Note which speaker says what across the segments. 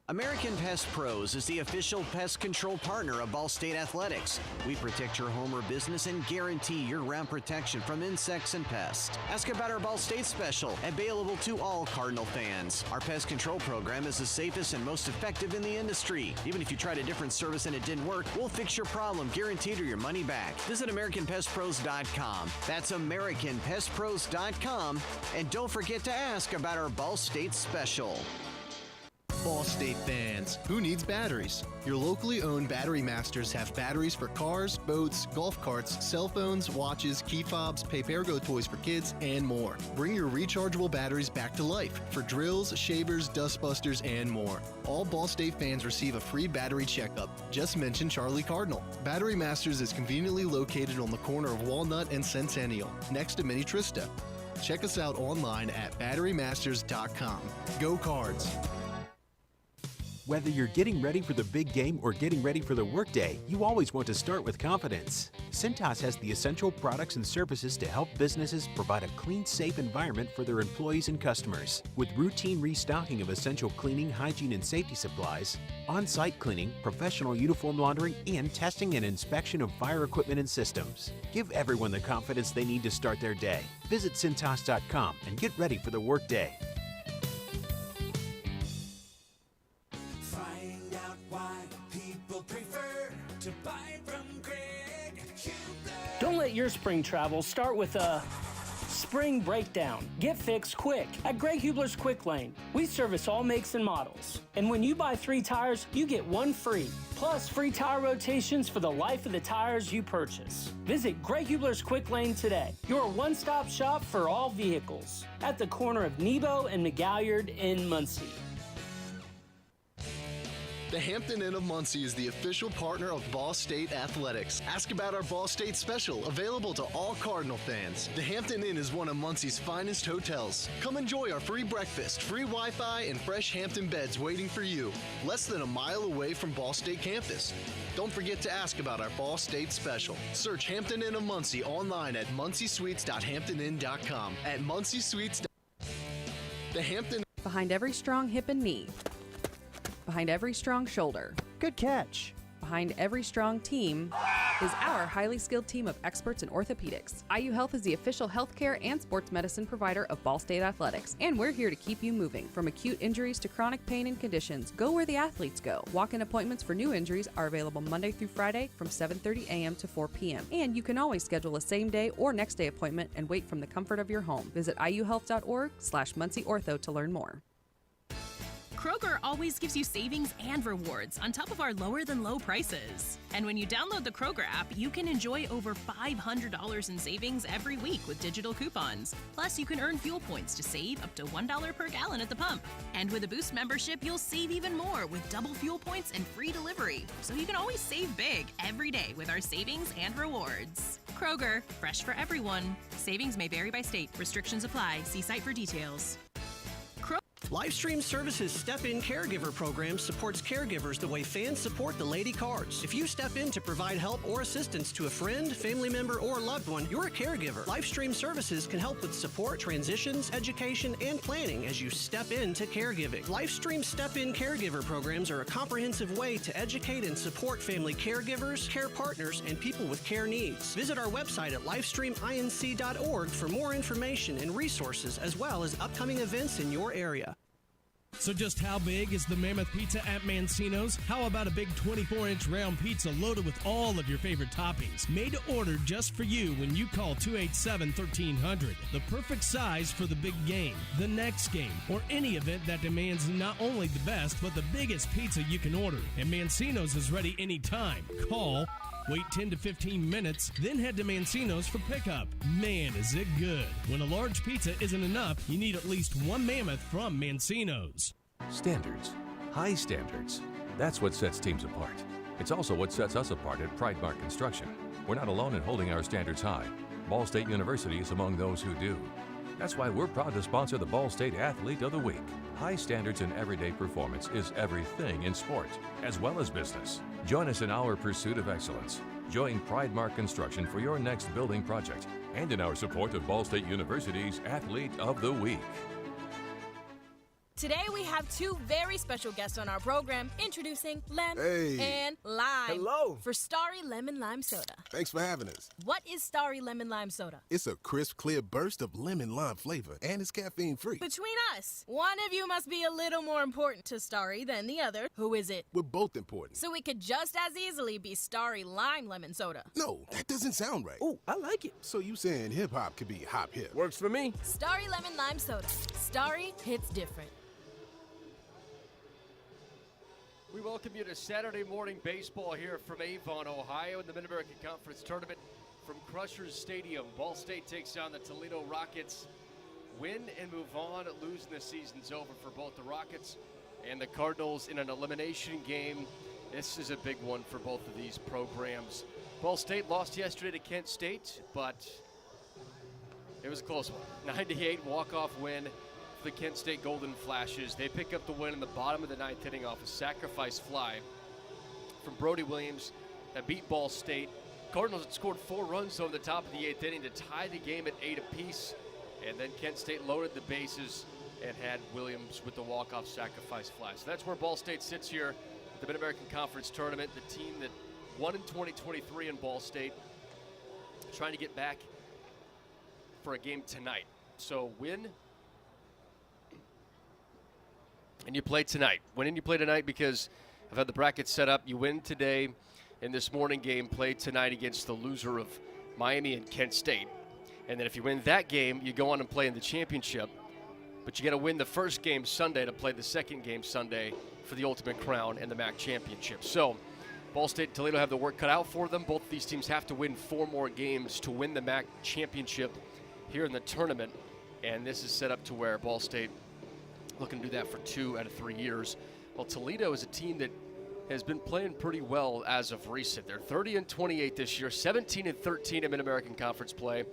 Speaker 1: American Pest Pros is the official pest control partner of Ball State Athletics. We protect your home or business and guarantee year-round protection from insects and pests. Ask about our Ball State special, available to all Cardinal fans. Our pest control program is the safest and most effective in the industry. Even if you tried a different service and it didn't work, we'll fix your problem, guaranteed, or your money back. Visit AmericanPestPros.com. That's AmericanPestPros.com. And don't forget to ask about our Ball State special.
Speaker 2: Ball State fans, who needs batteries? Your locally owned Battery Masters have batteries for cars, boats, golf carts, cell phones, watches, key fobs, Papergo toys for kids, and more. Bring your rechargeable batteries back to life for drills, shavers, dustbusters, and more. All Ball State fans receive a free battery checkup. Just mention Charlie Cardinal. Battery Masters is conveniently located on the corner of Walnut and Centennial, next to Mini Trista. Check us out online at batterymasters.com. Go Cards!
Speaker 3: Whether you're getting ready for the big game or getting ready for the workday, you always want to start with confidence. Cintas has the essential products and services to help businesses provide a clean, safe environment for their employees and customers. With routine restocking of essential cleaning, hygiene, and safety supplies, on-site cleaning, professional uniform laundering, and testing and inspection of fire equipment and systems. Give everyone the confidence they need to start their day. Visit Cintas.com and get ready for the workday.
Speaker 4: Don't let your spring travel start with a spring breakdown. Get fixed quick at Greg Hubler's Quick Lane. We service all makes and models. And when you buy 3 tires, you get 1 free. Plus free tire rotations for the life of the tires you purchase. Visit Greg Hubler's Quick Lane today. Your one-stop shop for all vehicles. At the corner of Nebo and McGalliard in Muncie.
Speaker 2: The Hampton Inn of Muncie is the official partner of Ball State Athletics. Ask about our Ball State special, available to all Cardinal fans. The Hampton Inn is one of Muncie's finest hotels. Come enjoy our free breakfast, free Wi-Fi, and fresh Hampton beds waiting for you. Less than a mile away from Ball State campus. Don't forget to ask about our Ball State special. Search Hampton Inn of Muncie online at munciesuites.hamptoninn.com. At munciesuites. The Hampton.
Speaker 5: Behind every strong hip and knee. Behind every strong shoulder.
Speaker 6: Good catch.
Speaker 5: Behind every strong team is our highly skilled team of experts in orthopedics. IU Health is the official healthcare and sports medicine provider of Ball State Athletics, and we're here to keep you moving. From acute injuries to chronic pain and conditions, go where the athletes go. Walk-in appointments for new injuries are available Monday through Friday from 7:30 a.m. to 4 p.m. And you can always schedule a same-day or next-day appointment and wait from the comfort of your home. Visit iuhealth.org/MuncieOrtho to learn more.
Speaker 7: Kroger always gives you savings and rewards on top of our lower-than-low prices. And when you download the Kroger app, you can enjoy over $500 in savings every week with digital coupons. Plus, you can earn fuel points to save up to $1 per gallon at the pump. And with a Boost membership, you'll save even more with double fuel points and free delivery. So you can always save big every day with our savings and rewards. Kroger, fresh for everyone. Savings may vary by state. Restrictions apply. See site for details.
Speaker 8: Livestream Services Step-In Caregiver program supports caregivers the way fans support the Lady Cards. If you step in to provide help or assistance to a friend, family member, or loved one, you're a caregiver. Livestream Services can help with support, transitions, education, and planning as you step into caregiving. Livestream Step-In Caregiver programs are a comprehensive way to educate and support family caregivers, care partners, and people with care needs. Visit our website at livestreaminc.org for more information and resources, as well as upcoming events in your area.
Speaker 9: So just how big is the Mammoth Pizza at Mancino's? How about a big 24-inch round pizza loaded with all of your favorite toppings? Made to order just for you when you call 287-1300. The perfect size for the big game, the next game, or any event that demands not only the best, but the biggest pizza you can order. And Mancino's is ready anytime. Call, wait 10 to 15 minutes, then head to Mancino's for pickup. Man, is it good. When a large pizza isn't enough, you need at least one Mammoth from Mancino's.
Speaker 10: Standards. High standards. That's what sets teams apart. It's also what sets us apart at Pridemark Construction. We're not alone in holding our standards high. Ball State University is among those who do. That's why we're proud to sponsor the Ball State Athlete of the Week. High standards in everyday performance is everything in sport, as well as business. Join us in our pursuit of excellence. Join Pridemark Construction for your next building project and in our support of Ball State University's Athlete of the Week.
Speaker 6: Today we have two very special guests on our program. Introducing Lem and Lime.
Speaker 11: Hello.
Speaker 6: For Starry Lemon Lime Soda.
Speaker 11: Thanks for having us.
Speaker 6: What is Starry Lemon Lime Soda?
Speaker 11: It's a crisp, clear burst of lemon lime flavor, and it's caffeine-free.
Speaker 6: Between us, one of you must be a little more important to Starry than the other. Who is it?
Speaker 11: We're both important.
Speaker 6: So we could just as easily be Starry Lime Lemon Soda.
Speaker 11: No, that doesn't sound right.
Speaker 9: Oh, I like it.
Speaker 11: So you saying hip-hop could be hop-hip?
Speaker 9: Works for me.
Speaker 6: Starry Lemon Lime Soda. Starry hits different.
Speaker 12: We welcome you to Saturday morning baseball here from Avon, Ohio in the Mid-American Conference Tournament from Crushers Stadium. Ball State takes on the Toledo Rockets. Win and move on. Losing the season's over for both the Rockets and the Cardinals in an elimination game. This is a big one for both of these programs. Ball State lost yesterday to Kent State, but it was a close one. 9-8 walk-off win. The Kent State Golden Flashes. They pick up the win in the bottom of the ninth inning off a sacrifice fly from Brody Williams that beat Ball State. Cardinals had scored 4 runs over the top of the 8th inning to tie the game at 8 apiece, and then Kent State loaded the bases and had Williams with the walk-off sacrifice fly. So that's where Ball State sits here at the Mid-American Conference Tournament, the team that won in 2023 in Ball State, trying to get back for a game tonight. So win and you play tonight. Win and you play tonight because I've had the brackets set up. You win today in this morning game, play tonight against the loser of Miami and Kent State. And then if you win that game, you go on and play in the championship. But you got to win the first game Sunday to play the second game Sunday for the ultimate crown and the MAC championship. So Ball State and Toledo have the work cut out for them. Both of these teams have to win 4 more games to win the MAC championship here in the tournament. And this is set up to where Ball State looking to do that for 2 out of 3 years. Well, Toledo is a team that has been playing pretty well as of recent. They're 30-28 this year, 17-13 in Mid-American Conference play,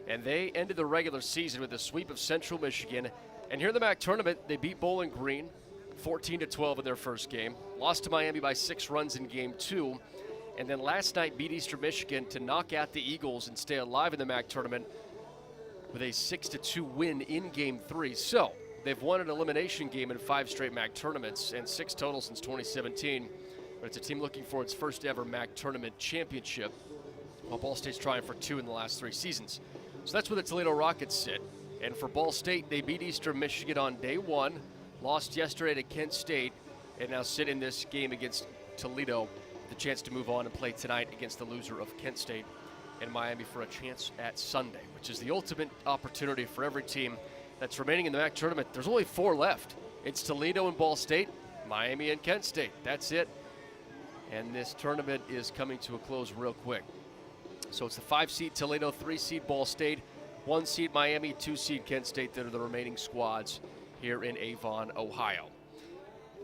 Speaker 12: and they ended the regular season with a sweep of Central Michigan. And here in the MAC tournament, they beat Bowling Green 14-12 in their first game, lost to Miami by 6 runs in game 2, and then last night beat Eastern Michigan to knock out the Eagles and stay alive in the MAC tournament with a 6-2 win in game 3. So they've won an elimination game in 5 straight MAC tournaments and 6 total since 2017. But it's a team looking for its first ever MAC tournament championship, while Ball State's trying for 2 in the last 3 seasons. So that's where the Toledo Rockets sit. And for Ball State, they beat Eastern Michigan on day 1, lost yesterday to Kent State, and now sit in this game against Toledo, the chance to move on and play tonight against the loser of Kent State and Miami for a chance at Sunday, which is the ultimate opportunity for every team that's remaining in the MAC tournament. There's only 4 left. It's Toledo and Ball State, Miami and Kent State. That's it. And this tournament is coming to a close real quick. So it's the 5-seed Toledo, 3-seed Ball State, 1-seed Miami, 2-seed Kent State that are the remaining squads here in Avon, Ohio.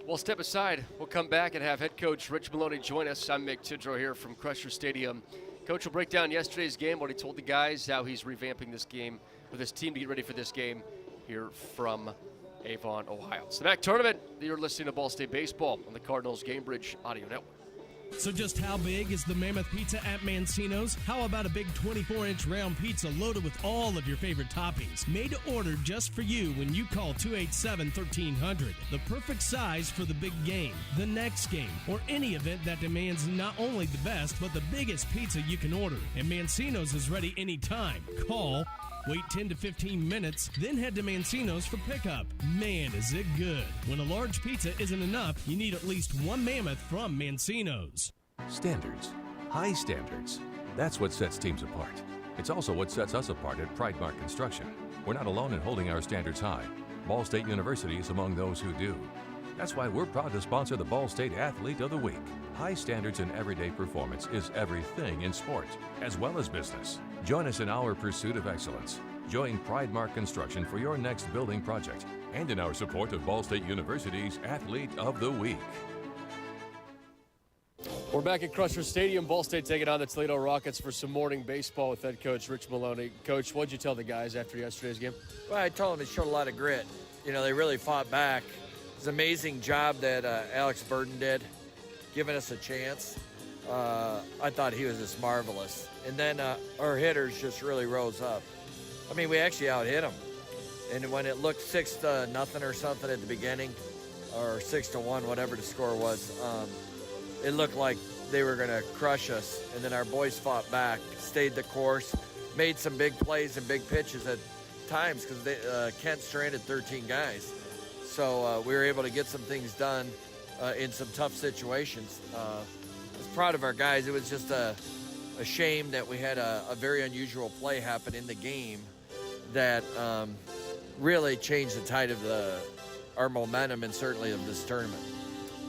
Speaker 12: We'll step aside. We'll come back and have head coach Rich Maloney join us. I'm Mick Tidrow here from Crusher Stadium. Coach will break down yesterday's game, what he told the guys, how he's revamping this game with his team to get ready for this game here from Avon, Ohio. It's the MAC tournament. You're listening to Ball State Baseball on the Cardinals Game Bridge Audio Network.
Speaker 9: So just how big is the Mammoth Pizza at Mancino's? How about a big 24-inch round pizza loaded with all of your favorite toppings? Made to order just for you when you call 287-1300. The perfect size for the big game, the next game, or any event that demands not only the best, but the biggest pizza you can order. And Mancino's is ready anytime. Call, wait 10 to 15 minutes, then head to Mancino's for pickup. Man, is it good. When a large pizza isn't enough, you need at least 1 Mammoth from Mancino's.
Speaker 10: Standards. High standards. That's what sets teams apart. It's also what sets us apart at Pridemark Construction. We're not alone in holding our standards high. Ball State University is among those who do. That's why we're proud to sponsor the Ball State Athlete of the Week. High standards in everyday performance is everything in sport, as well as business. Join us in our pursuit of excellence. Join Pridemark Construction for your next building project and in our support of Ball State University's Athlete of the Week.
Speaker 12: We're back at Crusher Stadium. Ball State taking on the Toledo Rockets for some morning baseball with head coach Rich Maloney. Coach, what'd you tell the guys after yesterday's game?
Speaker 13: Well, I told them they showed a lot of grit. You know, they really fought back. It's an amazing job that Alex Burden did, giving us a chance. I thought he was just marvelous. And then our hitters just really rose up. I mean, we actually out-hit them. And when it looked 6-0 or something at the beginning, or 6-1, whatever the score was, it looked like they were going to crush us. And then our boys fought back, stayed the course, made some big plays and big pitches at times because Kent stranded 13 guys. So we were able to get some things done in some tough situations. I was proud of our guys. It was just a shame that we had a very unusual play happen in the game that really changed the tide of our momentum and certainly of this tournament.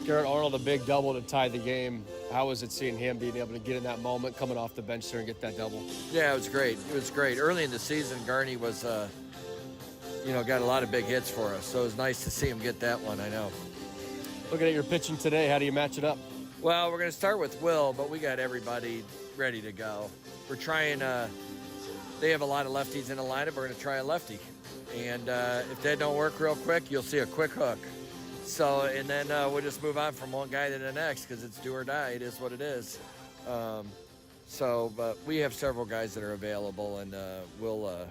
Speaker 12: Garrett Arnold, a big double to tie the game. How was it seeing him being able to get in that moment, coming off the bench there and get that double?
Speaker 13: Yeah, it was great. It was great. Early in the season, Garney was, got a lot of big hits for us, so it was nice to see him get that one, I know.
Speaker 12: Looking at your pitching today, how do you match it up?
Speaker 13: Well, we're going to start with Will, but we got everybody ready to go. We're trying, they have a lot of lefties in the lineup. We're going to try a lefty. And if that don't work real quick, you'll see a quick hook. So, and then we'll just move on from one guy to the next because it's do or die. It is what it is. But we have several guys that are available, and we're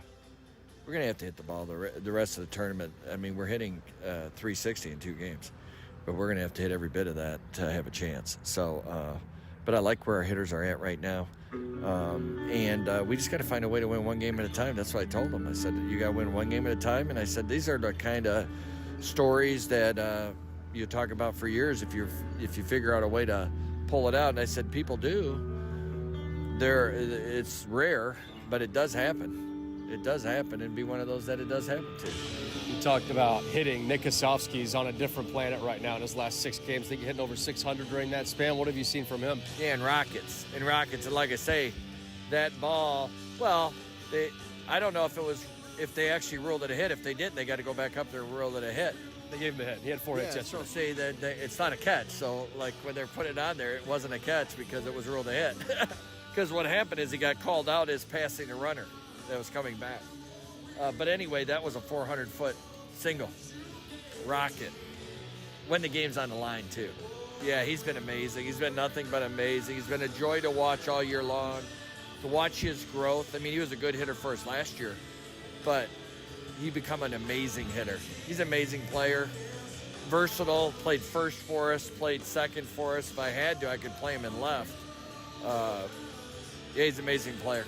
Speaker 13: going to have to hit the ball the rest of the tournament. I mean, we're hitting 360 in 2 games, but we're going to have to hit every bit of that to have a chance. So, but I like where our hitters are at right now. And we just got to find a way to win one game at a time. That's what I told them. I said, you got to win one game at a time. And I said, these are the kind of stories that you talk about for years if you figure out a way to pull it out. And I said, people do. It's rare, but it does happen. It does happen, and be one of those that it does happen to.
Speaker 12: You talked about hitting. Nick Kosofsky's on a different planet right now in his last 6 games. I think you're hitting over 600 during that span. What have you seen from him?
Speaker 13: Yeah, in Rockets. And like I say, that ball, well, I don't know if they actually ruled it a hit. If they didn't, they got to go back up there and rule it a hit.
Speaker 12: They gave him a hit. He had 4 hits yesterday.
Speaker 13: So say that it's not a catch. So, like, when they're putting it on there, it wasn't a catch because it was ruled a hit. Because what happened is he got called out as passing a runner that was coming back. But anyway, that was a 400-foot single. Rocket. When the game's on the line, too. Yeah, he's been amazing. He's been nothing but amazing. He's been a joy to watch all year long, to watch his growth. I mean, he was a good hitter for us last year, but he become an amazing hitter. He's an amazing player, versatile, played first for us, played second for us. If I had to, I could play him in left. Yeah, he's an amazing player.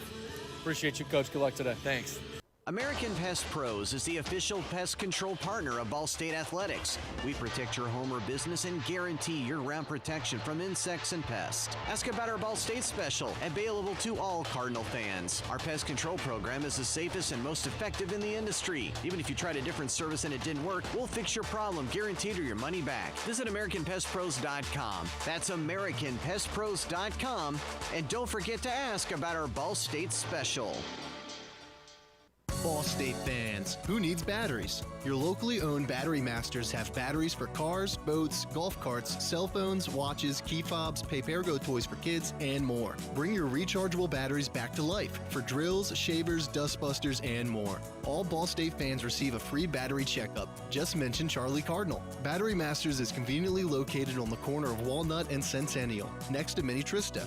Speaker 12: Appreciate you, Coach. Good luck today.
Speaker 13: Thanks.
Speaker 1: American Pest Pros is the official pest control partner of Ball State Athletics. We protect your home or business and guarantee year-round protection from insects and pests. Ask about our Ball State special, available to all Cardinal fans. Our pest control program is the safest and most effective in the industry. Even if you tried a different service and it didn't work, we'll fix your problem, guaranteed, or your money back. Visit AmericanPestPros.com. That's AmericanPestPros.com. And don't forget to ask about our Ball State special.
Speaker 2: Ball State fans, who needs batteries? Your locally owned Battery Masters have batteries for cars, boats, golf carts, cell phones, watches, key fobs, pay-per-go toys for kids, and more. Bring your rechargeable batteries back to life for drills, shavers, dustbusters, and more. All Ball State fans receive a free battery checkup. Just mention Charlie Cardinal. Battery Masters is conveniently located on the corner of Walnut and Centennial, next to Mini Trista.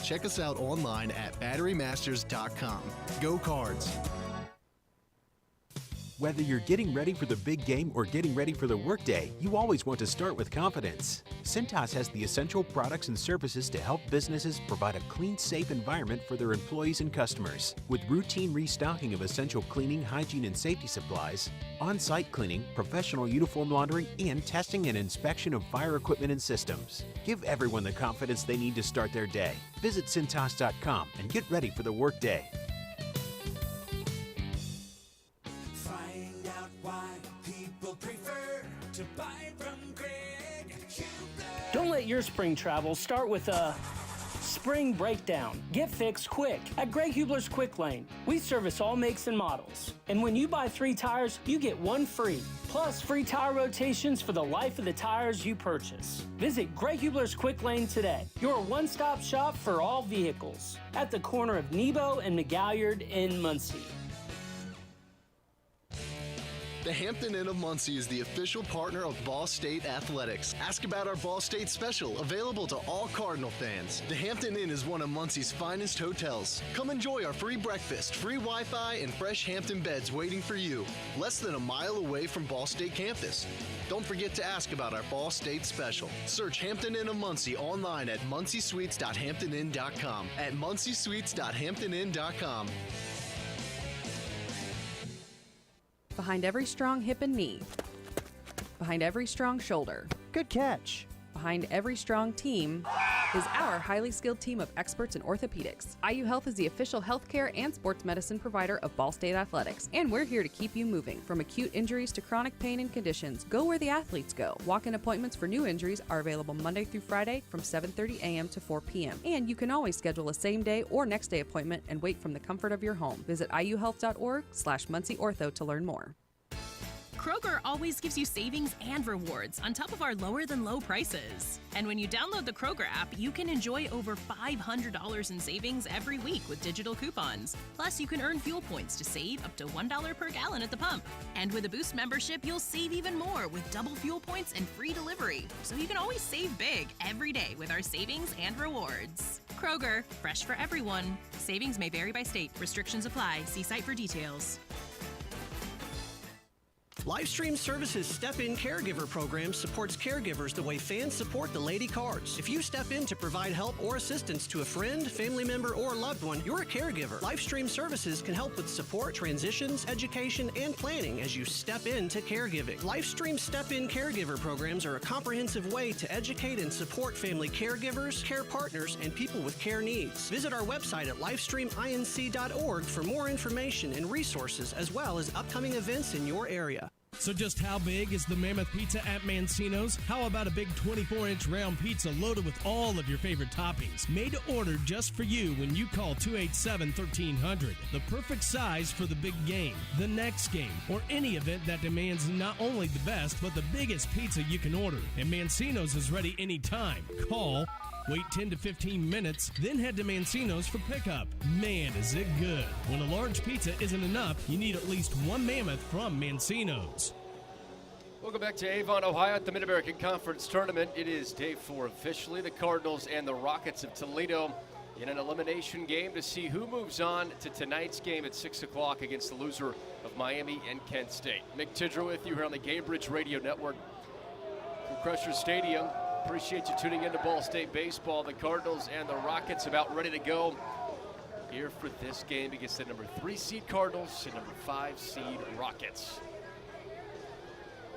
Speaker 2: Check us out online at batterymasters.com. Go Cards!
Speaker 3: Whether you're getting ready for the big game or getting ready for the workday, you always want to start with confidence. Cintas has the essential products and services to help businesses provide a clean, safe environment for their employees and customers. With routine restocking of essential cleaning, hygiene, and safety supplies, on-site cleaning, professional uniform laundering, and testing and inspection of fire equipment and systems. Give everyone the confidence they need to start their day. Visit Cintas.com and get ready for the workday.
Speaker 4: Don't let your spring travel start with a spring breakdown. Get fixed quick at Greg Hubler's Quick Lane. We service all makes and models. And when you buy 3 tires, you get 1 free. Plus free tire rotations for the life of the tires you purchase. Visit Greg Hubler's Quick Lane today. Your one-stop shop for all vehicles. At the corner of Nebo and McGalliard in Muncie.
Speaker 2: The Hampton Inn of Muncie is the official partner of Ball State Athletics. Ask about our Ball State special, available to all Cardinal fans. The Hampton Inn is one of Muncie's finest hotels. Come enjoy our free breakfast, free Wi-Fi, and fresh Hampton beds waiting for you. Less than a mile away from Ball State campus. Don't forget to ask about our Ball State special. Search Hampton Inn of Muncie online at munciesuites.hamptoninn.com. At munciesuites.hamptoninn.com.
Speaker 5: Behind every strong hip and knee. Behind every strong shoulder.
Speaker 14: Good catch.
Speaker 5: Behind every strong team is our highly skilled team of experts in orthopedics. IU Health is the official healthcare and sports medicine provider of Ball State Athletics, and we're here to keep you moving. From acute injuries to chronic pain and conditions, go where the athletes go. Walk-in appointments for new injuries are available Monday through Friday from 7:30 a.m. to 4 p.m. And you can always schedule a same-day or next-day appointment and wait from the comfort of your home. Visit iuhealth.org/MuncieOrtho to learn more.
Speaker 7: Kroger always gives you savings and rewards on top of our lower-than-low prices. And when you download the Kroger app, you can enjoy over $500 in savings every week with digital coupons. Plus, you can earn fuel points to save up to $1 per gallon at the pump. And with a Boost membership, you'll save even more with double fuel points and free delivery. So you can always save big every day with our savings and rewards. Kroger, fresh for everyone. Savings may vary by state. Restrictions apply. See site for details.
Speaker 8: Livestream Services Step-In Caregiver program supports caregivers the way fans support the Lady Cards. If you step in to provide help or assistance to a friend, family member, or loved one, you're a caregiver. Livestream Services can help with support, transitions, education, and planning as you step into caregiving. Livestream Step-In Caregiver programs are a comprehensive way to educate and support family caregivers, care partners, and people with care needs. Visit our website at livestreaminc.org for more information and resources, as well as upcoming events in your area.
Speaker 9: So just how big is the Mammoth Pizza at Mancino's? How about a big 24-inch round pizza loaded with all of your favorite toppings? Made to order just for you when you call 287-1300. The perfect size for the big game, the next game, or any event that demands not only the best, but the biggest pizza you can order. And Mancino's is ready anytime. Call, wait 10 to 15 minutes, then head to Mancino's for pickup. Man, is it good. When a large pizza isn't enough, you need at least one Mammoth from Mancino's.
Speaker 12: Welcome back to Avon, Ohio at the Mid-American Conference Tournament. It is day 4 officially. The Cardinals and the Rockets of Toledo in an elimination game to see who moves on to tonight's game at 6 o'clock against the loser of Miami and Kent State. Mick Tidrow with you here on the Gamebridge Radio Network from Crusher Stadium. Appreciate you tuning into Ball State Baseball. The Cardinals and the Rockets about ready to go here for this game against the number 3 seed Cardinals and number 5 seed Rockets.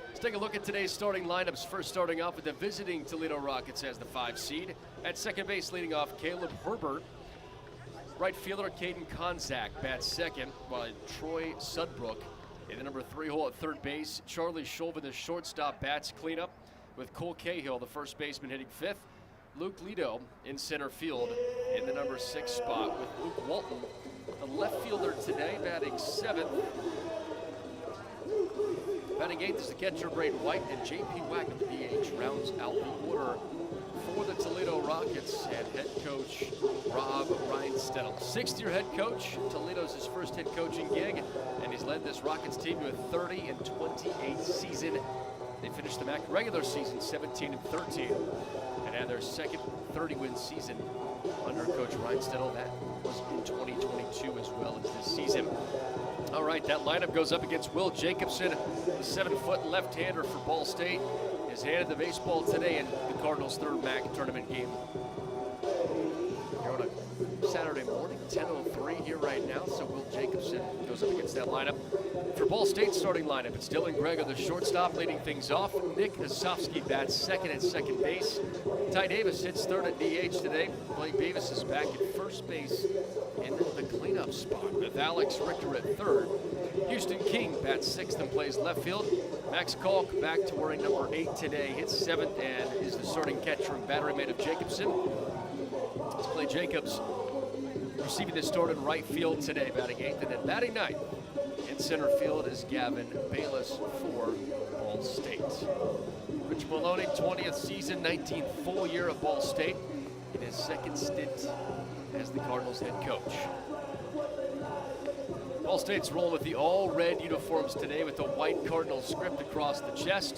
Speaker 12: Let's take a look at today's starting lineups. First starting off with the visiting Toledo Rockets as the 5 seed. At second base leading off Caleb Herbert. Right fielder Caden Konzak bats second, while Troy Sudbrook in the number 3 hole at third base. Charlie Shulvin, the shortstop, bats cleanup, with Cole Cahill, the first baseman, hitting 5th. Luke Lido in center field in the number 6 spot, with Luke Walton, the left fielder today, batting 7th. Batting 8th is the catcher Braden White, and J.P. Wagner, the DH, rounds out the order for the Toledo Rockets and head coach Rob Reinstedel. 6th-year head coach. Toledo's his first head coaching gig, and he's led this Rockets team to a 30-28 season. They finished the MAC regular season 17-13 and had their second 30-win season under Coach Reinstedel. That was in 2022 as well as this season. All right, that lineup goes up against Will Jacobson, the 7-foot left-hander for Ball State. Has handed the baseball today in the Cardinals' third MAC tournament game. Here on a Saturday morning, 10:03 here right now, so Will Jacobson goes up against that lineup. For Ball State's starting lineup, it's Dylan Greger, the shortstop, leading things off. Nick Hasofsky bats second at second base. Ty Davis hits third at DH today. Blake Davis is back at first base in the cleanup spot with Alex Richter at third. Houston King bats sixth and plays left field. Max Kalk back to wearing number 8 today, hits 7th and is the starting catcher and battery mate of Jacobson. Let's play Jacobs receiving the start in right field today, batting 8th, and then batting 9th in center field is Gavin Bayless for Ball State. Rich Maloney, 20th season, 19th full year of Ball State in his second stint as the Cardinals head coach. Ball State's rolling with the all-red uniforms today with the white Cardinal script across the chest,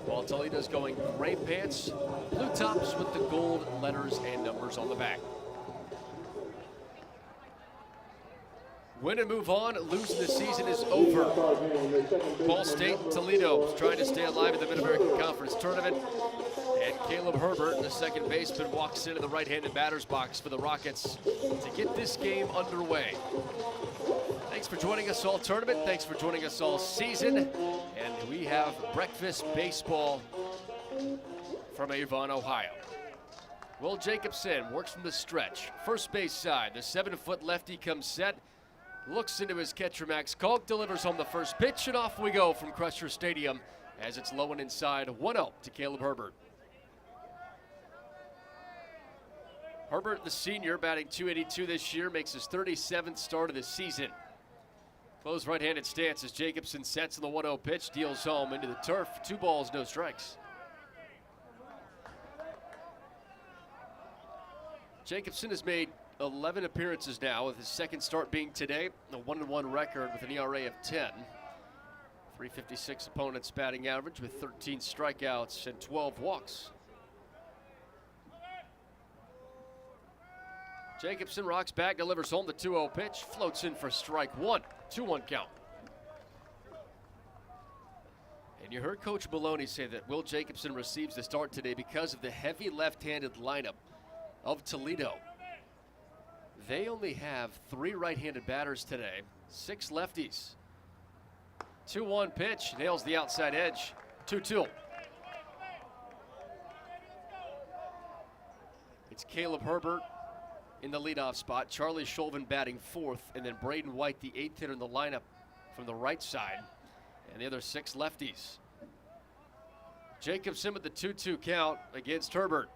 Speaker 12: while Toledo's going gray pants, blue tops with the gold letters and numbers on the back. Win and move on, losing the season is over. Ball State and Toledo trying to stay alive in the Mid-American Conference Tournament. And Caleb Herbert, the second baseman, walks into the right-handed batter's box for the Rockets to get this game underway. Thanks for joining us all tournament. Thanks for joining us all season. And we have breakfast baseball from Avon, Ohio. Will Jacobson works from the stretch. First base side, the 7-foot lefty comes set. Looks into his catcher, Max Kalk, delivers home the first pitch, and off we go from Crusher Stadium as it's low and inside, 1-0 to Caleb Herbert. Herbert, the senior, batting .282 this year, makes his 37th start of the season. Close right-handed stance as Jacobson sets on the 1-0 pitch, deals home into the turf. 2 balls, no strikes. Jacobson has made 11 appearances now, with his second start being today, a 1-1 record with an ERA of 10. 356 opponents batting average with 13 strikeouts and 12 walks. Jacobson rocks back, delivers home the 2-0 pitch, floats in for strike one. 2-1 count. And you heard Coach Maloney say that Will Jacobson receives the start today because of the heavy left-handed lineup of Toledo. They only have 3 right-handed batters today, 6 lefties. 2-1 pitch, nails the outside edge, 2-2. It's Caleb Herbert in the leadoff spot, Charlie Shulvin batting 4th, and then Braden White, the 8th hitter in the lineup from the right side, and the other 6 lefties. Jacobson with the 2-2 count against Herbert.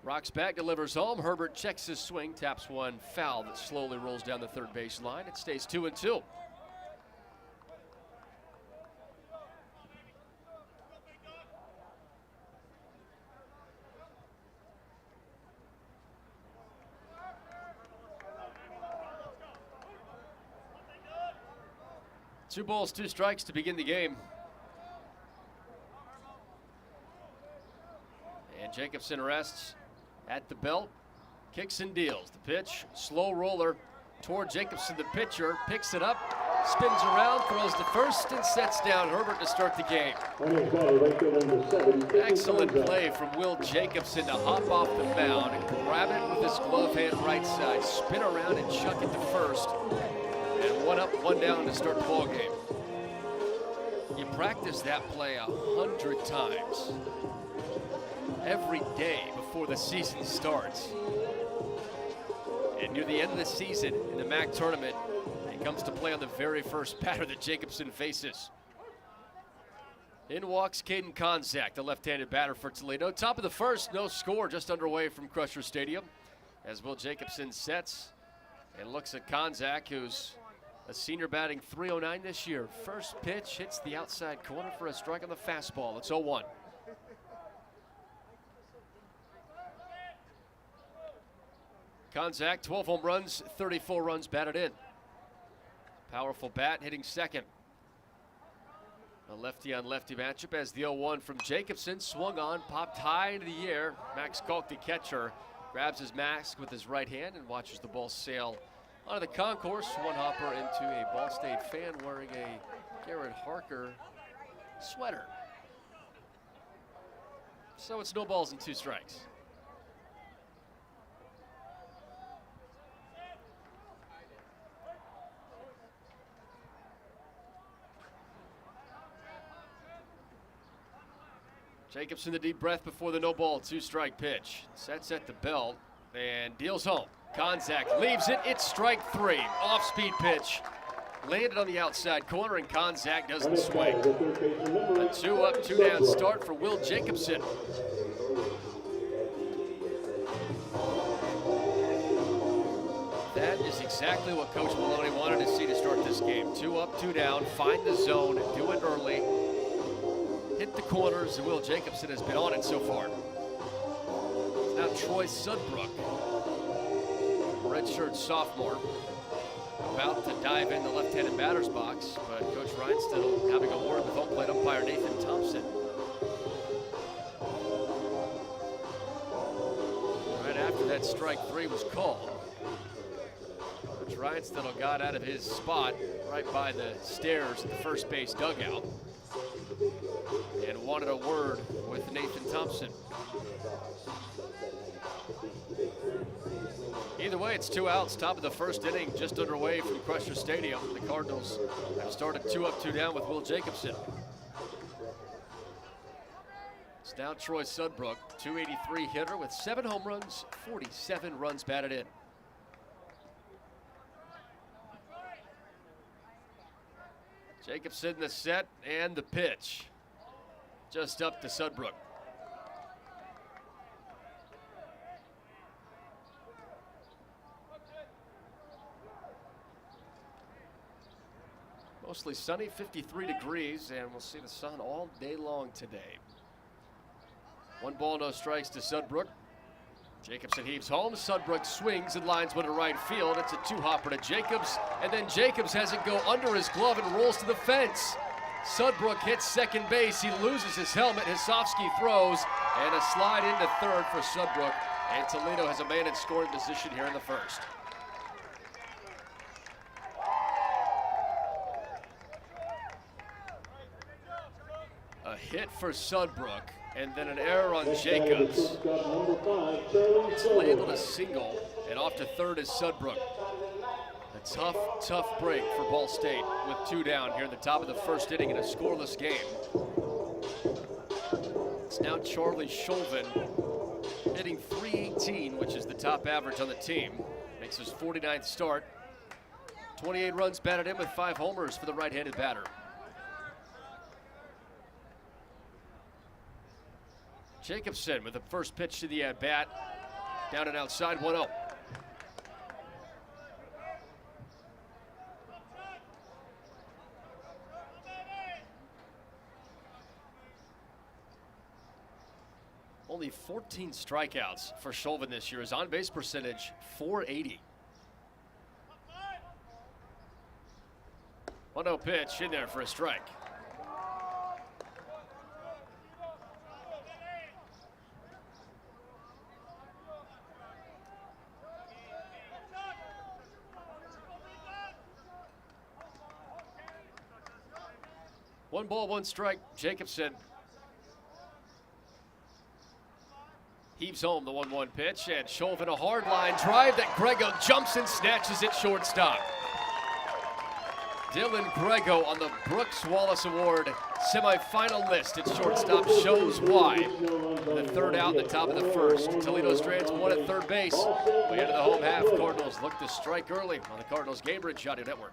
Speaker 12: Rocks back, delivers home. Herbert checks his swing, taps one foul that slowly rolls down the third base line. It stays 2-2. Two balls, 2 strikes to begin the game. And Jacobson rests at the belt, kicks and deals. The pitch, slow roller toward Jacobson, the pitcher, picks it up, spins around, throws to first, and sets down Herbert to start the game. Excellent play from Will Jacobson to hop off the mound and grab it with his glove hand right side, spin around and chuck it to first. And 1 up, 1 down to start the ball game. You practice that play 100 times every day before the season starts. And near the end of the season in the MAC tournament, he comes to play on the very first batter that Jacobson faces. In walks Caden Konzak, the left-handed batter for Toledo. Top of the first, no score, just underway from Crusher Stadium. As Will Jacobson sets and looks at Konzak, who's a senior batting .309 this year. First pitch hits the outside corner for a strike on the fastball. It's 0-1. Konzak, 12 home runs, 34 runs batted in. Powerful bat hitting second. A lefty-on-lefty matchup as the 0-1 from Jacobson swung on, popped high into the air. Max Kalk, the catcher, grabs his mask with his right hand and watches the ball sail onto the concourse. One hopper into a Ball State fan wearing a Garrett Harker sweater. So it's no balls and 2 strikes. Jacobson, the deep breath before the no ball, 2-strike pitch. Sets at the belt and deals home. Konzak leaves it. It's strike 3. Off-speed pitch. Landed on the outside corner, and Konzak doesn't swing. A 2 up, 2 down start for Will Jacobson. That is exactly what Coach Maloney wanted to see to start this game. 2 up, 2 down, find the zone, do it early. Hit the corners, and Will Jacobson has been on it so far. It's now Troy Sudbrook, redshirt sophomore. About to dive in the left-handed batter's box, but Coach Reinstedel having a word with home plate umpire Nathan Thompson. Right after that, strike 3 was called. Coach Reinstedel got out of his spot right by the stairs at the first base dugout and wanted a word with Nathan Thompson. Either way, it's 2 outs, top of the first inning, just underway from Crusher Stadium. The Cardinals have started 2 up, 2 down with Will Jacobson. It's now Troy Sudbrook, 283 hitter with 7 home runs, 47 runs batted in. Jacobson the set and the pitch. Just up to Sudbrook. Mostly sunny, 53 degrees, and we'll see the sun all day long today. 1 ball, no strikes to Sudbrook. Jacobson heaves home. Sudbrook swings and lines one to right field. It's a 2-hopper to Jacobs, and then Jacobs has it go under his glove and rolls to the fence. Sudbrook hits second base. He loses his helmet. Hisovsky throws, and a slide into third for Sudbrook. And Toledo has a man in scoring position here in the first. A hit for Sudbrook, and then an error on Jacobs. It's labeled a single, and off to third is Sudbrook. A tough break for Ball State with 2 down here in the top of the first inning in a scoreless game. It's now Charlie Chauvin hitting .318, which is the top average on the team. Makes his 49th start. 28 runs batted in with 5 homers for the right-handed batter. Jacobson with the first pitch to the at-bat. Down and outside, 1-0. Only 14 strikeouts for Chauvin this year. His on-base percentage, .480. 1-0 pitch in there for a strike. One ball, one strike. Jacobson heaves home the 1-1 pitch, and Chauvin a hard line drive that Grego jumps and snatches it shortstop. Dylan Grego on the Brooks Wallace Award semifinal list at shortstop shows why. The third out in the top of the first. Toledo Strands 1 at third base. We enter the home half. Cardinals look to strike early on the Cardinals Gamebridge Audio Network.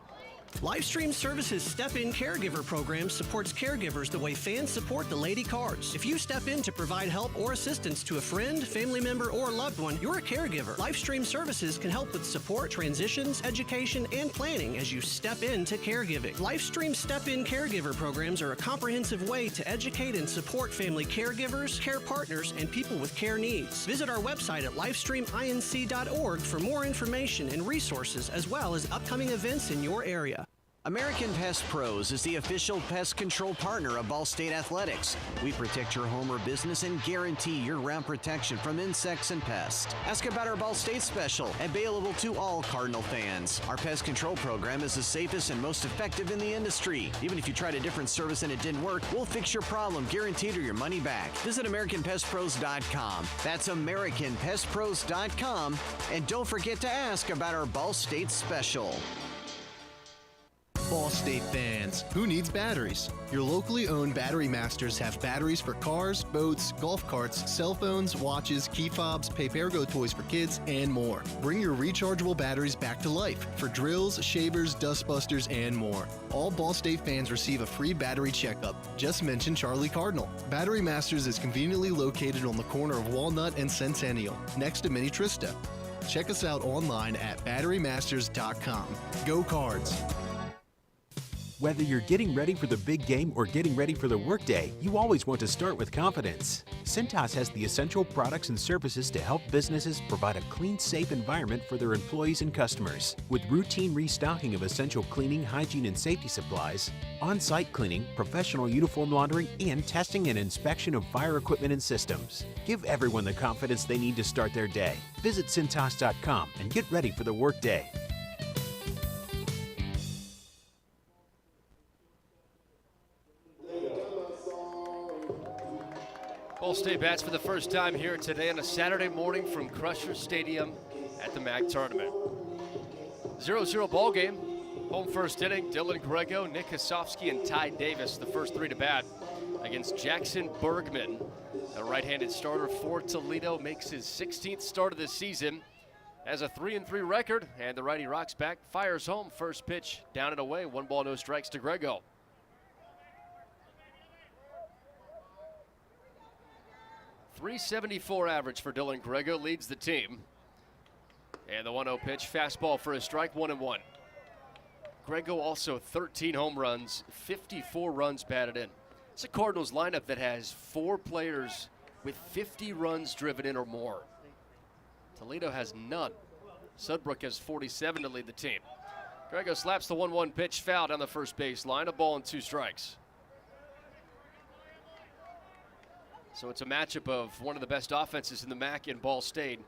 Speaker 8: Livestream Services Step-In Caregiver program supports caregivers the way fans support the Lady Cards. If you step in to provide help or assistance to a friend, family member, or loved one, you're a caregiver. Livestream Services can help with support, transitions, education, and planning as you step into caregiving. Livestream Step-In Caregiver programs are a comprehensive way to educate and support family caregivers, care partners, and people with care needs. Visit our website at livestreaminc.org for more information and resources, as well as upcoming events in your area.
Speaker 1: American Pest Pros is the official pest control partner of Ball State Athletics. We protect your home or business and guarantee year-round protection from insects and pests. Ask about our Ball State special, available to all Cardinal fans. Our pest control program is the safest and most effective in the industry. Even if you tried a different service and it didn't work, we'll fix your problem, guaranteed, or your money back. Visit AmericanPestPros.com. That's AmericanPestPros.com. And don't forget to ask about our Ball State special.
Speaker 2: Ball State fans, who needs batteries? Your locally owned Battery Masters have batteries for cars, boats, golf carts, cell phones, watches, key fobs, pay-per-go toys for kids, and more. Bring your rechargeable batteries back to life for drills, shavers, dustbusters, and more. All Ball State fans receive a free battery checkup. Just mention Charlie Cardinal. Battery Masters is conveniently located on the corner of Walnut and Centennial, next to Mini Trista. Check us out online at batterymasters.com. Go Cards!
Speaker 3: Whether you're getting ready for the big game or getting ready for the workday, you always want to start with confidence. Cintas has the essential products and services to help businesses provide a clean, safe environment for their employees and customers. With routine restocking of essential cleaning, hygiene, and safety supplies, on-site cleaning, professional uniform laundering, and testing and inspection of fire equipment and systems. Give everyone the confidence they need to start their day. Visit Cintas.com and get ready for the workday.
Speaker 12: Ball State bats for the first time here today on a Saturday morning from Crusher Stadium at the MAC tournament. 0-0 ball game. Home first inning, Dylan Grego, Nick Kosofsky, and Ty Davis, the first three to bat against Jackson Bergman. A right-handed starter for Toledo, makes his 16th start of the season, has a 3-3 record, and the righty rocks back, fires home, first pitch down and away, 1 ball, no strikes to Grego. .374 average for Dylan Grego, leads the team. And the 1-0 pitch, fastball for a strike, 1-1. Grego also 13 home runs, 54 runs batted in. It's a Cardinals lineup that has 4 players with 50 runs driven in or more. Toledo has none. Sudbrook has 47 to lead the team. Grego slaps the 1-1 pitch, foul down the first base line, a ball and 2 strikes. So it's a matchup of one of the best offenses in the MAC in Ball State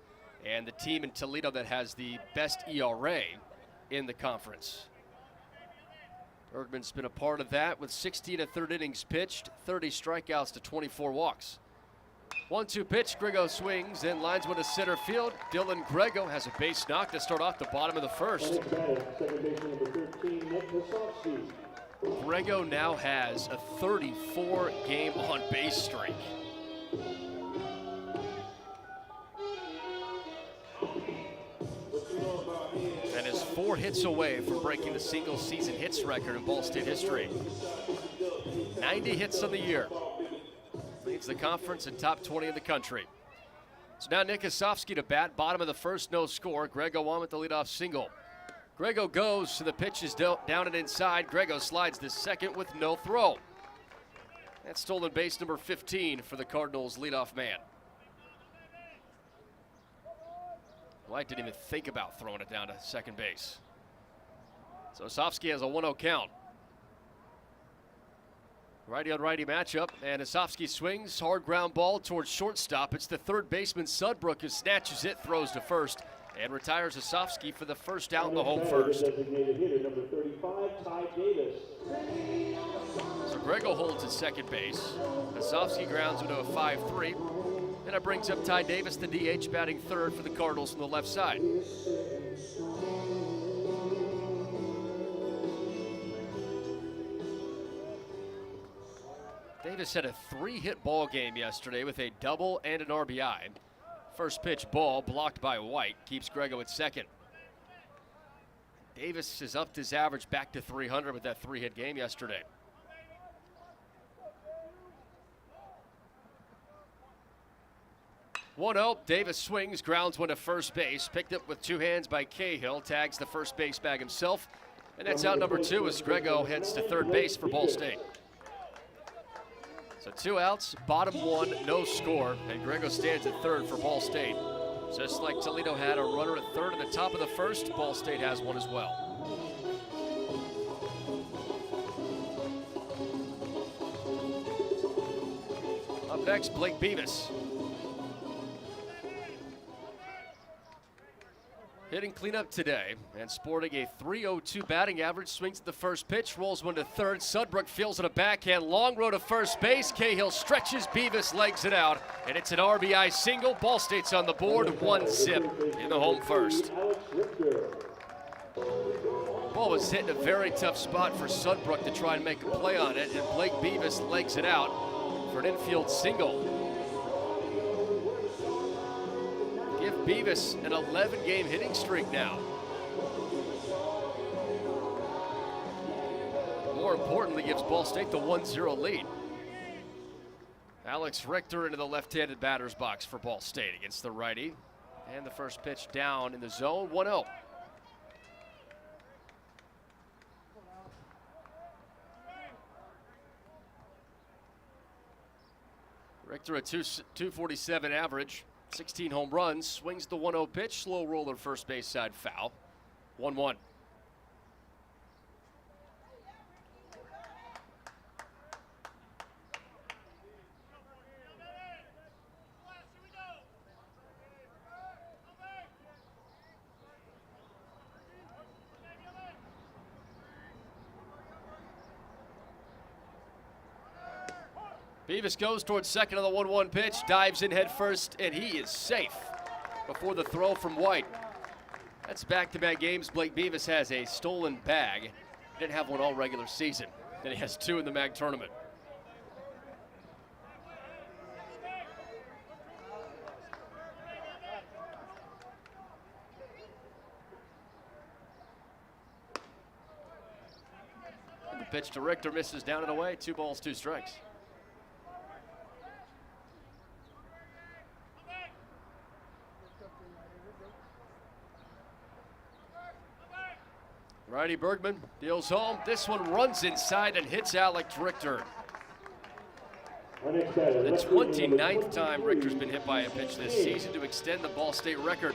Speaker 12: and the team in Toledo that has the best ERA in the conference. Bergman's been a part of that with 16 1/3 innings pitched, 30 strikeouts to 24 walks. 1-2 pitch, Grego swings and lines one to center field. Dylan Grego has a base knock to start off the bottom of the first. Grego now has a 34-game on-base streak. And is 4 hits away from breaking the single-season hits record in Ball State history. 90 hits on the year. Leads the conference and top 20 in the country. So now Nick Kosofsky to bat, bottom of the first, no score. Grego on with the leadoff single. Grego goes, so the pitch is down and inside. Grego slides the second with no throw. That's stolen base number 15 for the Cardinals' leadoff man. White didn't even think about throwing it down to second base. So Kosofsky has a 1-0 count. Righty on righty matchup, and Kosofsky swings, hard ground ball towards shortstop. It's the third baseman Sudbrook who snatches it, throws to first, and retires Kosofsky for the first out in the home first. So Grego holds at second base. Kosofsky grounds into a 5-3. And it brings up Ty Davis, the DH, batting third for the Cardinals from the left side. Davis had a 3-hit ball game yesterday with a double and an RBI. First pitch ball blocked by White keeps Grego at second. Davis has upped his average back to 300 with that 3-hit game yesterday. .1-0, Davis swings, grounds one to first base, picked up with 2 hands by Cahill, tags the first base bag himself, and that's out number 2 as Grego heads to third base for Ball State. So 2 outs, bottom 1, no score, and Grego stands at third for Ball State. Just like Toledo had a runner at third at the top of the first, Ball State has one as well. Up next, Blake Beavis. Hitting cleanup today and sporting a .302 batting average, swings at the first pitch, rolls one to third. Sudbrook fields on a backhand, long row to first base. Cahill stretches, Beavis legs it out, and it's an RBI single. Ball State's on the board, 1 zip in the home first. Ball was hit in a very tough spot for Sudbrook to try and make a play on it, and Blake Beavis legs it out for an infield single. Give Beavis an 11-game hitting streak now. More importantly, gives Ball State the 1-0 lead. Alex Richter into the left-handed batter's box for Ball State against the righty. And the first pitch down in the zone, 1-0. Richter a 247 average, 16 home runs, swings the 1-0 pitch, slow roller first base side foul. 1-1. Beavis goes towards second on the 1-1 pitch, dives in head first, and he is safe before the throw from White. That's back-to-back games. Blake Beavis has a stolen bag. He didn't have one all regular season. Then he has 2 in the MAG tournament. And the pitch to Richter misses down and away. 2 balls, 2 strikes. Righty Bergman deals home. This one runs inside and hits Alex Richter. The 29th time Richter's been hit by a pitch this season to extend the Ball State record.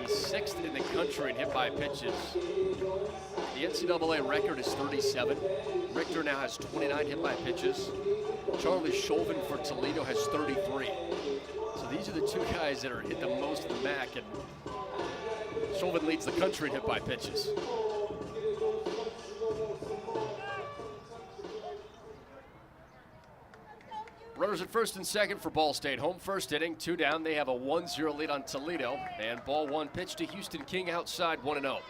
Speaker 12: He's 6th in the country in hit by pitches. The NCAA record is 37. Richter now has 29 hit by pitches. Charlie Chauvin for Toledo has 33. So these are the 2 guys that are hit the most of the MAC, and Chauvin leads the country in hit by pitches. Runners at first and second for Ball State. Home first inning, 2 down. They have a 1-0 lead on Toledo. And ball 1 pitch to Houston King outside, 1-0.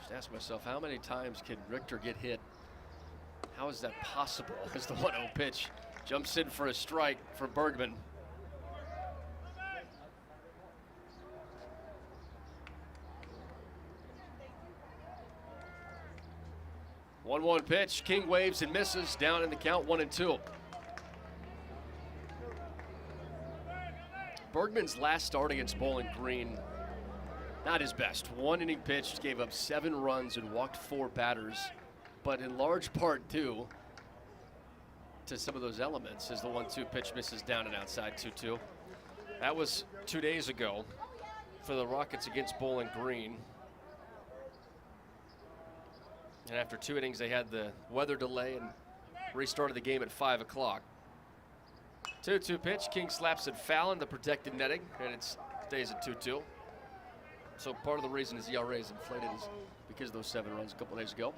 Speaker 12: Just ask myself, how many times can Richter get hit? How is that possible? As the 1-0 pitch jumps in for a strike for Bergman. One pitch, King waves and misses, down in the count, 1-2. Bergman's last start against Bowling Green, not his best. 1 inning pitched, gave up 7 runs and walked 4 batters, but in large part due to some of those elements as the 1-2 pitch misses down and outside, 2-2. That was 2 days ago for the Rockets against Bowling Green. And after 2 innings, they had the weather delay and restarted the game at 5 o'clock. 2-2 pitch, King slaps it foul in the protected netting, and it stays at 2-2. So part of the reason his ERA is inflated is because of those 7 runs a couple days ago.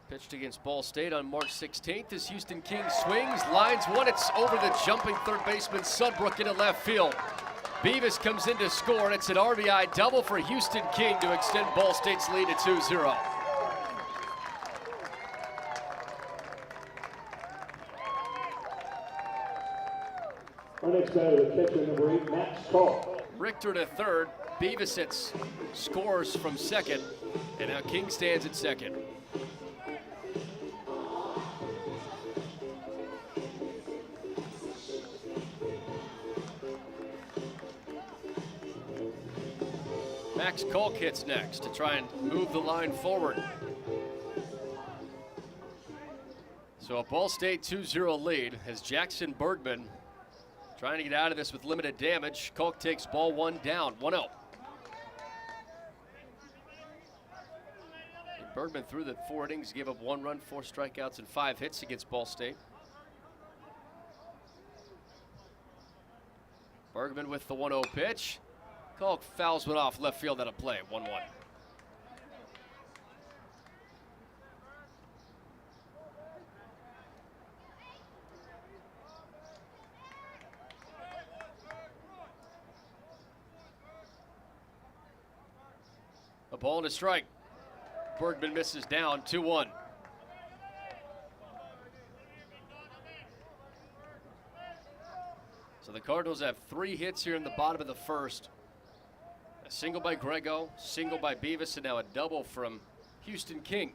Speaker 12: Pitched against Ball State on March 16th as Houston King swings, lines one. It's over the jumping third baseman Sudbrook into left field. Beavis comes in to score, and it's an RBI double for Houston King to extend Ball State's lead to 2-0. Richter to third. Beavis hits, scores from second, and now King stands at second. Max Kolk hits next to try and move the line forward. So a Ball State 2-0 lead as Jackson Bergman trying to get out of this with limited damage. Kolk takes ball 1 down, 1-0. Bergman through the 4 innings, gave up 1 run, 4 strikeouts, and 5 hits against Ball State. Bergman with the 1-0 pitch. Kolk fouls one off left field out of play, 1-1. A ball and a strike. Bergman misses down, 2-1. So the Cardinals have 3 hits here in the bottom of the first. A single by Grego, single by Beavis, and now a double from Houston King.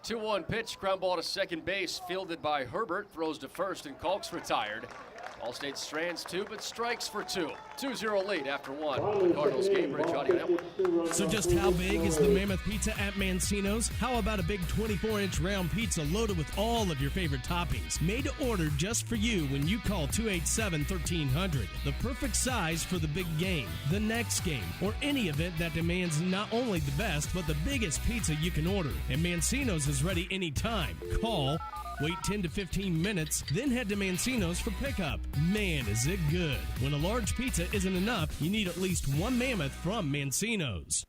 Speaker 12: 2-1 pitch, ground ball to second base, fielded by Herbert, throws to first, and Kalk's retired. Ball State strands two, but strikes for two. 2-0 lead after one. Cardinals Cambridge Audio Network.
Speaker 9: So just how big is the Mammoth Pizza at Mancino's? How about a big 24-inch round pizza loaded with all of your favorite toppings? Made to order just for you when you call 287-1300. The perfect size for the big game, the next game, or any event that demands not only the best, but the biggest pizza you can order. And Mancino's is ready anytime. Call, wait 10 to 15 minutes, then head to Mancino's for pickup. Man, is it good. When a large pizza isn't enough, you need at least one Mammoth from Mancino's.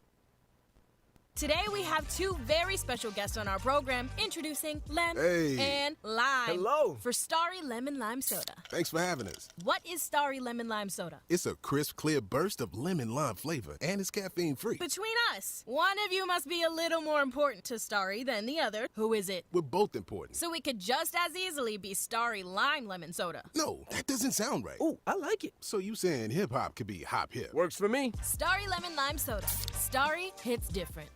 Speaker 6: Today we have two very special guests on our program, introducing Lem and Lime.
Speaker 11: Hello.
Speaker 6: For Starry Lemon Lime Soda.
Speaker 11: Thanks for having us.
Speaker 6: What is Starry Lemon Lime Soda?
Speaker 11: It's a crisp, clear burst of lemon lime flavor, and it's caffeine-free.
Speaker 6: Between us, one of you must be a little more important to Starry than the other. Who is it?
Speaker 11: We're both important.
Speaker 6: So it could just as easily be Starry Lime Lemon Soda.
Speaker 11: No, that doesn't sound right.
Speaker 14: Oh, I like it.
Speaker 11: So you saying hip-hop could be hop-hip?
Speaker 14: Works for me.
Speaker 6: Starry Lemon Lime Soda. Starry hits different.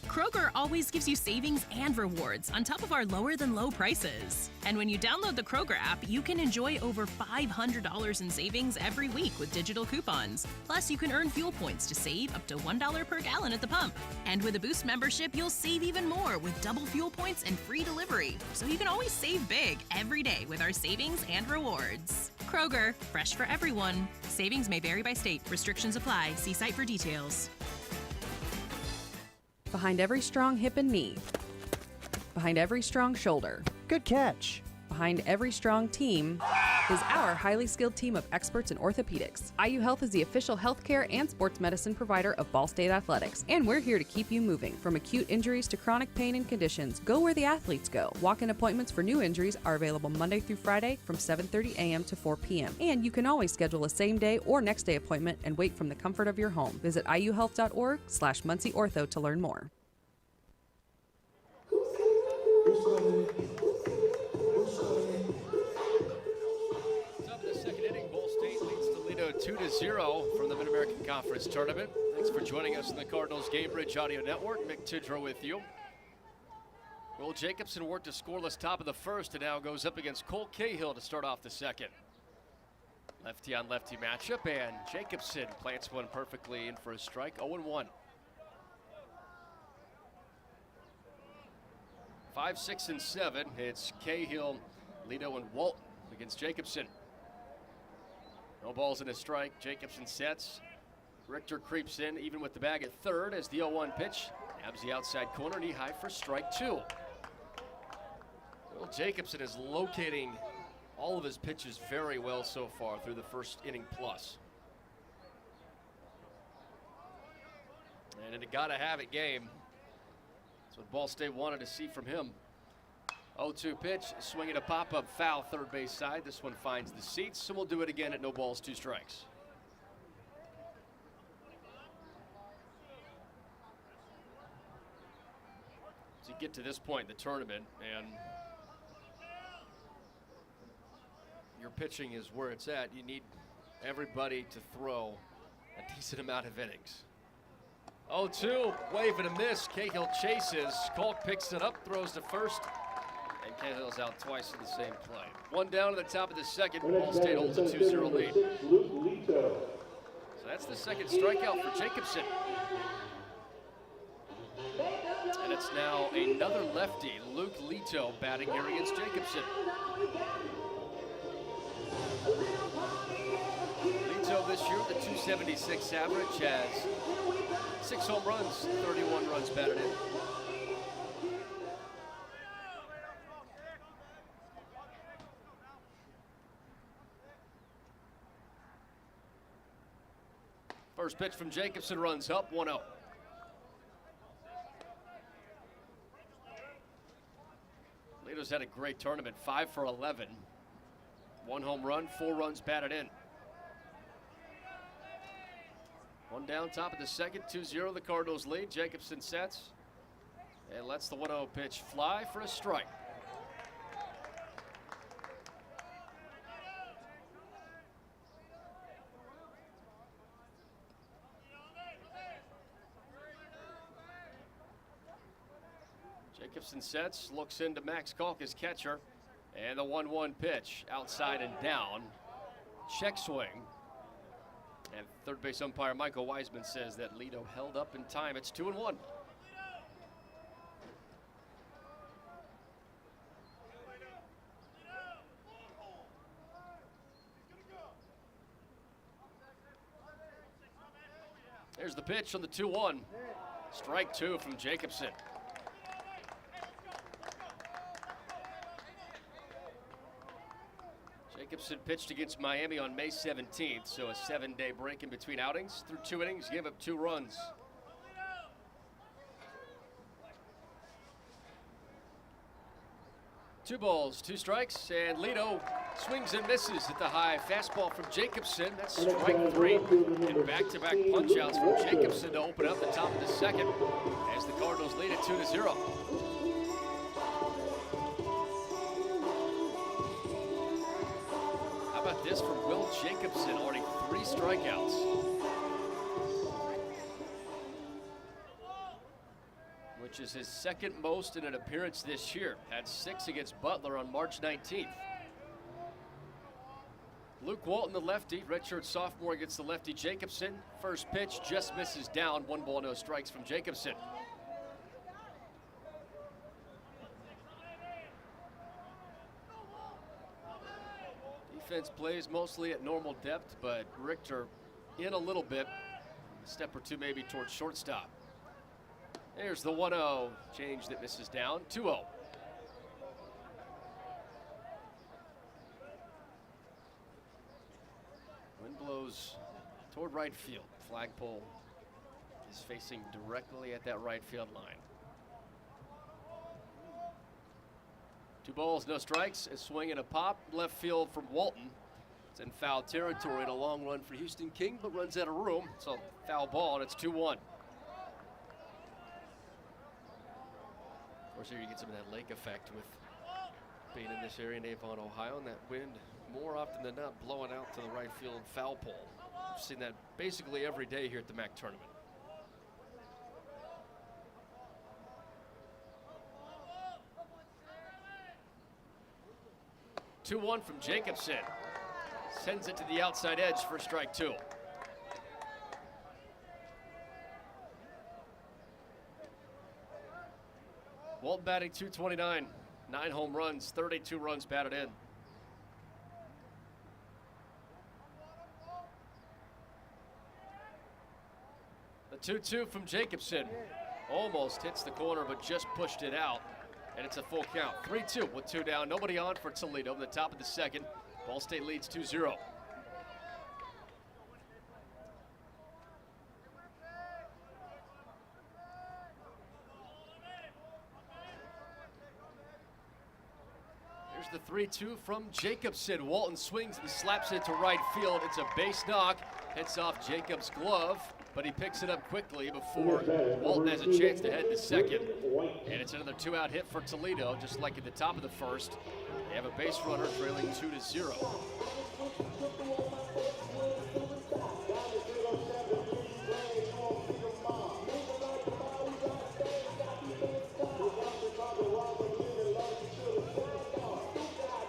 Speaker 7: Kroger always gives you savings and rewards on top of our lower-than-low prices. And when you download the Kroger app, you can enjoy over $500 in savings every week with digital coupons. Plus, you can earn fuel points to save up to $1 per gallon at the pump. And with a Boost membership, you'll save even more with double fuel points and free delivery. So you can always save big every day with our savings and rewards. Kroger, fresh for everyone. Savings may vary by state. Restrictions apply. See site for details.
Speaker 5: Behind every strong hip and knee. Behind every strong shoulder.
Speaker 14: Good catch.
Speaker 5: Behind every strong team is our highly skilled team of experts in orthopedics. IU Health is the official healthcare and sports medicine provider of Ball State Athletics, and we're here to keep you moving. From acute injuries to chronic pain and conditions, go where the athletes go. Walk-in appointments for new injuries are available Monday through Friday from 7:30 a.m. to 4 p.m. And you can always schedule a same-day or next-day appointment and wait from the comfort of your home. Visit iuhealth.org/MuncieOrtho to learn more.
Speaker 12: Top of the second inning, Ball State leads Toledo 2-0 from the Mid-American Conference Tournament. Thanks for joining us in the Cardinals Cambridge Audio Network. Mick Tidrow with you. Will Jacobson worked a scoreless top of the first and now goes up against Cole Cahill to start off the second. Lefty on lefty matchup, and Jacobson plants one perfectly in for a strike. 0-1. 5, 6, and 7. It's Cahill, Lido, and Walton against Jacobson. No balls in a strike. Jacobson sets. Richter creeps in, even with the bag at third, as the 0-1 pitch nabs the outside corner, knee high for strike two. Well, Jacobson is locating all of his pitches very well so far through the first inning plus. And in a gotta-have-it game, that's what Ball State wanted to see from him. 0-2 pitch, swinging a pop-up foul third base side. This one finds the seats, so we'll do it again at no balls, 2 strikes. As you get to this point in the tournament, and your pitching is where it's at, you need everybody to throw a decent amount of innings. 0-2, wave and a miss. Cahill chases. Kalk picks it up, throws to first, and Cahill's out twice in the same play. One down to the top of the second. Ball State holds a 2-0 lead. So that's the second strikeout for Jacobson. And it's now another lefty, Luke Leto, batting here against Jacobson. Leto this year, the 276 average, has 6 home runs, 31 runs batted in. First pitch from Jacobson runs up, 1-0. Leto's had a great tournament, 5 for 11. 1 home run, 4 runs batted in. One down, top of the second, 2-0, the Cardinals lead. Jacobson sets and lets the 1-0 pitch fly for a strike. Jacobson sets, looks into Max Kalk, his catcher, and the 1-1 pitch outside and down. Check swing. And third base umpire Michael Wiseman says that Lido held up in time. It's 2-1. There's the pitch on the 2-1. Strike two from Jacobson. Jacobson pitched against Miami on May 17th, so a 7-day break in between outings. Through 2 innings, gave up 2 runs. Two balls, 2 strikes, and Lido swings and misses at the high fastball from Jacobson. That's strike 3. And back-to-back punch-outs from Jacobson to open up the top of the second as the Cardinals lead it 2-0. How about this from Will Jacobson, already 3 strikeouts. Which is his second most in an appearance this year. Had 6 against Butler on March 19th. Luke Walton, the lefty, redshirt sophomore against the lefty Jacobson. First pitch just misses down. 1 ball, no strikes from Jacobson. Defense plays mostly at normal depth, but Richter in a little bit. A step or 2 maybe towards shortstop. There's the 1-0 change that misses down. 2-0. Wind blows toward right field. Flagpole is facing directly at that right field line. 2 balls, no strikes. A swing and a pop. Left field from Walton. It's in foul territory and a long run for Houston King, but runs out of room. It's a foul ball, and it's 2-1. Of course, here you get some of that lake effect with being in this area in Avon, Ohio, and that wind more often than not blowing out to the right field foul pole. We've seen that basically every day here at the MAC tournament. 2-1 from Jacobson. Sends it to the outside edge for strike 2. Walton batting .229, 9 home runs, 32 runs batted in. The 2-2 from Jacobson. Almost hits the corner, but just pushed it out. And it's a full count. 3-2 with 2 down. Nobody on for Toledo in the top of the second. Ball State leads 2-0. Here's the 3-2 from Jacobson. Walton swings and slaps it to right field. It's a base knock. Hits off Jacobs' glove, but he picks it up quickly before Walton has a chance to head to second. And it's another 2-out hit for Toledo, just like at the top of the first. They have a base runner trailing 2-0.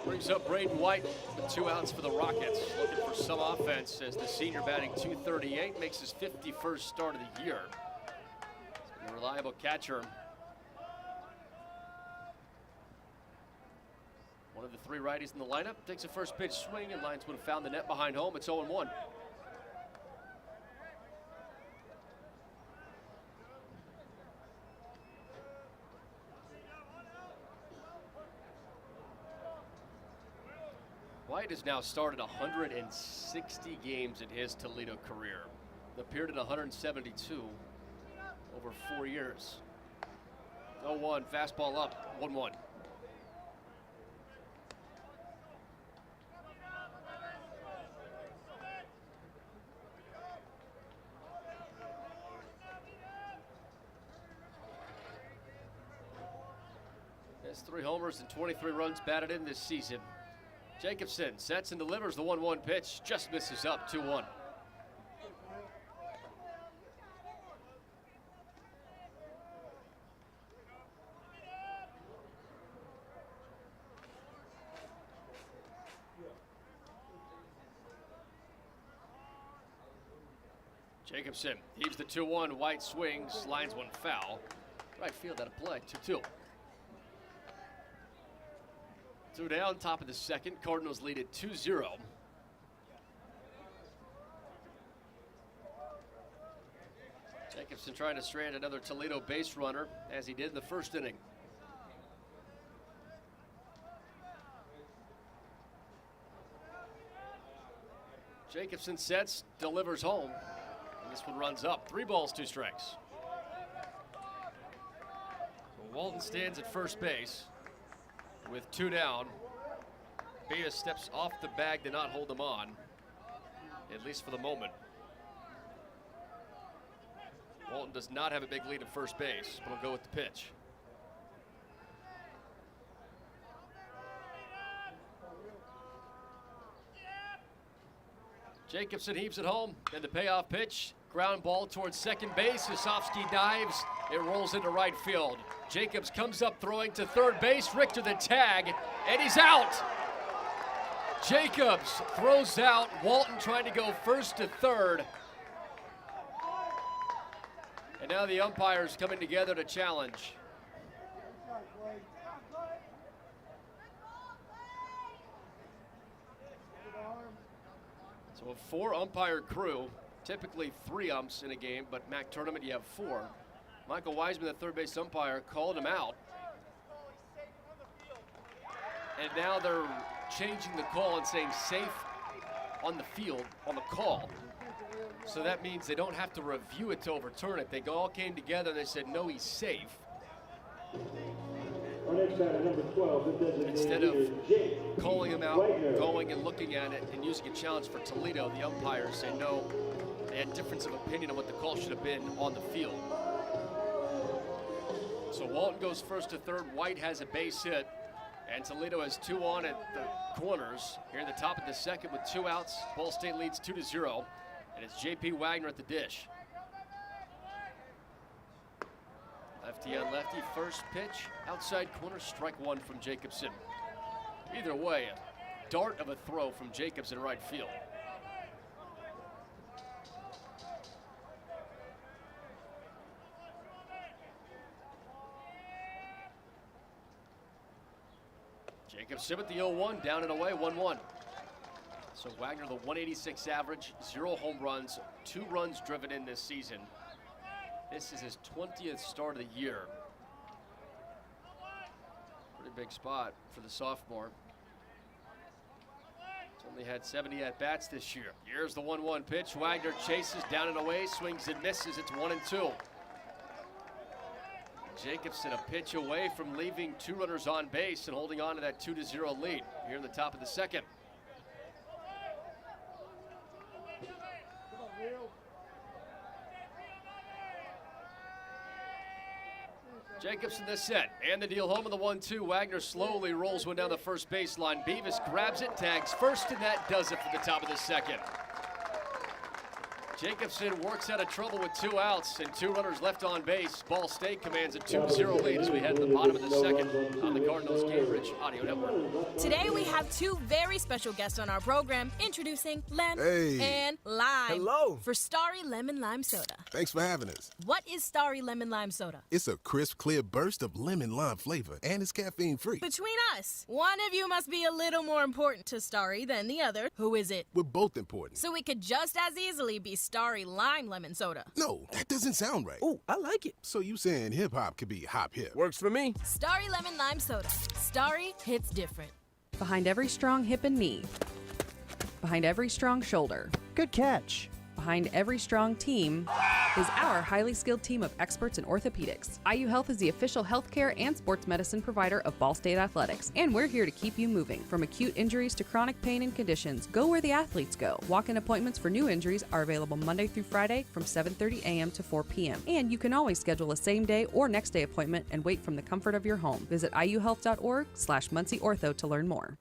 Speaker 12: Brings up Braden White with 2 outs for the Rockets. Looking for some offense as the senior batting .238 makes his 51st start of the year. A reliable catcher. One of the 3 righties in the lineup takes a first pitch swing and lines would have found the net behind home. It's 0-1. White has now started 160 games in his Toledo career. Appeared in 172 over 4 years. 0-1, fastball up, 1-1. That's 3 homers and 23 runs batted in this season. Jacobson sets and delivers the 1-1 pitch, just misses up, 2-1. Jacobson heaves the 2-1. White swings, lines one foul. Right field out of play, 2-2. 2 down, top of the second. Cardinals lead at 2-0. Jacobson trying to strand another Toledo base runner, as he did in the first inning. Jacobson sets, delivers home, and this one runs up. 3 balls, 2 strikes. So Walton stands at first base with 2 down. Beas steps off the bag to not hold him on, at least for the moment. Walton does not have a big lead at first base, but will go with the pitch. Jacobson heaves it home, and the payoff pitch. Ground ball towards second base. Osofsky dives. It rolls into right field. Jacobs comes up throwing to third base. Richter the tag, and he's out. Jacobs throws out. Walton trying to go first to third. And now the umpires coming together to challenge. So a 4-umpire crew, typically 3 umps in a game, but MAC tournament you have 4. Michael Wiseman, the third base umpire, called him out. And now they're changing the call and saying safe on the field, on the call. So that means they don't have to review it to overturn it. They all came together and they said, no, he's safe. Instead of calling him out, going and looking at it and using a challenge for Toledo, the umpires say no. They had difference of opinion on what the call should have been on the field. So Walton goes first to third. White has a base hit. And Toledo has 2 on at the corners. Here in the top of the second with 2 outs. Ball State leads 2-0. And it's J.P. Wagner at the dish. Lefty on lefty, first pitch, outside corner, strike 1 from Jacobson. Either way, a dart of a throw from Jacobson right field. Jacobson with the 0-1, down and away, 1-1. So Wagner, the 186 average, 0 home runs, 2 runs driven in this season. This is his 20th start of the year. Pretty big spot for the sophomore. He's only had 70 at-bats this year. Here's the 1-1 pitch. Wagner chases down and away, swings and misses. It's 1-2. Jacobson a pitch away from leaving 2 runners on base and holding on to that 2-0 lead here in the top of the second. Jacobson this set, and the deal home of the 1-2. Wagner slowly rolls one down the first baseline. Beavis grabs it, tags first, and that does it for the top of the second. Jacobson works out of trouble with 2 outs and 2 runners left on base. Ball State commands a 2-0 lead as we head to the bottom of the second on the Cardinals Cambridge Audio Network.
Speaker 6: Today we have 2 very special guests on our program, introducing Lem and Lime.
Speaker 11: Hello.
Speaker 6: For Starry Lemon Lime Soda.
Speaker 11: Thanks for having us.
Speaker 6: What is Starry Lemon Lime Soda?
Speaker 11: It's a crisp, clear burst of lemon lime flavor, and it's caffeine-free.
Speaker 6: Between us, one of you must be a little more important to Starry than the other. Who is it?
Speaker 11: We're both important.
Speaker 6: So it could just as easily be Starry Lime Lemon Soda.
Speaker 11: No, that doesn't sound right.
Speaker 14: Oh, I like it.
Speaker 11: So you saying hip-hop could be hop-hip?
Speaker 14: Works for me.
Speaker 6: Starry Lemon Lime Soda. Starry hits different.
Speaker 5: Behind every strong hip and knee. Behind every strong shoulder.
Speaker 14: Good catch.
Speaker 5: Behind every strong team is our highly skilled team of experts in orthopedics. IU Health is the official healthcare and sports medicine provider of Ball State Athletics, and we're here to keep you moving. From acute injuries to chronic pain and conditions, go where the athletes go. Walk-in appointments for new injuries are available Monday through Friday from 7:30 a.m. to 4 p.m. And you can always schedule a same-day or next-day appointment and wait from the comfort of your home. Visit iuhealth.org/MuncieOrtho to learn more.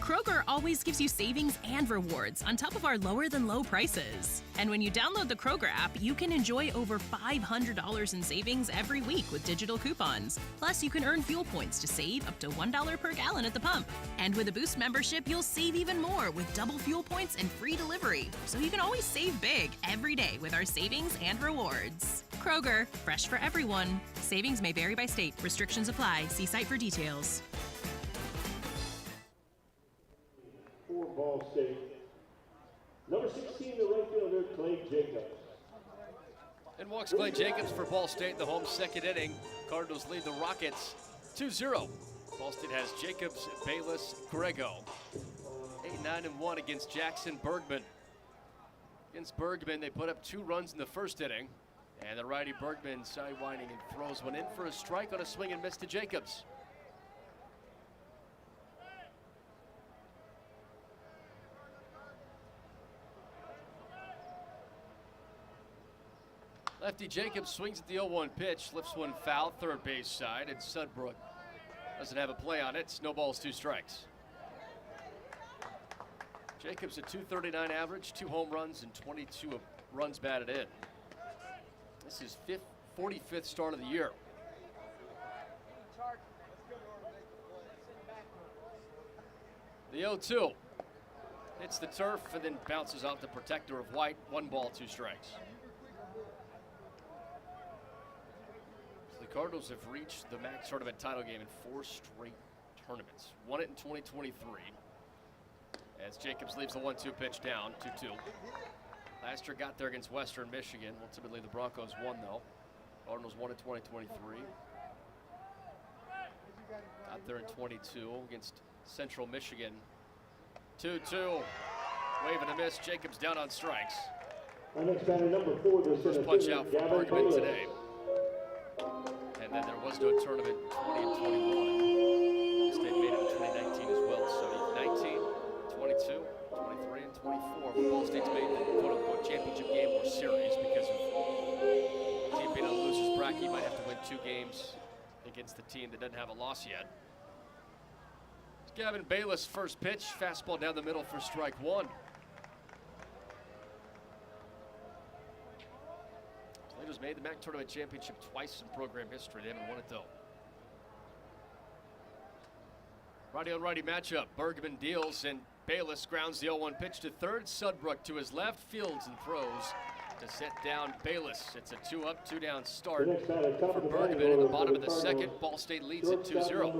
Speaker 7: Kroger always gives you savings and rewards on top of our lower than low prices. And when you download the Kroger app, you can enjoy over $500 in savings every week with digital coupons. Plus, you can earn fuel points to save up to $1 per gallon at the pump. And with a Boost membership, you'll save even more with double fuel points and free delivery. So you can always save big every day with our savings and rewards. Kroger, fresh for everyone. Savings may vary by state. Restrictions apply. See site for details.
Speaker 14: For Ball State, number 16, the right fielder, Clay Jacobs.
Speaker 12: And walks Clay Jacobs for Ball State in the home second inning. Cardinals lead the Rockets 2-0. Ball State has Jacobs, Bayless, Grego. 8-9-1 against Jackson Bergman. Against Bergman, they put up 2 runs in the first inning. And the righty Bergman sidewinding and throws one in for a strike on a swing and miss to Jacobs. Lefty Jacobs swings at the 0-1 pitch, lifts one foul, third base side, and Sudbrook doesn't have a play on it. Snowballs 2 strikes. Jacobs a .239 average, 2 home runs, and 22 runs batted in. This is 45th start of the year. The 0-2 hits the turf and then bounces off the protector of White. 1 ball, 2 strikes. So the Cardinals have reached the MAC tournament title game in 4 straight tournaments. Won it in 2023. As Jacobs leaves the 1-2 pitch down, 2-2. Last year got there against Western Michigan. Ultimately, the Broncos won, though. Cardinals won in 2023. Got there in 22 against Central Michigan. 2-2. Wave and a miss. Jacobs down on strikes.
Speaker 14: Our next batter, number 4, the
Speaker 12: First punch out for Bergman today. And then there was no tournament in 20 and 21. State made it in 2019 as well. So 19, 22, 23, and 24. Ball State's made the quote-unquote championship game or series because of the team being on the loser's bracket. You might have to win 2 games against the team that doesn't have a loss yet. It's Gavin Bayless' first pitch. Fastball down the middle for strike 1. Toledo's made the MAC tournament championship twice in program history. They haven't won it though. Righty on righty matchup. Bergman deals and Bayless grounds the 0-1 pitch to third. Sudbrook to his left, fields and throws to set down Bayless. It's a 2-up, 2-down start for Bergman in the bottom of the second. Ball State leads at 2-0.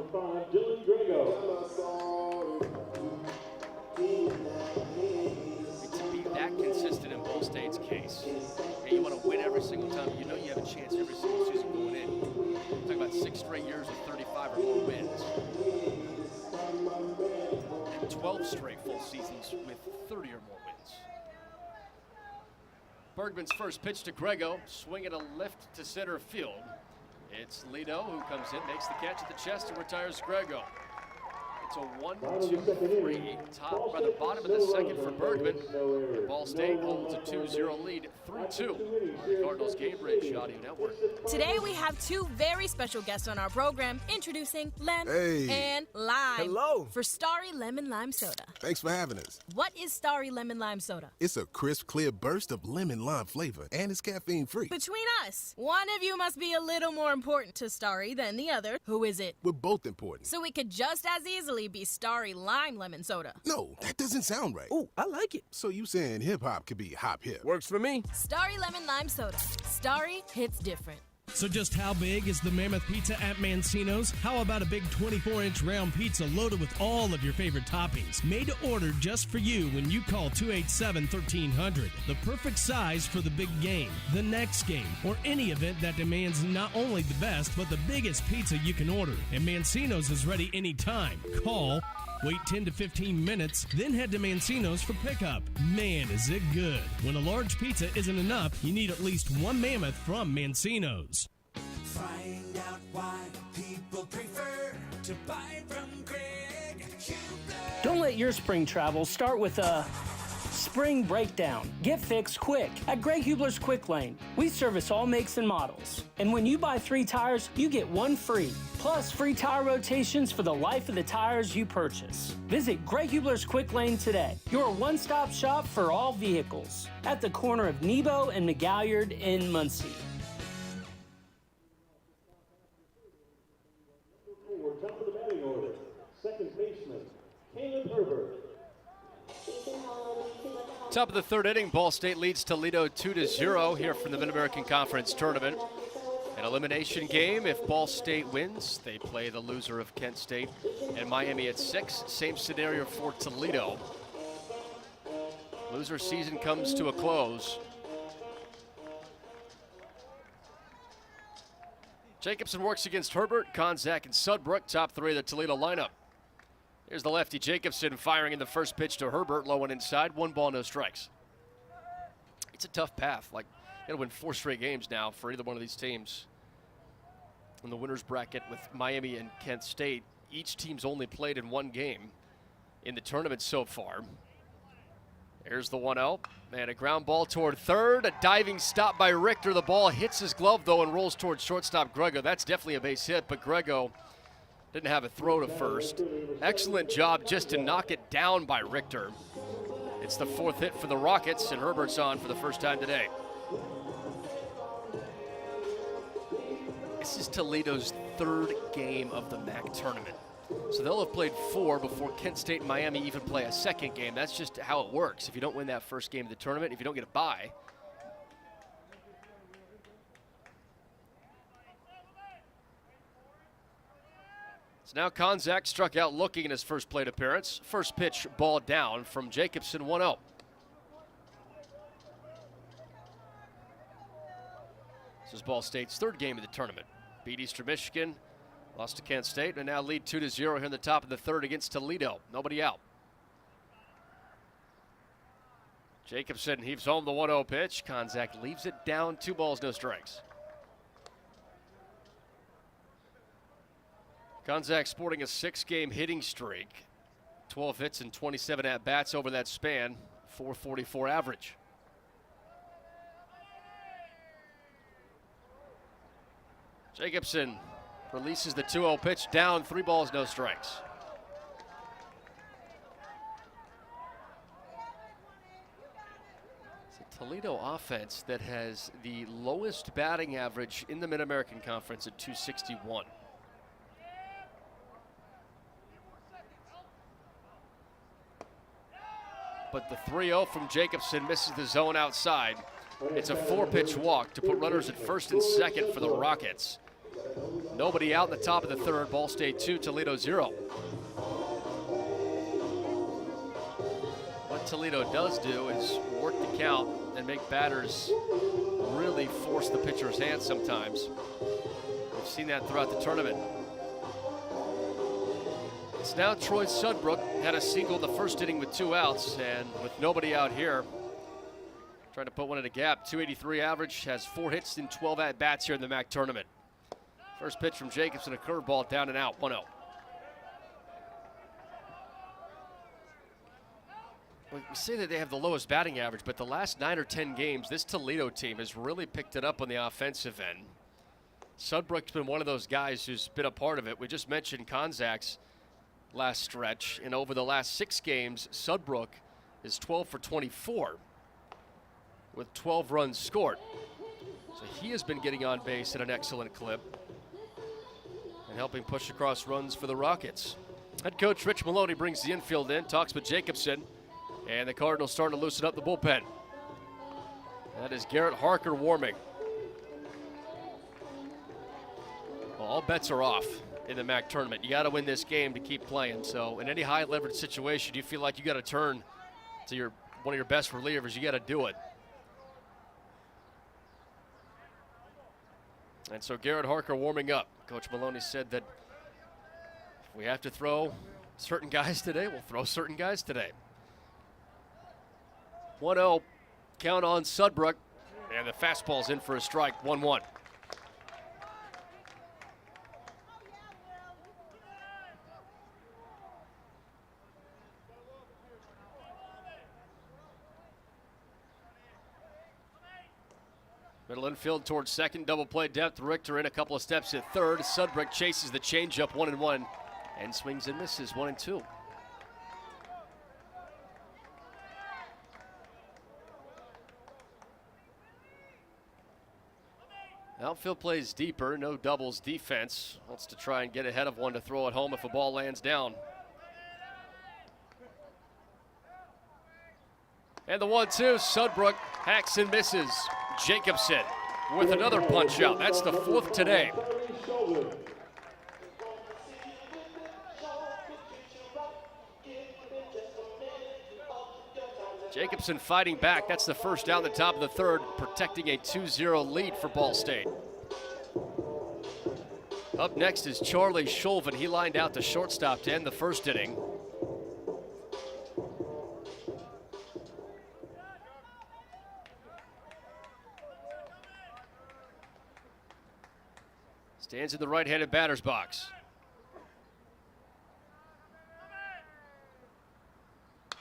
Speaker 12: To be that consistent in Ball State's case, you want to win every single time. You know you have a chance every single season going in. We're talking about 6 straight years with 35 or more wins. 12 straight full seasons with 30 or more wins. Bergman's first pitch to Grego, swing and a lift to center field. It's Lido who comes in, makes the catch at the chest and retires Grego. It's a 1-2-3 top by the bottom of the second for Bergman. Ball State holds a 2-0 lead, 3-2 on the Cardinals Cambridge Audio Network.
Speaker 6: Today we have 2 very special guests on our program, introducing Lem and Lime.
Speaker 11: Hello.
Speaker 6: For Starry Lemon Lime Soda.
Speaker 11: Thanks for having us.
Speaker 6: What is Starry Lemon Lime Soda?
Speaker 11: It's a crisp, clear burst of lemon lime flavor, and it's caffeine-free.
Speaker 6: Between us, one of you must be a little more important to Starry than the other. Who is it?
Speaker 11: We're both important.
Speaker 6: So it could just as easily be Starry Lime Lemon Soda.
Speaker 11: No, that doesn't sound right.
Speaker 15: Oh, I like it.
Speaker 11: So you saying hip-hop could be hop-hip?
Speaker 15: Works for me.
Speaker 6: Starry Lemon Lime Soda. Starry hits different.
Speaker 9: So just how big is the Mammoth Pizza at Mancino's? How about a big 24-inch round pizza loaded with all of your favorite toppings? Made to order just for you when you call 287-1300. The perfect size for the big game, the next game, or any event that demands not only the best, but the biggest pizza you can order. And Mancino's is ready anytime. Call, wait 10 to 15 minutes, then head to Mancino's for pickup. Man, is it good. When a large pizza isn't enough, you need at least one Mammoth from Mancino's.
Speaker 16: Find out why people prefer to buy from Greg Hubler.
Speaker 4: Don't let your spring travel start with a Spring breakdown. Get fixed quick at Greg Hubler's Quick Lane. We service all makes and models. And when you buy 3 tires, you get 1 free. Plus free tire rotations for the life of the tires you purchase. Visit Greg Hubler's Quick Lane today. Your one-stop shop for all vehicles. At the corner of Nebo and McGalliard in Muncie.
Speaker 14: Top of the batting order, second baseman, Caleb Herbert.
Speaker 12: Top of the third inning, Ball State leads Toledo 2-0 here from the Mid-American Conference Tournament. An elimination game. If Ball State wins, they play the loser of Kent State and Miami at 6. Same scenario for Toledo. Loser season comes to a close. Jacobson works against Herbert, Konzak, and Sudbrook, top 3 of the Toledo lineup. Here's the lefty Jacobson firing in the first pitch to Herbert, low and inside, 1 ball, no strikes. It's a tough path. Like, you gotta win 4 straight games now for either one of these teams. In the winner's bracket with Miami and Kent State, each team's only played in 1 game in the tournament so far. There's the 1-0, and a ground ball toward third. A diving stop by Richter. The ball hits his glove, though, and rolls towards shortstop Grego. That's definitely a base hit, but Grego didn't have a throw to first. Excellent job just to knock it down by Richter. It's the 4th hit for the Rockets, and Herbert's on for the first time today. This is Toledo's 3rd game of the MAC tournament. So they'll have played 4 before Kent State and Miami even play a second game. That's just how it works. If you don't win that first game of the tournament, if you don't get a bye. So now Konzak struck out looking in his first plate appearance. First pitch, ball down from Jacobson, 1-0. This is Ball State's 3rd game of the tournament. Beat Eastern Michigan. Lost to Kent State, and now lead 2-0 here in the top of the 3rd against Toledo. Nobody out. Jacobson heaves home the 1-0 pitch. Konzak leaves it down, 2 balls, no strikes. Konzak sporting a 6-game hitting streak. 12 hits and 27 at-bats over that span. .444 average. Jacobson releases the 2-0 pitch down, 3 balls, no strikes. It's a Toledo offense that has the lowest batting average in the Mid-American Conference at .261. But the 3-0 from Jacobson misses the zone outside. It's a 4-pitch walk to put runners at first and second for the Rockets. Nobody out in the top of the 3rd. Ball State 2, Toledo 0. What Toledo does do is work the count and make batters really force the pitcher's hand sometimes. We've seen that throughout the tournament. It's now Troy Sudbrook, had a single in the first inning with 2 outs, and with nobody out here, trying to put one in a gap. .283 average, has 4 hits in 12 at-bats here in the MAC tournament. First pitch from Jacobson, a curveball down and out, 1-0. We say that they have the lowest batting average, but the last 9 or 10 games, this Toledo team has really picked it up on the offensive end. Sudbrook's been one of those guys who's been a part of it. We just mentioned Konzak's last stretch, and over the last 6 games, Sudbrook is 12 for 24 with 12 runs scored. So he has been getting on base at an excellent clip and helping push across runs for the Rockets. Head coach Rich Maloney brings the infield in, talks with Jacobson, and the Cardinals starting to loosen up the bullpen. That is Garrett Harker warming. Well, all bets are off in the MAC tournament. You got to win this game to keep playing. So in any high leverage situation, you feel like you got to turn to one of your best relievers. You got to do it. And so Garrett Harker warming up. Coach Maloney said that if we have to throw certain guys today, we'll throw certain guys today. 1-0, count on Sudbrook, and the fastball's in for a strike, 1-1. Middle infield towards second, double play depth. Richter in a couple of steps at third. Sudbrick chases the changeup 1-1 and swings and misses 1-2. Outfield plays deeper, no doubles defense. Wants to try and get ahead of one to throw it home if a ball lands down. And the 1-2, Sudbrook hacks and misses. Jacobson with another punch out. That's the 4th today. Jacobson fighting back. That's the first down the top of the 3rd, protecting a 2-0 lead for Ball State. Up next is Charlie Shulvin. He lined out to shortstop to end the 1st inning. Stands in the right-handed batter's box.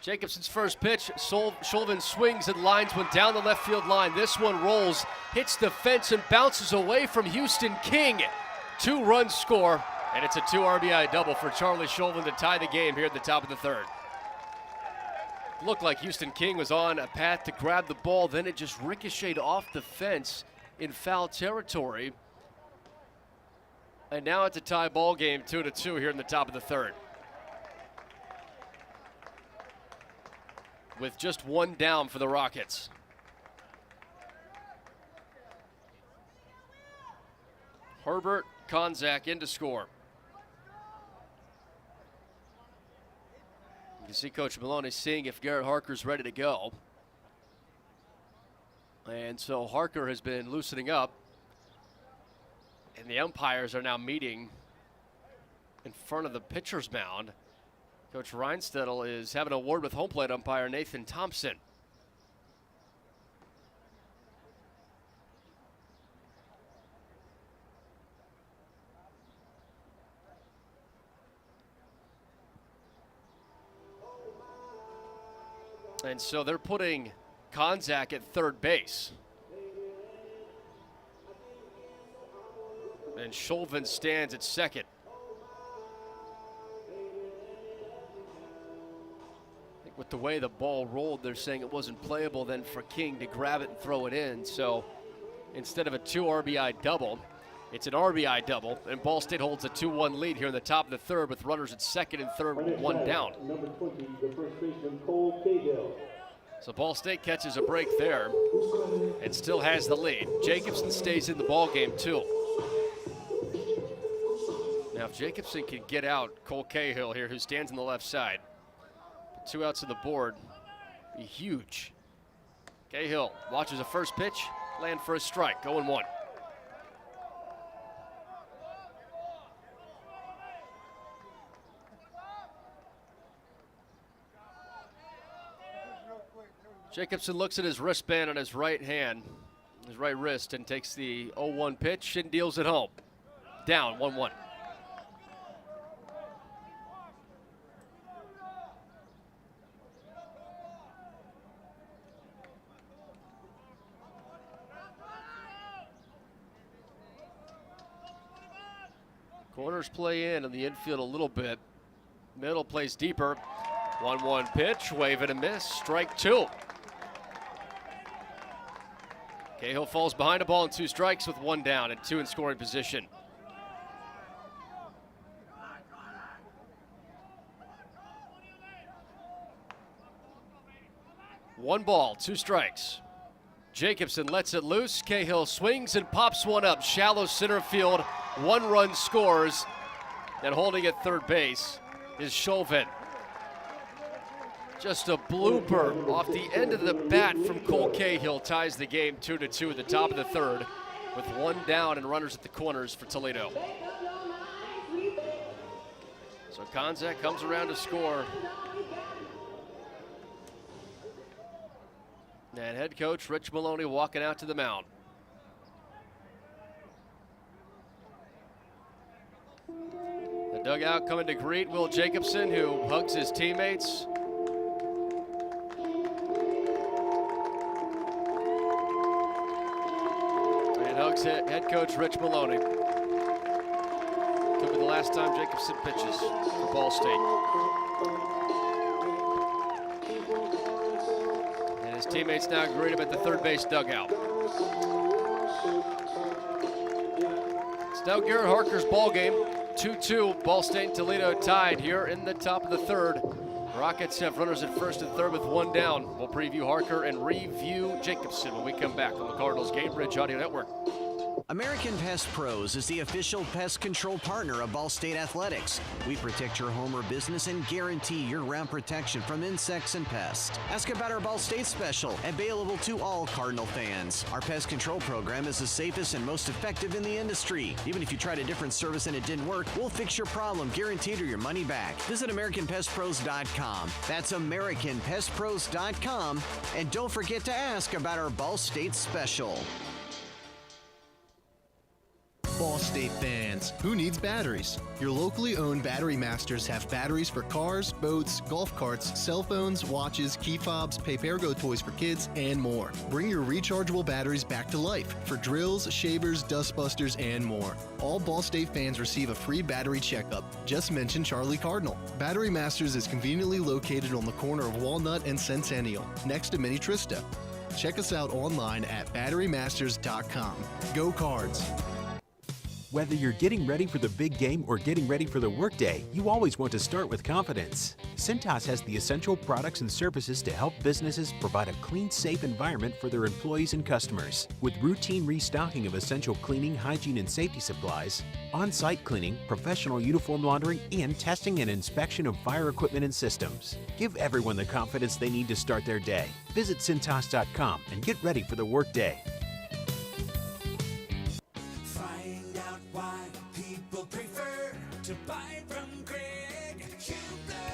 Speaker 12: Jacobson's first pitch, Shulvin swings and lines one down the left field line. This one rolls, hits the fence and bounces away from Houston King. 2-run score, and it's a 2 RBI double for Charlie Shulvin to tie the game here at the top of the 3rd. Looked like Houston King was on a path to grab the ball, then it just ricocheted off the fence in foul territory. And now it's a tie ball game, 2-2 here in the top of the 3rd. With just one down for the Rockets. Herbert Konzak in to score. You can see Coach Maloney seeing if Garrett Harker's ready to go. And so Harker has been loosening up. And the umpires are now meeting in front of the pitcher's mound. Coach Reinstedel is having a word with home plate umpire Nathan Thompson. And so they're putting Konzak at third base. And Shulvin stands at second. With the way the ball rolled, they're saying it wasn't playable then for King to grab it and throw it in. So instead of a 2 RBI double, it's an RBI double, and Ball State holds a 2-1 lead here in the top of the 3rd with runners at second and third with one down.
Speaker 14: Number 20, the first baseman, Cole Cahill.
Speaker 12: So Ball State catches a break there and still has the lead. Jacobson stays in the ball game too. Now if Jacobson can get out Cole Cahill here, who stands on the left side, 2 outs on the board, be huge. Cahill watches a first pitch, land for a strike, 0-1. Jacobson looks at his wristband on his right hand, his right wrist, and takes the 0-1 pitch and deals it home. Down, 1-1. Corners play in the infield a little bit. Middle plays deeper. 1-1 pitch, wave and a miss, strike 2. Cahill falls behind a ball and 2 strikes with 1 down and 2 in scoring position. One ball, 2 strikes. Jacobson lets it loose. Cahill swings and pops one up. Shallow center field. 1 run scores. And holding at third base is Shulvin. Just a blooper off the end of the bat from Cole Cahill ties the game 2-2 at the top of the 3rd with 1 down and runners at the corners for Toledo. So Konzak comes around to score. And head coach Rich Maloney walking out to the mound. The dugout coming to greet Will Jacobson, who hugs his teammates. And Hogs head coach Rich Maloney. Could be the last time Jacobson pitches for Ball State. And his teammates now greet him at the third base dugout. It's now Garrett Harker's ball game. 2-2, Ball State and Toledo tied here in the top of the third. Rockets have runners at first and third with one down. We'll preview Harker and review Jacobson when we come back on the Cardinals Gamebridge Audio Network.
Speaker 1: American Pest Pros is the official pest control partner of Ball State Athletics. We protect your home or business and guarantee year-round protection from insects and pests. Ask about our Ball State special, available to all Cardinal fans. Our pest control program is the safest and most effective in the industry. Even if you tried a different service and it didn't work, we'll fix your problem, guaranteed, or your money back. Visit AmericanPestPros.com. That's AmericanPestPros.com. And don't forget to ask about our Ball State special.
Speaker 2: Ball State fans, who needs batteries? Your locally owned Battery Masters have batteries for cars, boats, golf carts, cell phones, watches, key fobs, pay-per-go toys for kids, and more. Bring your rechargeable batteries back to life for drills, shavers, dustbusters, and more. All Ball State fans receive a free battery checkup. Just mention Charlie Cardinal. Battery Masters is conveniently located on the corner of Walnut and Centennial, next to Mini Trista. Check us out online at batterymasters.com. Go Cards!
Speaker 3: Whether you're getting ready for the big game or getting ready for the workday, you always want to start with confidence. Cintas has the essential products and services to help businesses provide a clean, safe environment for their employees and customers. With routine restocking of essential cleaning, hygiene, and safety supplies, on-site cleaning, professional uniform laundering, and testing and inspection of fire equipment and systems. Give everyone the confidence they need to start their day. Visit Cintas.com and get ready for the workday.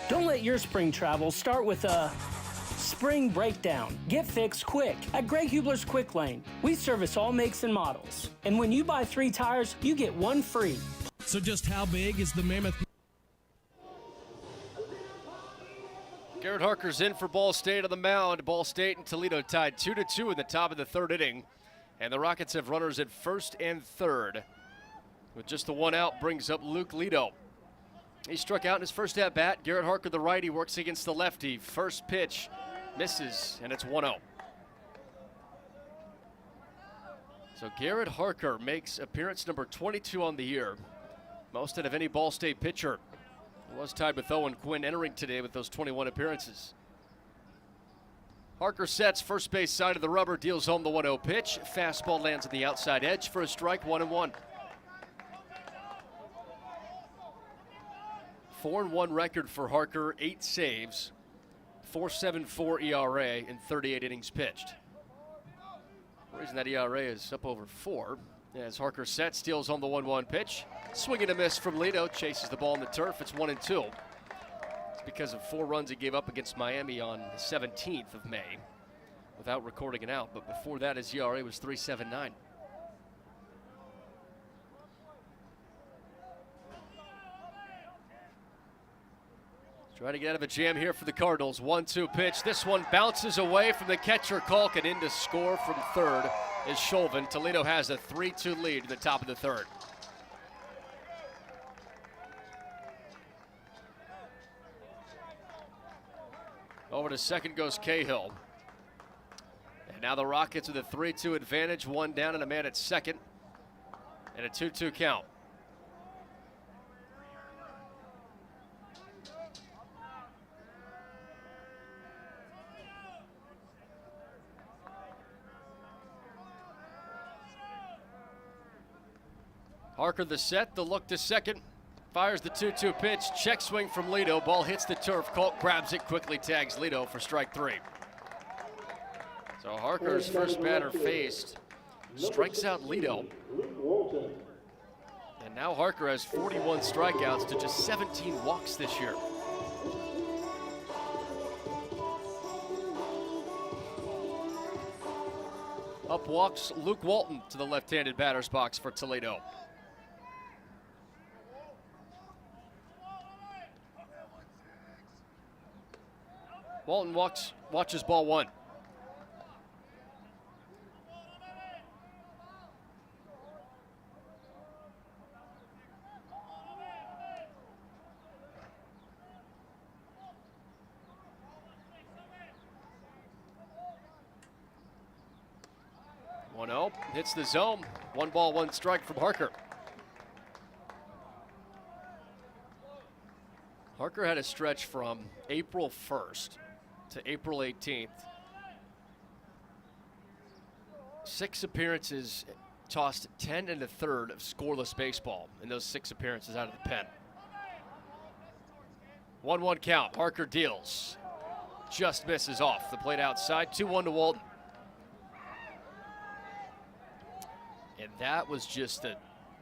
Speaker 4: Don't let your spring travel start with a spring breakdown. Get fixed quick at Greg Hubler's Quick Lane. We service all makes and models. And when you buy 3 tires, you get 1 free.
Speaker 9: So just how big is the Mammoth?
Speaker 12: Garrett Harker's in for Ball State on the mound. Ball State and Toledo tied 2-2 in the top of the third inning. And the Rockets have runners at first and third. With just the one out, brings up Luke Lido. He struck out in his first at-bat. Garrett Harker, the righty, works against the lefty. First pitch misses, and it's 1-0. So Garrett Harker makes appearance number 22 on the year. Most out of any Ball State pitcher. He was tied with Owen Quinn entering today with those 21 appearances. Harker sets first base side of the rubber, deals home the 1-0 pitch. Fastball lands on the outside edge for a strike, 1-1. 4-1 record for Harker, 8 saves, 4.74 ERA in 38 innings pitched. The reason that ERA is up over 4 as Harker sets, steals home the 1-1 pitch. Swing and a miss from Lido, chases the ball in the turf. It's 1-2. It's because of 4 runs he gave up against Miami on the 17th of May without recording an out. But before that, his ERA was 3.79. Trying to get out of a jam here for the Cardinals. 1-2 pitch. This one bounces away from the catcher Kalk, and in to score from third is Chauvin. Toledo has a 3-2 lead in the top of the third. Over to second goes Cahill. And now the Rockets with a 3-2 advantage. 1 down and a man at second. And a 2-2 count. Harker the set, the look to second, fires the 2-2 pitch, check swing from Lido, ball hits the turf, Colt grabs it, quickly tags Lido for strike 3. So Harker's first batter faced, strikes out Lido. And now Harker has 41 strikeouts to just 17 walks this year. Up walks Luke Walton to the left-handed batter's box for Toledo. Walton watches ball 1. 1-0, hits the zone. 1 ball, 1 strike from Harker. Harker had a stretch from April 1st to April 18th. 6 appearances, tossed 10 1/3 of scoreless baseball in those 6 appearances out of the pen. 1-1 count. Harker deals. Just misses off the plate outside. 2-1 to Walton. And that was just a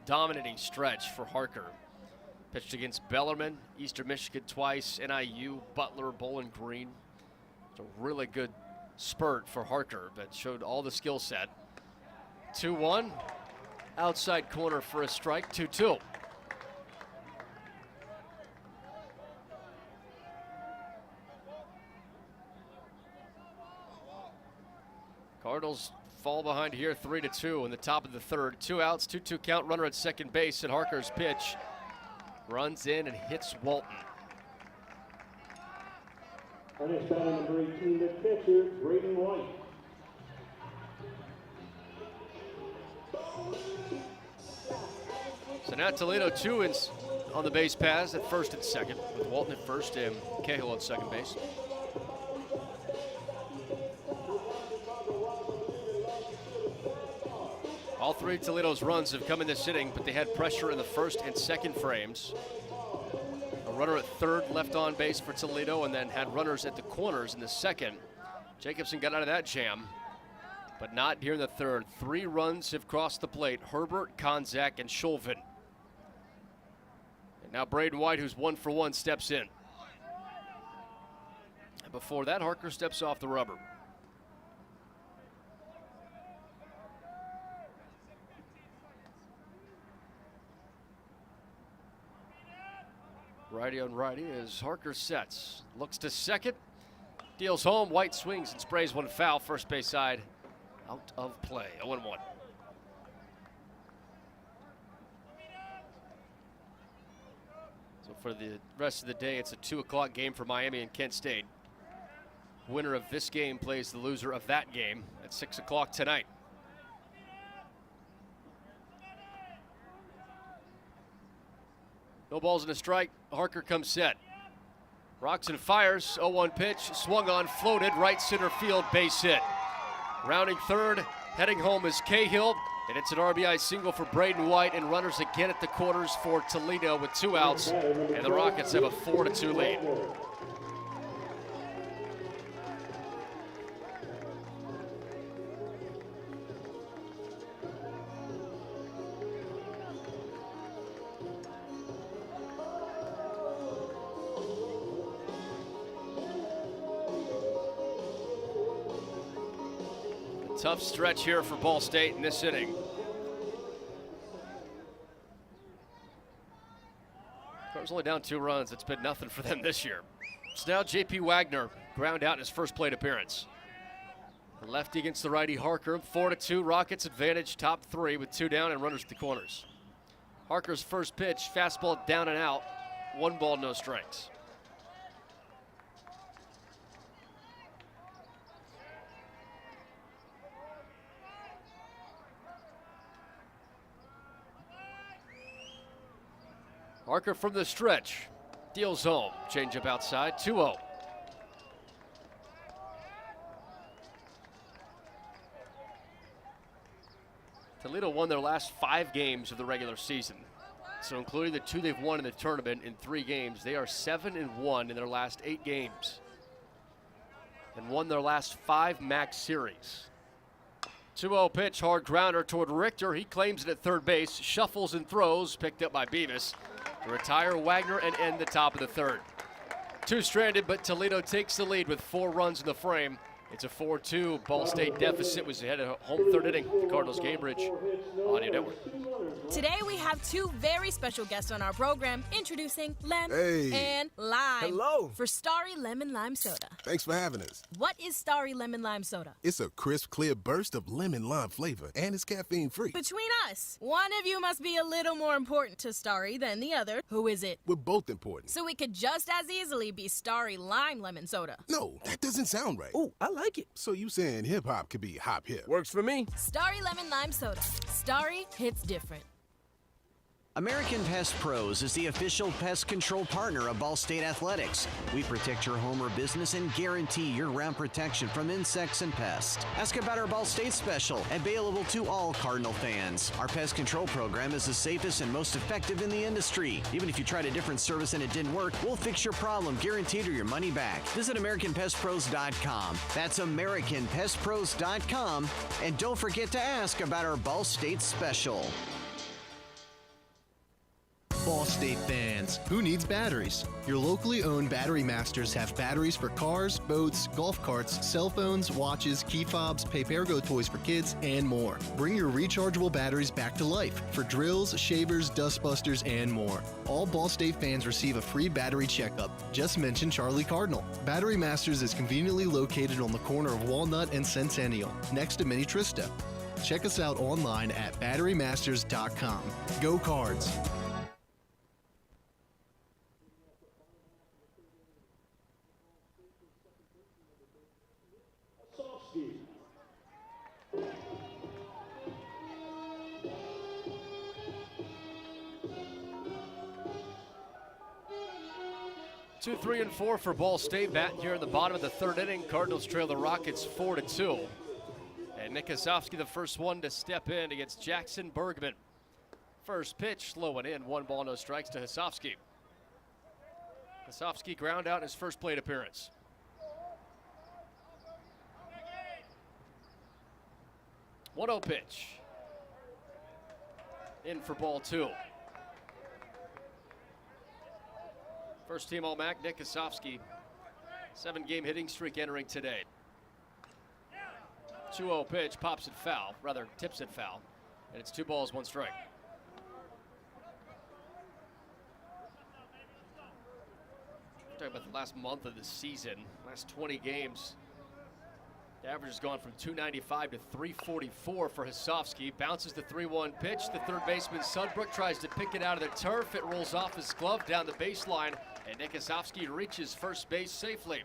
Speaker 12: dominating stretch for Harker. Pitched against Bellarmine, Eastern Michigan twice, NIU, Butler, Bowling Green. It's a really good spurt for Harker, but showed all the skill set. 2-1, outside corner for a strike, 2-2. Cardinals fall behind here 3-2 in the top of the third. 2 outs, 2-2 count, runner at second base, and Harker's pitch runs in and hits Walton.
Speaker 14: Our next batter, number 18, the catcher, Braden White.
Speaker 12: So now Toledo 2 ins on the base paths at first and second, with Walton at first and Cahill at second base. All 3 of Toledo's runs have come in this inning, but they had pressure in the first and second frames. A runner at third left on base for Toledo, and then had runners at the corners in the second. Jacobson got out of that jam, but not here in the third. 3 runs have crossed the plate: Herbert, Konzak, and Schulven. And now Braden White, who's 1 for 1, steps in. And before that, Harker steps off the rubber. Righty on righty as Harker sets. Looks to second. Deals home. White swings and sprays one foul. First base side out of play. 0-1. So for the rest of the day, it's a 2 o'clock game for Miami and Kent State. Winner of this game plays the loser of that game at 6 o'clock tonight. No balls and a strike. Harker comes set. Rocks and fires. 0-1 pitch. Swung on, floated. Right center field. Base hit. Rounding third. Heading home is Cahill. And it's an RBI single for Braden White. And runners again at the corners for Toledo with 2 outs. And the Rockets have a 4-2 lead. Tough stretch here for Ball State in this inning. Cardinals only down 2 runs. It's been nothing for them this year. It's now J.P. Wagner, ground out in his first plate appearance. The lefty against the righty Harker. 4-2, Rockets advantage, top 3 with 2 down and runners at the corners. Harker's first pitch, fastball down and out. 1 ball, no strikes. Harker from the stretch, deals home. Changeup outside, 2-0. Toledo won their last 5 games of the regular season. So including the 2 they've won in the tournament in 3 games, they are 7-1 in their last 8 games. And won their last 5 MAC series. 2-0 pitch, hard grounder toward Richter. He claims it at third base, shuffles and throws, picked up by Beavis. To retire Wagner and end the top of the third. 2 stranded, but Toledo takes the lead with 4 runs in the frame. It's a 4-2 Ball State deficit. Was ahead of home third inning. The Cardinals Gamebridge Audio Network.
Speaker 6: Today we have 2 very special guests on our program. Introducing Lem and Lime.
Speaker 11: Hello.
Speaker 6: For Starry Lemon Lime Soda.
Speaker 11: Thanks for having us.
Speaker 6: What is Starry Lemon Lime Soda?
Speaker 11: It's a crisp, clear burst of lemon lime flavor, and it's caffeine-free.
Speaker 6: Between us, one of you must be a little more important to Starry than the other. Who is it?
Speaker 11: We're both important.
Speaker 6: So it could just as easily be Starry Lime Lemon Soda.
Speaker 11: No, that doesn't sound right.
Speaker 15: Oh, I
Speaker 9: like it.
Speaker 11: So you saying hip-hop could be hop hip?
Speaker 9: Works for me.
Speaker 6: Starry Lemon Lime Soda. Starry hits different.
Speaker 1: American Pest Pros is the official pest control partner of Ball State Athletics. We protect your home or business and guarantee year-round protection from insects and pests. Ask about our Ball State special, available to all Cardinal fans. Our pest control program is the safest and most effective in the industry. Even if you tried a different service and it didn't work, we'll fix your problem, guaranteed, or your money back. Visit AmericanPestPros.com. That's AmericanPestPros.com. And don't forget to ask about our Ball State special.
Speaker 2: Ball State fans, who needs batteries? Your locally owned Battery Masters have batteries for cars, boats, golf carts, cell phones, watches, key fobs, pay-per-go toys for kids, and more. Bring your rechargeable batteries back to life for drills, shavers, dustbusters, and more. All Ball State fans receive a free battery checkup. Just mention Charlie Cardinal. Battery Masters is conveniently located on the corner of Walnut and Centennial, next to Mini Trista. Check us out online at batterymasters.com. Go Cards!
Speaker 12: Two, 3, and 4 for Ball State. Batting here in the bottom of the third inning. Cardinals trail the Rockets 4-2. And Nick Osofsky, the first one to step in against Jackson Bergman. First pitch, slow and in. 1 ball, no strikes to Osofsky. Osofsky ground out in his first plate appearance. One 1-0 pitch. In for ball 2. First team All-MAC, Nick Osofsky. 7-game hitting streak entering today. 2-0 pitch, pops it foul, rather tips it foul. And it's 2 balls, 1 strike. Talking about the last month of the season, last 20 games. The average has gone from 295 to 344 for Osofsky. Bounces the 3-1 pitch. The third baseman Sudbrook tries to pick it out of the turf. It rolls off his glove down the baseline, and Nick Osofsky reaches first base safely.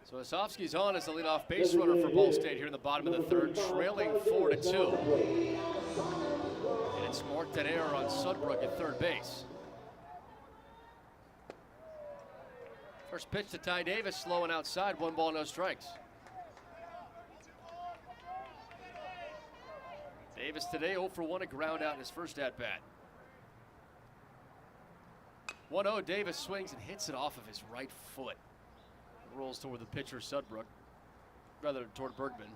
Speaker 12: So Osofsky's on as the leadoff base runner for Ball State here in the bottom of the third, trailing 4-2. And it's marked an error on Sudbrook at third base. First pitch to Ty Davis, slow and outside, 1 ball, no strikes. Davis today 0 for 1, a ground out in his first at-bat. 1-0, Davis swings and hits it off of his right foot. Rolls toward the pitcher, Sudbrook, rather toward Bergman.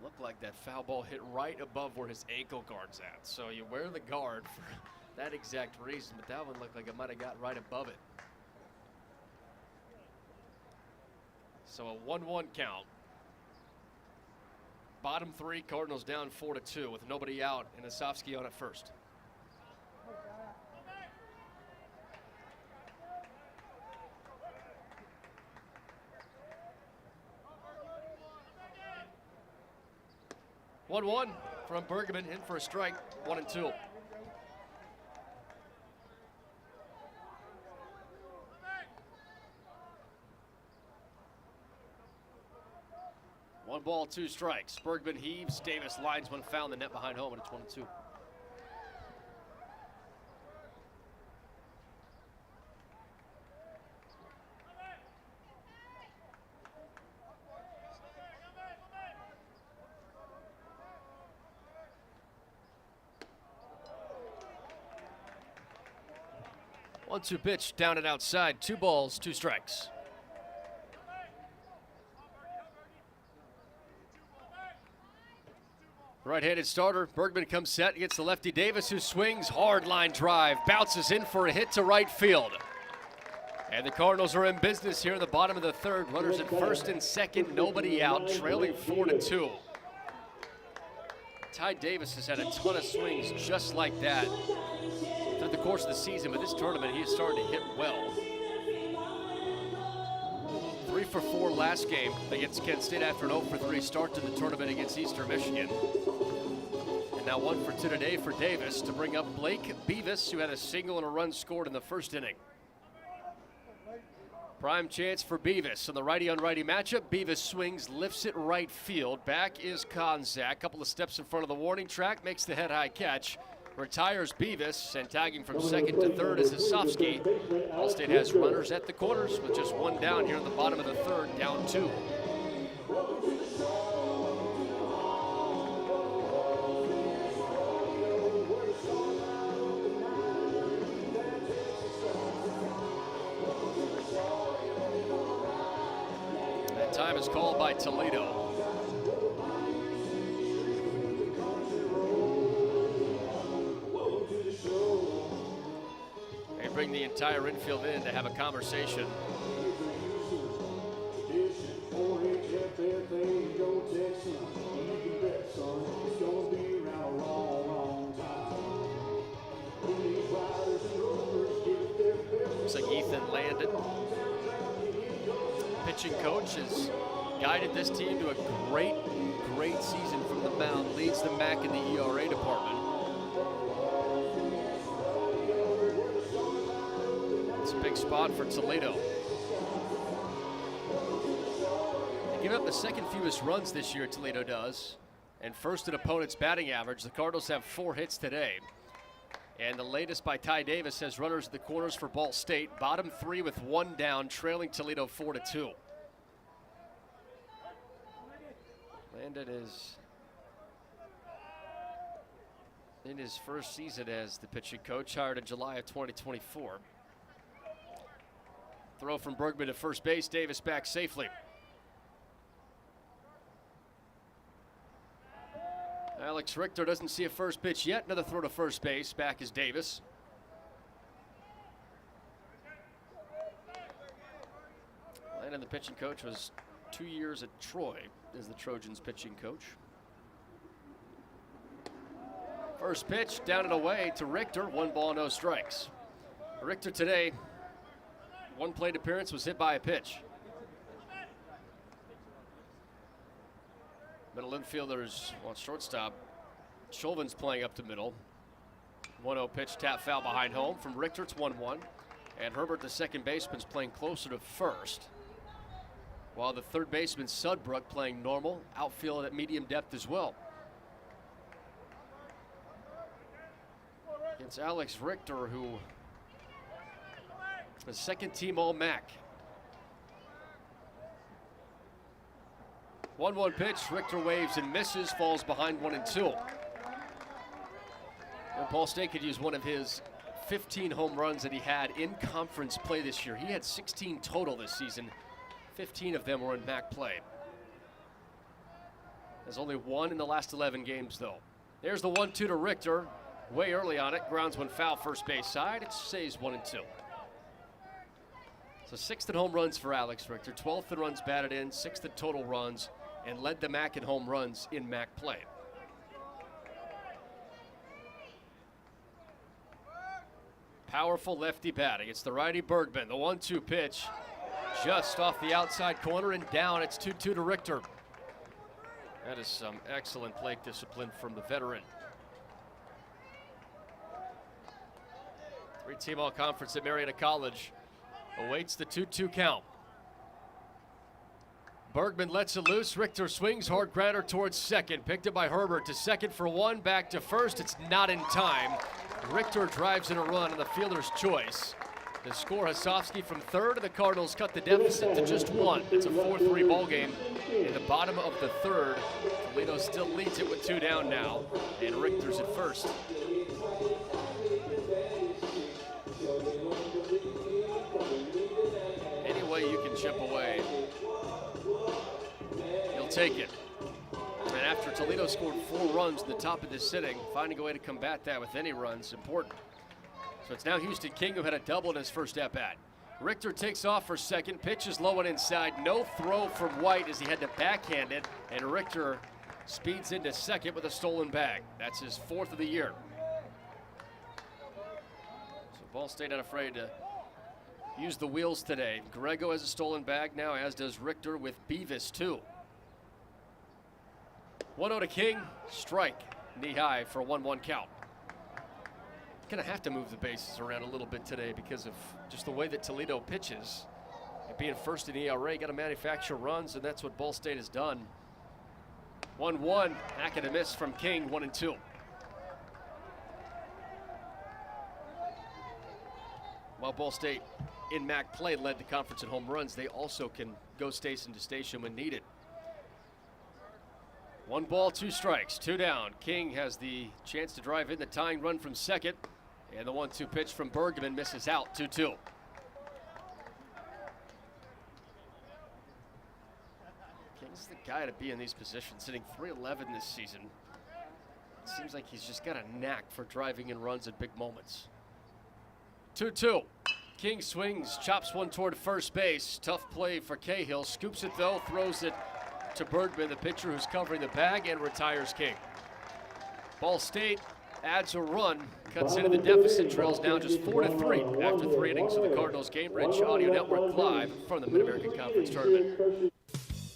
Speaker 12: Looked like that foul ball hit right above where his ankle guard's at. So you wear the guard for that exact reason, but that one looked like it might have got right above it. So a 1-1 count. Bottom 3, Cardinals down 4-2 with nobody out and Osofsky on at first. One from Bergman, in for a strike, 1-2. One ball, 2 strikes. Bergman heaves, Davis lines one foul in the net behind home, and it's 1-2. One-two pitch down and outside. 2 balls, 2 strikes. Right-handed starter, Bergman comes set against the lefty Davis, who swings, hard line drive, bounces in for a hit to right field. And the Cardinals are in business here in the bottom of the third. Runners at first and second, nobody out, trailing 4-2. Ty Davis has had a ton of swings just like that through the course of the season, but this tournament he has started to hit well. 3 for 4 last game against Kent State after an 0 for 3 start to the tournament against Eastern Michigan. And now 1 for 2 today for Davis to bring up Blake Beavis, who had a single and a run scored in the first inning. Prime chance for Beavis in the righty-on-righty matchup. Beavis swings, lifts it right field. Back is Konzak. Couple of steps in front of the warning track, makes the head-high catch. Retires Beavis, and tagging from second to third is Osofsky. Ball State has runners at the corners with just 1 down here in the bottom of the third, down 2. That time is called by Toledo. Bring the entire infield in to have a conversation. Looks like Ethan Landon, pitching coach, has guided this team to a great season from the mound. Leads the MAC in the ERA department. It's a big spot for Toledo. They give up the second fewest runs this year, Toledo does, and first in opponent's batting average. The Cardinals have 4 hits today. And the latest by Ty Davis has runners at the corners for Ball State. Bottom 3 with 1 down, trailing Toledo 4-2. Landon is in his first season as the pitching coach, hired in July of 2024. Throw from Bergman to first base. Davis back safely. Alex Richter doesn't see a first pitch yet. Another throw to first base. Back is Davis. Landon, the pitching coach, was 2 years at Troy as the Trojans pitching coach. First pitch down and away to Richter. 1 ball, no strikes. Richter today, 1 plate appearance, was hit by a pitch. Middle infielders, shortstop. Chulvin's playing up the middle. 1-0 pitch, tap foul behind home from Richter. It's 1-1. And Herbert, the second baseman's playing closer to first, while the third baseman, Sudbrook, playing normal. Outfield at medium depth as well. It's Alex Richter, who is second team All-MAC. 1-1 pitch. Richter waves and misses, falls behind 1-2. And Ball State could use one of his 15 home runs that he had in conference play this year. He had 16 total this season. 15 of them were in MAC play. There's only 1 in the last 11 games, though. There's the 1-2 to Richter. Way early on it. Grounds 1 foul, first base side. It stays 1-2. So 6th in home runs for Alex Richter. 12th in runs batted in. 6th in total runs. And led the MAC in home runs in MAC play. Powerful lefty batting. It's the righty Bergman. The 1-2 pitch just off the outside corner and down. It's 2-2 to Richter. That is some excellent plate discipline from the veteran. 3-team all-conference at Marietta College awaits the 2-2 count. Bergman lets it loose. Richter swings, hard grounder towards second. Picked up by Herbert to second for 1, back to first. It's not in time. Richter drives in a run on the fielder's choice. The score, Osofsky from third, and the Cardinals cut the deficit to just 1. It's a 4-3 ball game in the bottom of the third. Toledo still leads it with 2 down now, and Richter's at first. Any way you can chip away, he'll take it. And after Toledo scored 4 runs in the top of this inning, finding a way to combat that with any runs, important. So it's now Houston King, who had a double in his first at-bat. Richter takes off for second, pitches low and inside. No throw from White as he had to backhand it, and Richter speeds into second with a stolen bag. That's his 4th of the year. So Ball State not afraid to use the wheels today. Grego has a stolen bag now, as does Richter with Beavis too. 1-0 to King, strike, knee high for a 1-1 count. Gonna have to move the bases around a little bit today because of just the way that Toledo pitches. And being first in ERA, got to manufacture runs, and that's what Ball State has done. 1-1, hack and a miss from King, 1-2. While Ball State in MAC play led the conference in home runs, they also can go station to station when needed. 1 ball, 2 strikes, 2 down. King has the chance to drive in the tying run from second, and the 1-2 pitch from Bergman misses out, 2-2. King's the guy to be in these positions, hitting .311 this season. It seems like he's just got a knack for driving in runs at big moments. 2-2. King swings, chops one toward first base. Tough play for Cahill. Scoops it though, throws it to Bergman, the pitcher who's covering the bag, and retires King. Ball State adds a run, cuts into the deficit, trails down just 4-3 after 3 innings of the Cardinals. Cambridge Audio Network live from the Mid-American Conference Tournament.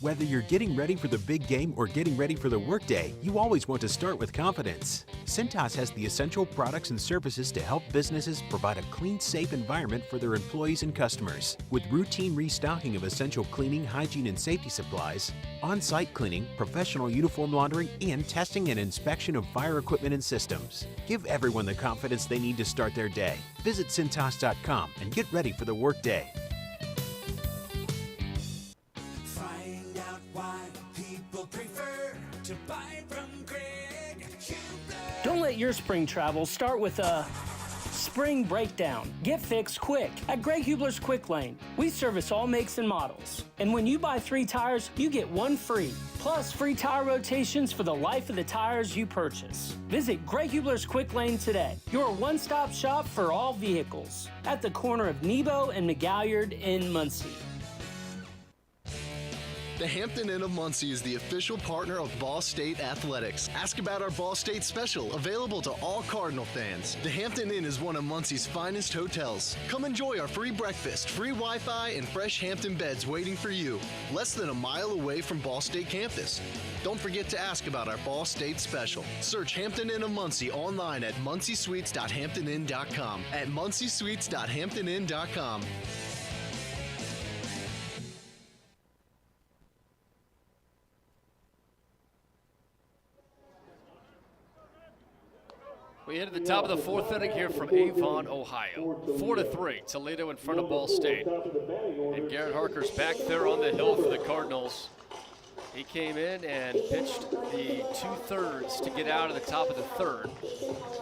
Speaker 3: Whether you're getting ready for the big game or getting ready for the workday, you always want to start with confidence. Cintas has the essential products and services to help businesses provide a clean, safe environment for their employees and customers. With routine restocking of essential cleaning, hygiene, and safety supplies, on-site cleaning, professional uniform laundering, and testing and inspection of fire equipment and systems. Give everyone the confidence they need to start their day. Visit Cintas.com and get ready for the workday.
Speaker 4: Don't let your spring travel start with a spring breakdown. Get fixed quick at Greg Hubler's Quick Lane. We service all makes and models. And when you buy 3 tires, you get 1 free. Plus free tire rotations for the life of the tires you purchase. Visit Greg Hubler's Quick Lane today. Your one-stop shop for all vehicles. At the corner of Nebo and McGalliard in Muncie.
Speaker 2: The Hampton Inn of Muncie is the official partner of Ball State Athletics. Ask about our Ball State special, available to all Cardinal fans. The Hampton Inn is one of Muncie's finest hotels. Come enjoy our free breakfast, free Wi-Fi, and fresh Hampton beds waiting for you. Less than a mile away from Ball State campus. Don't forget to ask about our Ball State special. Search Hampton Inn of Muncie online at munciesweets.hamptoninn.com. At munciesweets.hamptoninn.com.
Speaker 12: We hit at the top of the 4th inning here from Avon, Ohio. 4-3, Toledo in front of Ball State. And Garrett Harker's back there on the hill for the Cardinals. He came in and pitched the 2/3 to get out of the top of the 3rd,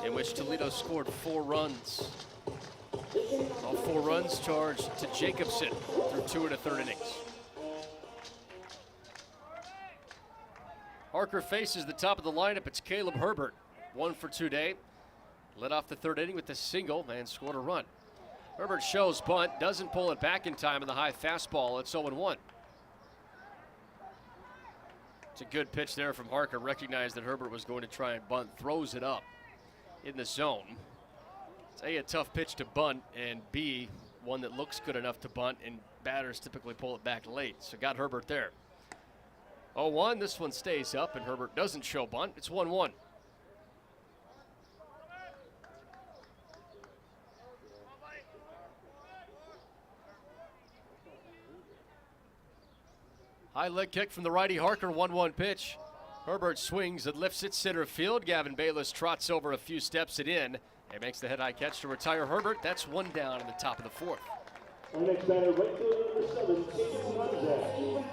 Speaker 12: in which Toledo scored 4 runs. All 4 runs charged to Jacobson through 2 1/3 innings. Harker faces the top of the lineup. It's Caleb Herbert, 1 for 2 today. Led off the 3rd inning with a single and scored a run. Herbert shows bunt, doesn't pull it back in time in the high fastball. It's 0-1. It's a good pitch there from Harker. Recognized that Herbert was going to try and bunt, throws it up in the zone. It's A, tough pitch to bunt, and B, one that looks good enough to bunt, and batters typically pull it back late. So got Herbert there. 0-1, this one stays up, and Herbert doesn't show bunt. It's 1-1. High leg kick from the righty Harker, 1-1 pitch. Herbert swings and lifts it center field. Gavin Bayless trots over a few steps it in and makes the head-high catch to retire Herbert. That's 1 down in the top of the 4th.
Speaker 14: Our next batter, right fielder number 7, Caden Conrad.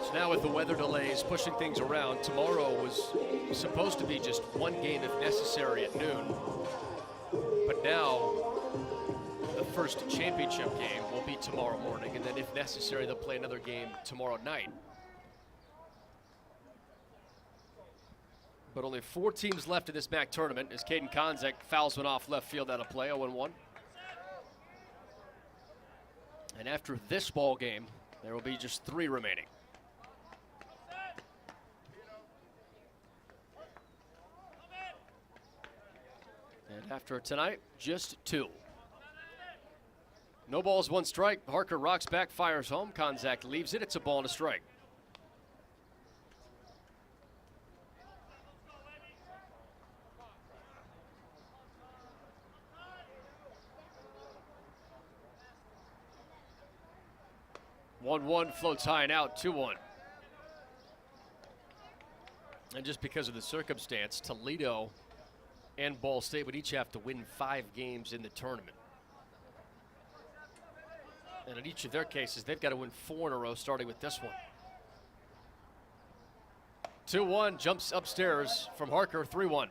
Speaker 12: So now with the weather delays pushing things around, tomorrow was supposed to be just 1 game if necessary at noon. But now the first championship game will be tomorrow morning, and then if necessary, they'll play another game tomorrow night. But only 4 teams left in this MAC tournament as Caden Konzek fouls one off left field out of play, 0-1. And after this ball game, there will be just 3 remaining. And after tonight, just 2. No balls, one strike. Harker rocks back, fires home. Konzak leaves it. It's a ball and a strike. One floats high and out. 2-1. And just because of the circumstance, Toledo and Ball State would each have to win 5 games in the tournament. And in each of their cases, they've got to win 4 in a row, starting with this one. 2-1, jumps upstairs from Harker, 3-1.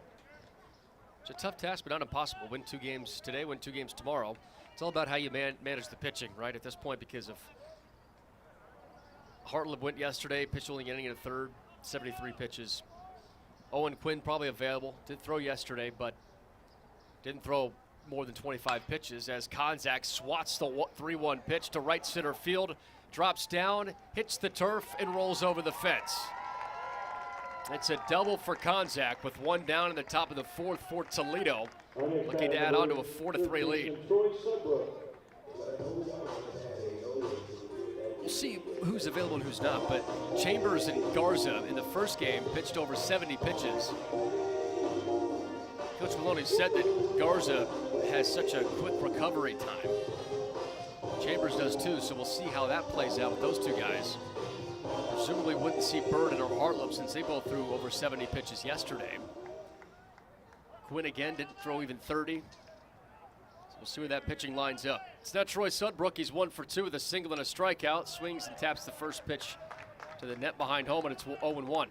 Speaker 12: It's a tough task, but not impossible. Win 2 games today, win 2 games tomorrow. It's all about how you manage the pitching, right, at this point, because of Hartleb went yesterday, pitched only getting in a third, 73 pitches. Owen Quinn probably available. Did throw yesterday, but didn't throw more than 25 pitches as Konzak swats the 3-1 pitch to right center field, drops down, hits the turf, and rolls over the fence. It's a double for Konzak with 1 down in the top of the 4th for Toledo, looking to add on to a 4-3 lead. We'll see who's available and who's not, but Chambers and Garza in the first game pitched over 70 pitches. Coach Maloney said that Garza has such a quick recovery time. Chambers does too, so we'll see how that plays out with those 2 guys. Presumably wouldn't see Bird or Hartleb since they both threw over 70 pitches yesterday. Quinn again didn't throw even 30. We'll see where that pitching lines up. It's now Troy Sudbrook. He's 1 for 2 with a single and a strikeout. Swings and taps the first pitch to the net behind home, and it's 0-1.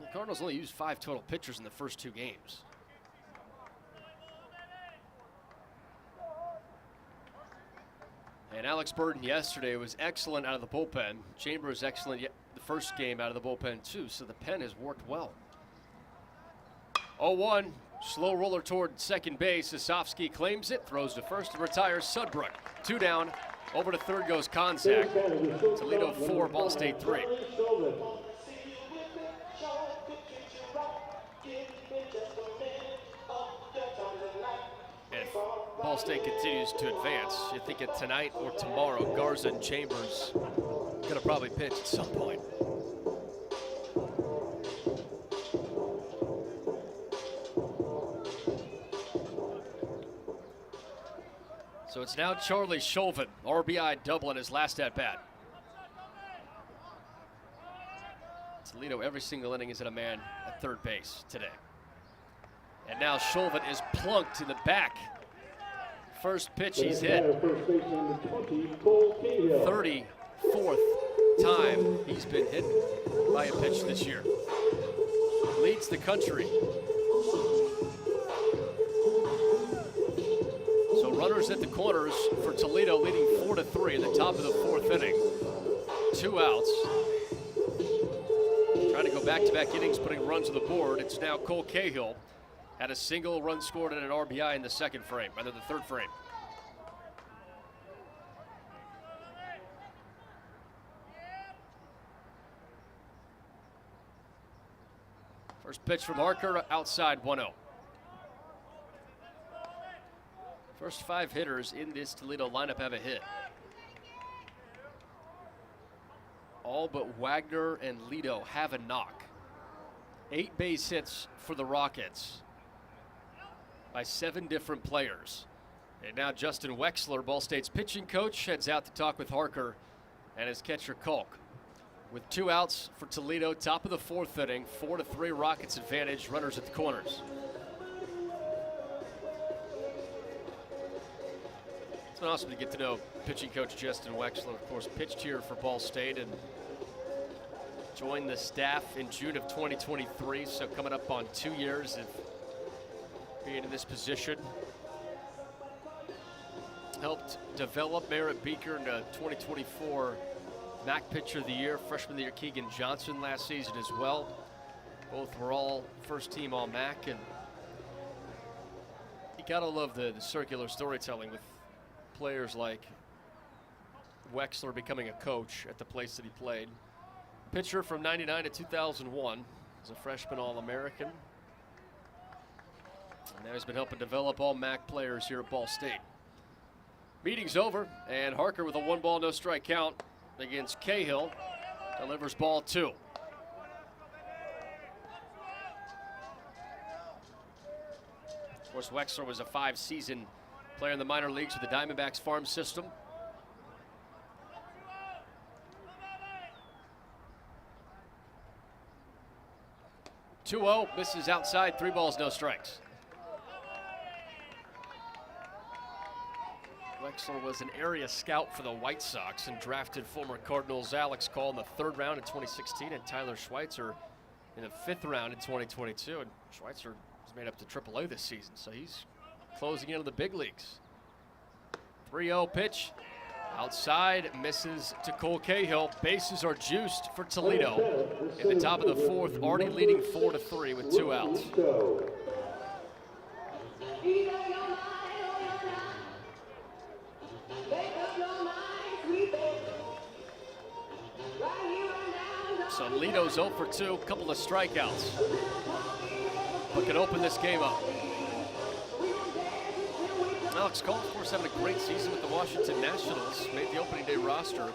Speaker 12: The Cardinals only used 5 total pitchers in the first 2 games. And Alex Burton yesterday was excellent out of the bullpen. Chambers excellent the first game out of the bullpen too, so the pen has worked well. 0-1, slow roller toward second base. Osofsky claims it, throws to first and retires Sudbrook. 2 down, over to third goes Konzak. Toledo 4, Ball State 3. And if Ball State continues to advance, you think it tonight or tomorrow, Garza and Chambers gonna probably pitch at some point. So it's now Charlie Chauvin, RBI double in his last at-bat. Toledo, every single inning is at a man at third base today. And now Chauvin is plunked in the back. First pitch he's hit. 34th time he's been hit by a pitch this year. Leads the country. So runners at the corners for Toledo, leading 4-3 in the top of the 4th inning. 2 outs. Trying to go back-to-back innings, putting runs on the board. It's now Cole Cahill. Had a single, run scored, and an RBI in the third frame. First pitch from Harker, outside 1-0. First 5 hitters in this Toledo lineup have a hit. All but Wagner and Lido have a knock. 8 base hits for the Rockets by 7 different players. And now Justin Wexler, Ball State's pitching coach, heads out to talk with Harker and his catcher Kolk. With 2 outs for Toledo, top of the 4th inning, 4-3 Rockets advantage, runners at the corners. It's been awesome to get to know pitching coach Justin Wexler. Of course, pitched here for Ball State and joined the staff in June of 2023, so coming up on 2 years of being in this position. Helped develop Merritt Beaker into 2024 MAC Pitcher of the Year, Freshman of the Year Keegan Johnson last season as well. Both were all first team all MAC, and you gotta love the circular storytelling with players like Wexler becoming a coach at the place that he played. Pitcher from 99 to 2001, as a freshman All-American. And now he's been helping develop all MAC players here at Ball State. Meeting's over, and Harker with a 1-ball, no strike count against Cahill. Delivers ball 2. Of course, Wexler was a 5-season player in the minor leagues with the Diamondbacks farm system. (2-0) misses outside, 3 balls, no strikes. Wexler was an area scout for the White Sox and drafted former Cardinals Alex Call in the 3rd round in 2016 and Tyler Schweitzer in the 5th round in 2022. And Schweitzer has made up to AAA this season, so he's closing into the big leagues. 3-0 pitch. Outside, misses to Cole Cahill. Bases are juiced for Toledo. In the top of the 4th, already leading 4-3 with 2 outs. So Lito's 0 for 2, couple of strikeouts. But can open this game up. Alex Cole, of course, having a great season with the Washington Nationals. Made the opening day roster.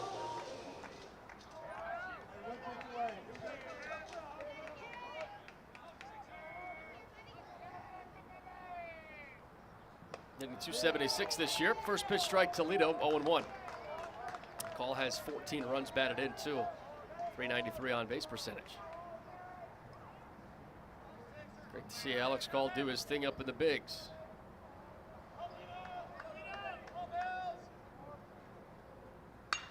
Speaker 12: Hitting .276 this year. First pitch strike, Toledo, 0-1. Cole has 14 runs batted in, too. .393 on base percentage. Great to see Alex Cole do his thing up in the bigs.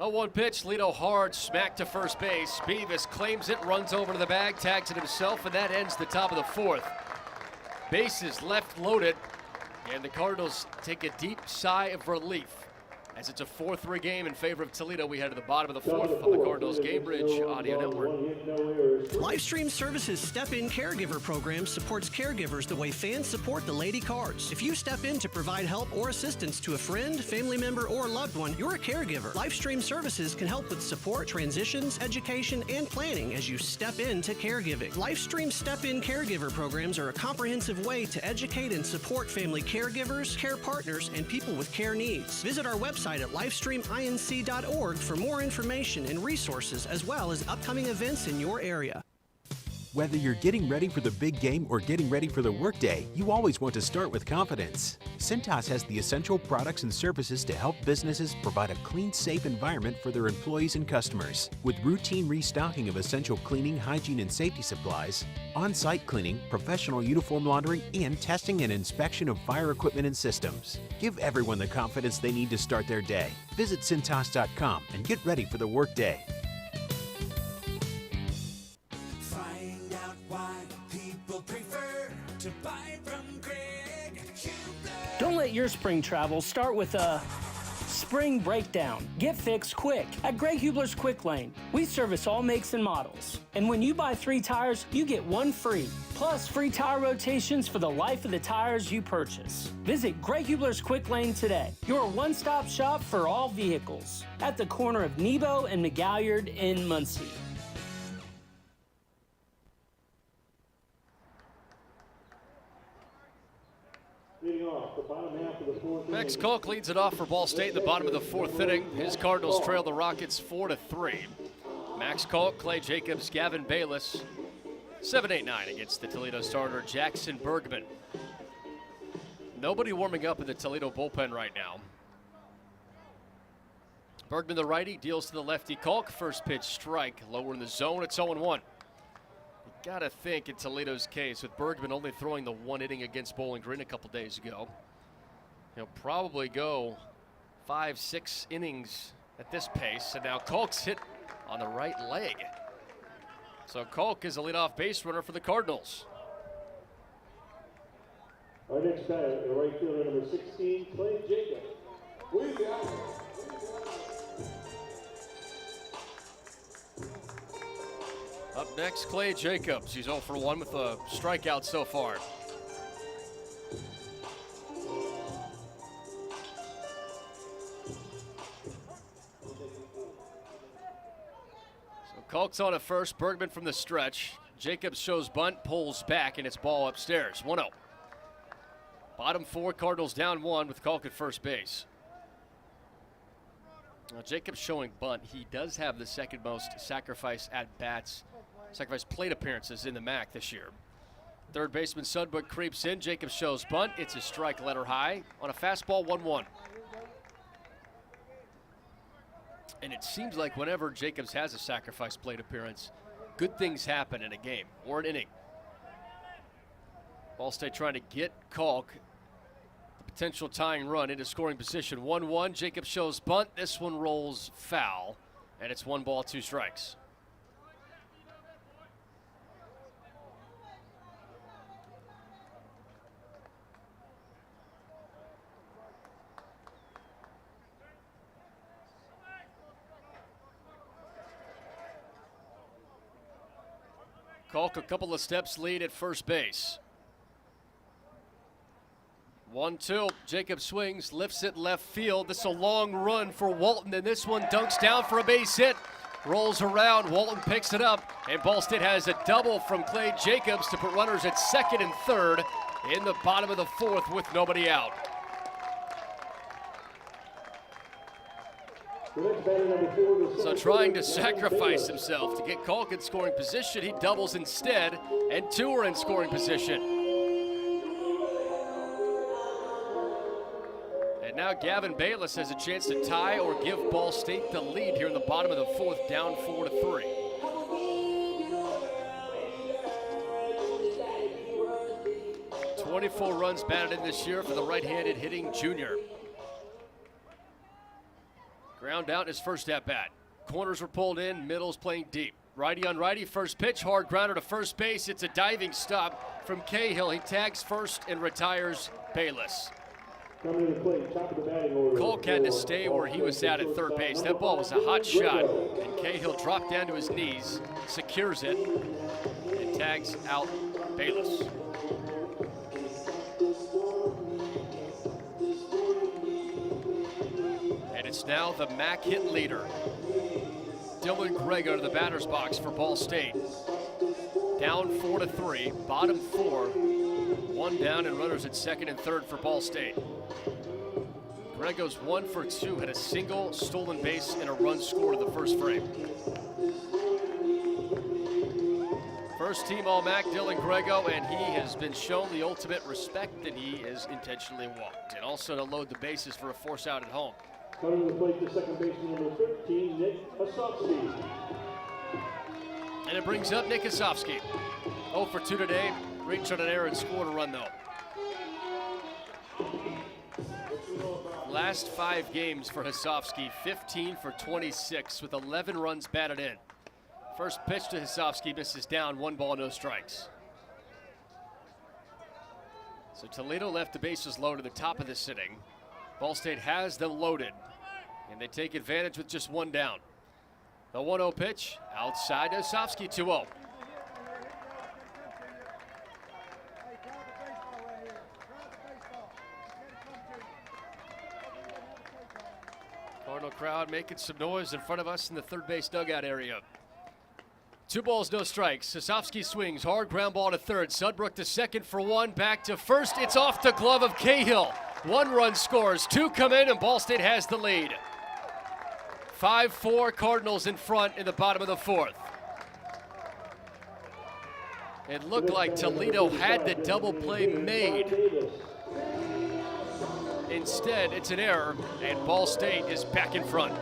Speaker 12: A 1 pitch, Lito hard, smack to first base. Beavis claims it, runs over to the bag, tags it himself, and that ends the top of the 4th. Bases left loaded, and the Cardinals take a deep sigh of relief. As it's a 4-3 game in favor of Toledo, we head to the bottom of the 4th on the Cardinals Gamebridge Audio Network.
Speaker 8: Livestream Services Step-In Caregiver program supports caregivers the way fans support the Lady Cards. If you step in to provide help or assistance to a friend, family member, or loved one, you're a caregiver. Livestream Services can help with support, transitions, education, and planning as you step into caregiving. Livestream Step-In Caregiver programs are a comprehensive way to educate and support family caregivers, care partners, and people with care needs. Visit our website at livestreaminc.org for more information and resources, as well as upcoming events in your area.
Speaker 3: Whether you're getting ready for the big game or getting ready for the workday, you always want to start with confidence. Cintas has the essential products and services to help businesses provide a clean, safe environment for their employees and customers. With routine restocking of essential cleaning, hygiene, and safety supplies, on-site cleaning, professional uniform laundering, and testing and inspection of fire equipment and systems. Give everyone the confidence they need to start their day. Visit Cintas.com and get ready for the workday.
Speaker 4: Don't let your spring travel start with a spring breakdown. Get fixed quick at Greg Hubler's Quick Lane. We service all makes and models. And when you buy 3 tires, you get 1 free. Plus free tire rotations for the life of the tires you purchase. Visit Greg Hubler's Quick Lane today. Your one-stop shop for all vehicles. At the corner of Nebo and McGalliard in Muncie.
Speaker 12: Max Kalk leads it off for Ball State in the bottom of the 4th inning. His Cardinals trail the Rockets 4-3. Max Kalk, Clay Jacobs, Gavin Bayless. 7-8-9 against the Toledo starter Jackson Bergman. Nobody warming up in the Toledo bullpen right now. Bergman, the righty, deals to the lefty Kalk. First pitch strike, lower in the zone. It's 0-1. Gotta think in Toledo's case, with Bergman only throwing the 1 inning against Bowling Green a couple days ago, he'll probably go 5-6 innings at this pace. And now Kalk's hit on the right leg. So Kalk is a leadoff base runner for the Cardinals.
Speaker 14: Our next batter, the right fielder, number 16, Clay Jacobs.
Speaker 12: Up next, Clay Jacobs. He's 0 for 1 with a strikeout so far. So Kalk's on at first. Bergman from the stretch. Jacobs shows bunt, pulls back, and it's ball upstairs. 1-0. Bottom 4, Cardinals down 1 with Kalk at first base. Now, Jacobs showing bunt. He does have the second most sacrifice at-bats, sacrifice plate appearances in the MAC this year. Third baseman Sudbrook creeps in. Jacobs shows bunt. It's a strike, letter high on a fastball, 1-1. And it seems like whenever Jacobs has a sacrifice plate appearance, good things happen in a game or an inning. Ball State trying to get Kalk, the potential tying run, into scoring position. 1-1. Jacobs shows bunt. This one rolls foul, and it's 1 ball, 2 strikes. Kalk a couple of steps lead at first base. 1-2. Jacob swings, lifts it left field. This is a long run for Walton, and this one dunks down for a base hit. Rolls around. Walton picks it up, and Ball State has a double from Clay Jacobs to put runners at second and third in the bottom of the 4th with nobody out. So trying to sacrifice himself to get Kalk in scoring position, he doubles instead, and 2 are in scoring position. And now Gavin Bayless has a chance to tie or give Ball State the lead here in the bottom of the 4th, down 4-3. "24 runs batted in this year for the right-handed hitting junior. Ground out his first at-bat. Corners were pulled in, middle's playing deep. Righty on righty, first pitch, hard grounder to first base. It's a diving stop from Cahill. He tags first and retires Bayless. Kalk had to stay where he was at third base. That ball was a hot shot, and Cahill dropped down to his knees, secures it, and tags out Bayless. It's now the MAC hit leader, Dylan Grego, to the batter's box for Ball State. Down 4-3, bottom 4, 1 down, and runners at second and third for Ball State. Grego's 1 for 2, had a single, stolen base, and a run scored in the first frame. First team All-MAC, Dylan Grego, and he has been shown the ultimate respect that he is intentionally walked, and also to load the bases for a force out at home.
Speaker 14: Coming to the plate, the second baseman, number 13, Nick Osofsky.
Speaker 12: And it brings up Nick Osofsky. 0 for 2 today. Reached on an error and scored a run, though. Last 5 games for Osofsky, 15 for 26 with 11 runs batted in. First pitch to Osofsky misses down, 1 ball, no strikes. So Toledo left the bases loaded at the top of this inning. Ball State has them loaded, and they take advantage with just 1 down. The 1-0 pitch outside Osofsky, 2-0. Cardinal crowd making some noise in front of us in the third base dugout area. 2 balls, no strikes. Osofsky swings, hard ground ball to third. Sudbrook to second for 1, back to first. It's off the glove of Cahill. 1 run scores, 2 come in, and Ball State has the lead. 5-4, Cardinals in front in the bottom of the 4th. It looked like Toledo had the double play made. Instead, it's an error, and Ball State is back in front.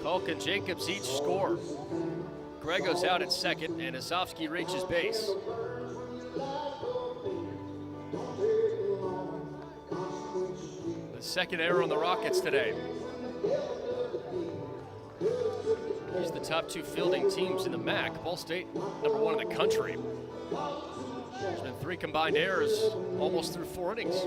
Speaker 12: Kalk and Jacobs each score. Grego's out at second, and Osofsky reaches base. The second error on the Rockets today. These are the top 2 fielding teams in the MAC. Ball State, number 1 in the country. There's been 3 combined errors almost through 4 innings.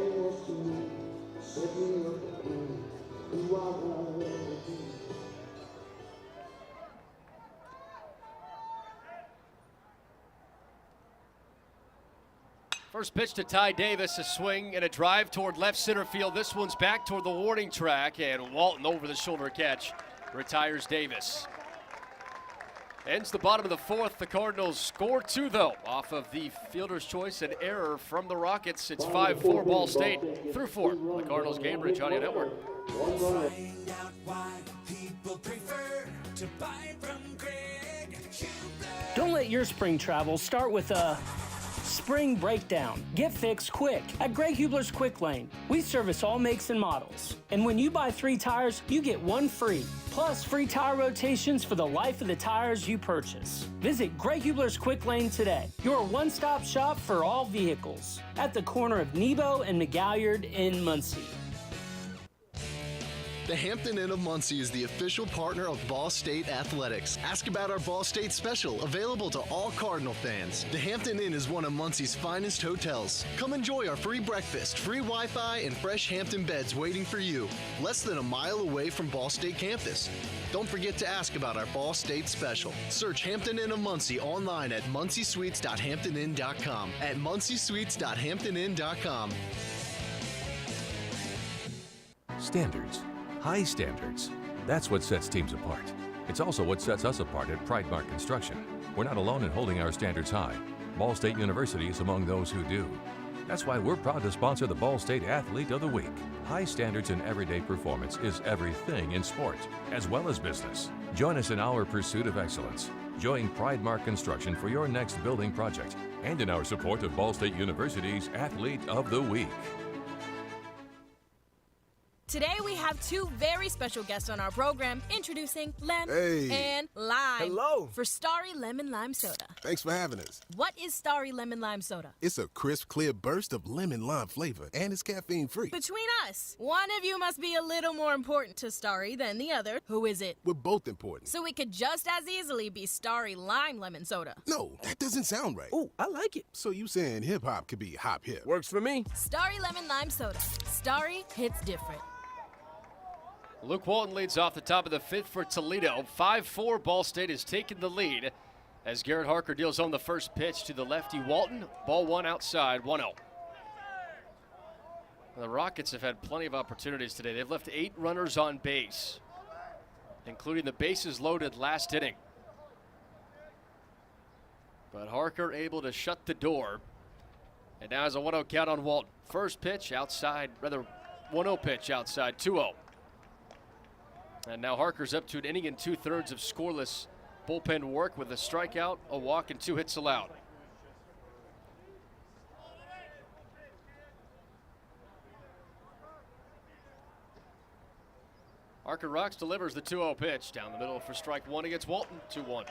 Speaker 12: First pitch to Ty Davis, a swing and a drive toward left center field. This one's back toward the warning track, and Walton over the shoulder catch retires Davis. Ends the bottom of the fourth. The Cardinals score 2, though, off of the fielder's choice and error from the Rockets. It's 5-4 Ball State through 4. The Cardinals Cambridge Audio Network.
Speaker 16: Find out why people prefer to buy from Greg Hubler.
Speaker 4: Don't let your spring travel start with a spring breakdown. Get fixed quick at Greg Hubler's Quick Lane. We service all makes and models. And when you buy 3 tires, you get 1 free. Plus free tire rotations for the life of the tires you purchase. Visit Greg Hubler's Quick Lane today. Your one-stop shop for all vehicles. At the corner of Nebo and McGalliard in Muncie.
Speaker 2: The Hampton Inn of Muncie is the official partner of Ball State Athletics. Ask about our Ball State special, available to all Cardinal fans. The Hampton Inn is one of Muncie's finest hotels. Come enjoy our free breakfast, free Wi-Fi, and fresh Hampton beds waiting for you. Less than a mile away from Ball State campus. Don't forget to ask about our Ball State special. Search Hampton Inn of Muncie online at munciesweets.hamptoninn.com. At munciesweets.hamptoninn.com.
Speaker 10: Standards. High standards. That's what sets teams apart. It's also what sets us apart at Pride Mark Construction. We're not alone in holding our standards high. Ball State University is among those who do. That's why we're proud to sponsor the Ball State Athlete of the Week. High standards in everyday performance is everything in sport, as well as business. Join us in our pursuit of excellence. Join Pride Mark Construction for your next building project and in our support of Ball State University's Athlete of the Week.
Speaker 6: Today we have 2 very special guests on our program, introducing Lem and Lime.
Speaker 11: Hello.
Speaker 6: For Starry Lemon Lime Soda.
Speaker 11: Thanks for having us.
Speaker 6: What is Starry Lemon Lime Soda?
Speaker 11: It's a crisp, clear burst of lemon lime flavor, and it's caffeine-free.
Speaker 6: Between us, one of you must be a little more important to Starry than the other. Who is it?
Speaker 11: We're both important.
Speaker 6: So it could just as easily be Starry Lime Lemon Soda.
Speaker 11: No, that doesn't sound right.
Speaker 15: Oh, I like it.
Speaker 11: So you saying hip-hop could be hop-hip?
Speaker 15: Works for me.
Speaker 6: Starry Lemon Lime Soda. Starry hits different.
Speaker 12: Luke Walton leads off the top of the 5th for Toledo. 5-4, Ball State has taken the lead as Garrett Harker deals home the first pitch to the lefty Walton. Ball 1 outside, 1-0. The Rockets have had plenty of opportunities today. They've left 8 runners on base, including the bases loaded last inning. But Harker able to shut the door. And now has a 1-0 count on Walton. First pitch outside, 1-0 pitch outside, 2-0. And now Harker's up to an inning and 2/3 of scoreless bullpen work with a strikeout, a walk, and 2 hits allowed. Harker rocks, delivers the 2-0 pitch down the middle for strike 1 against Walton, 2-1.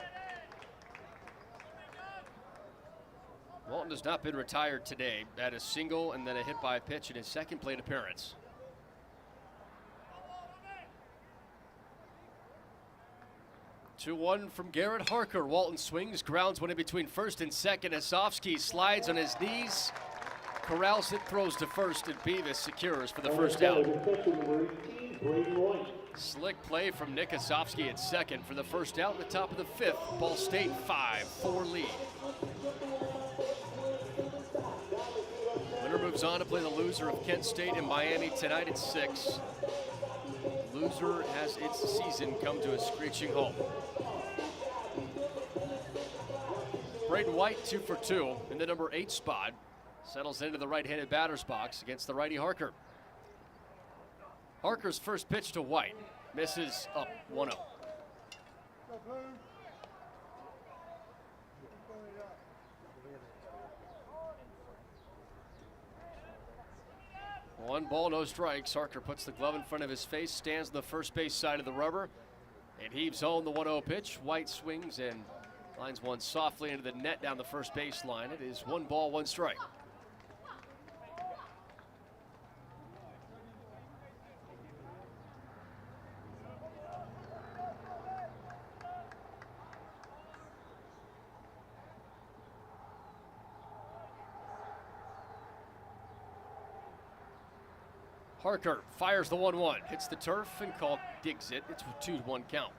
Speaker 12: Walton has not been retired today. Had a single and then a hit by a pitch in his second plate appearance. 2-1 from Garrett Harker. Walton swings, grounds one in between first and second. Osofsky slides on his knees, corrals it, throws to first, and Beavis secures for the first out. Slick play from Nick Osofsky at second for the first out in the top of the 5th. Ball State 5-4 lead. Winner moves on to play the loser of Kent State and Miami tonight at 6. Loser has its season come to a screeching halt. Braden White 2 for 2 in the number 8 spot. Settles into the right-handed batter's box against the righty Harker. Harker's first pitch to White misses up 1-0. One ball, no strikes. Harker puts the glove in front of his face, stands on the first base side of the rubber, and heaves home the 1-0 pitch. White swings and lines one softly into the net down the first base line. It is 1 ball, 1 strike. Harker fires the 1-1, hits the turf, and Kalk digs it. It's a 2-1 count.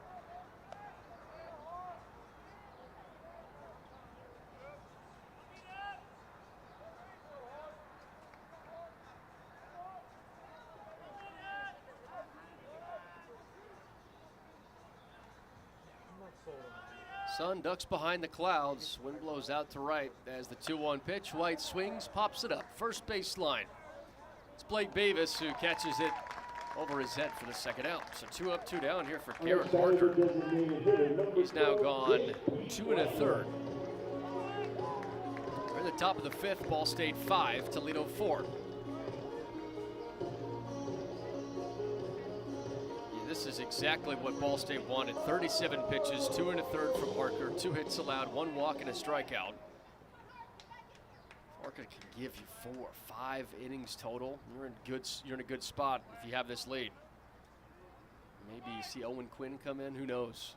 Speaker 12: Sun ducks behind the clouds. Wind blows out to right as the 2-1 pitch. White swings, pops it up. First base line. It's Blake Beavis who catches it over his head for the second out. So 2 up, 2 down here for Garrett Parker. He's now gone 2 1/3. We're in the top of the 5th. Ball State 5, Toledo 4. This is exactly what Ball State wanted. 37 pitches, 2 1/3 from Parker, 2 hits allowed, 1 walk and a strikeout. Parker can give you 4 or 5 innings total. You're in a good spot if you have this lead. Maybe you see Owen Quinn come in, who knows?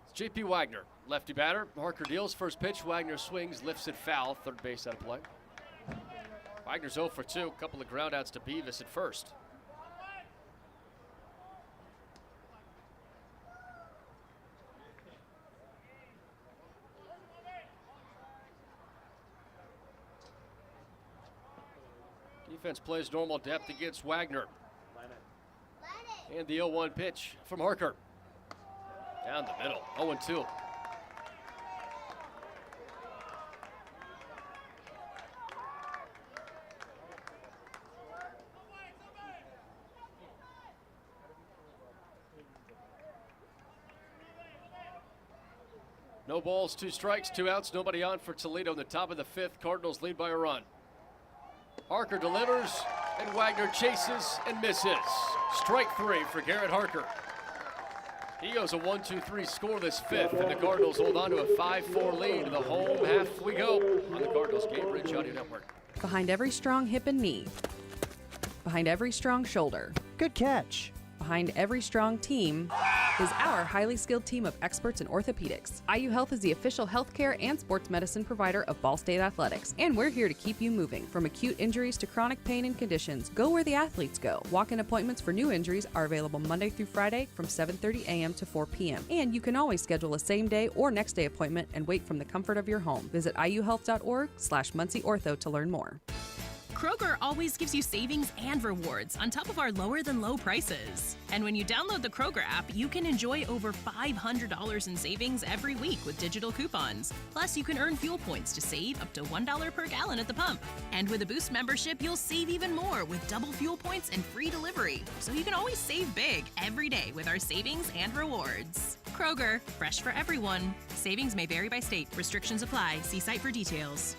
Speaker 12: It's J.P. Wagner, lefty batter. Parker deals first pitch. Wagner swings, lifts it foul. Third base out of play. Wagner's 0 for 2. Couple of groundouts to Beavis at first. Defense plays normal depth against Wagner. And the 0-1 pitch from Harker. Down the middle, 0-2. No balls, 2 strikes, 2 outs, nobody on for Toledo in the top of the 5th. Cardinals lead by a run. Harker delivers, and Wagner chases and misses. Strike 3 for Garrett Harker. He goes a 1-2-3 scoreless 5th, and the Cardinals hold on to a 5-4 lead. To the home half we go on the Cardinals Game Bridge Audio Network.
Speaker 5: Behind every strong hip and knee. Behind every strong shoulder.
Speaker 15: Good catch.
Speaker 5: Behind every strong team is our highly skilled team of experts in orthopedics. IU Health is the official healthcare and sports medicine provider of Ball State Athletics, and we're here to keep you moving. From acute injuries to chronic pain and conditions, go where the athletes go. Walk-in appointments for new injuries are available Monday through Friday from 7:30 a.m. to 4 p.m. And you can always schedule a same-day or next-day appointment and wait from the comfort of your home. Visit iuhealth.org/MuncieOrtho to learn more.
Speaker 7: Kroger always gives you savings and rewards on top of our lower-than-low prices. And when you download the Kroger app, you can enjoy over $500 in savings every week with digital coupons. Plus, you can earn fuel points to save up to $1 per gallon at the pump. And with a Boost membership, you'll save even more with double fuel points and free delivery. So you can always save big every day with our savings and rewards. Kroger, fresh for everyone. Savings may vary by state. Restrictions apply. See site for details.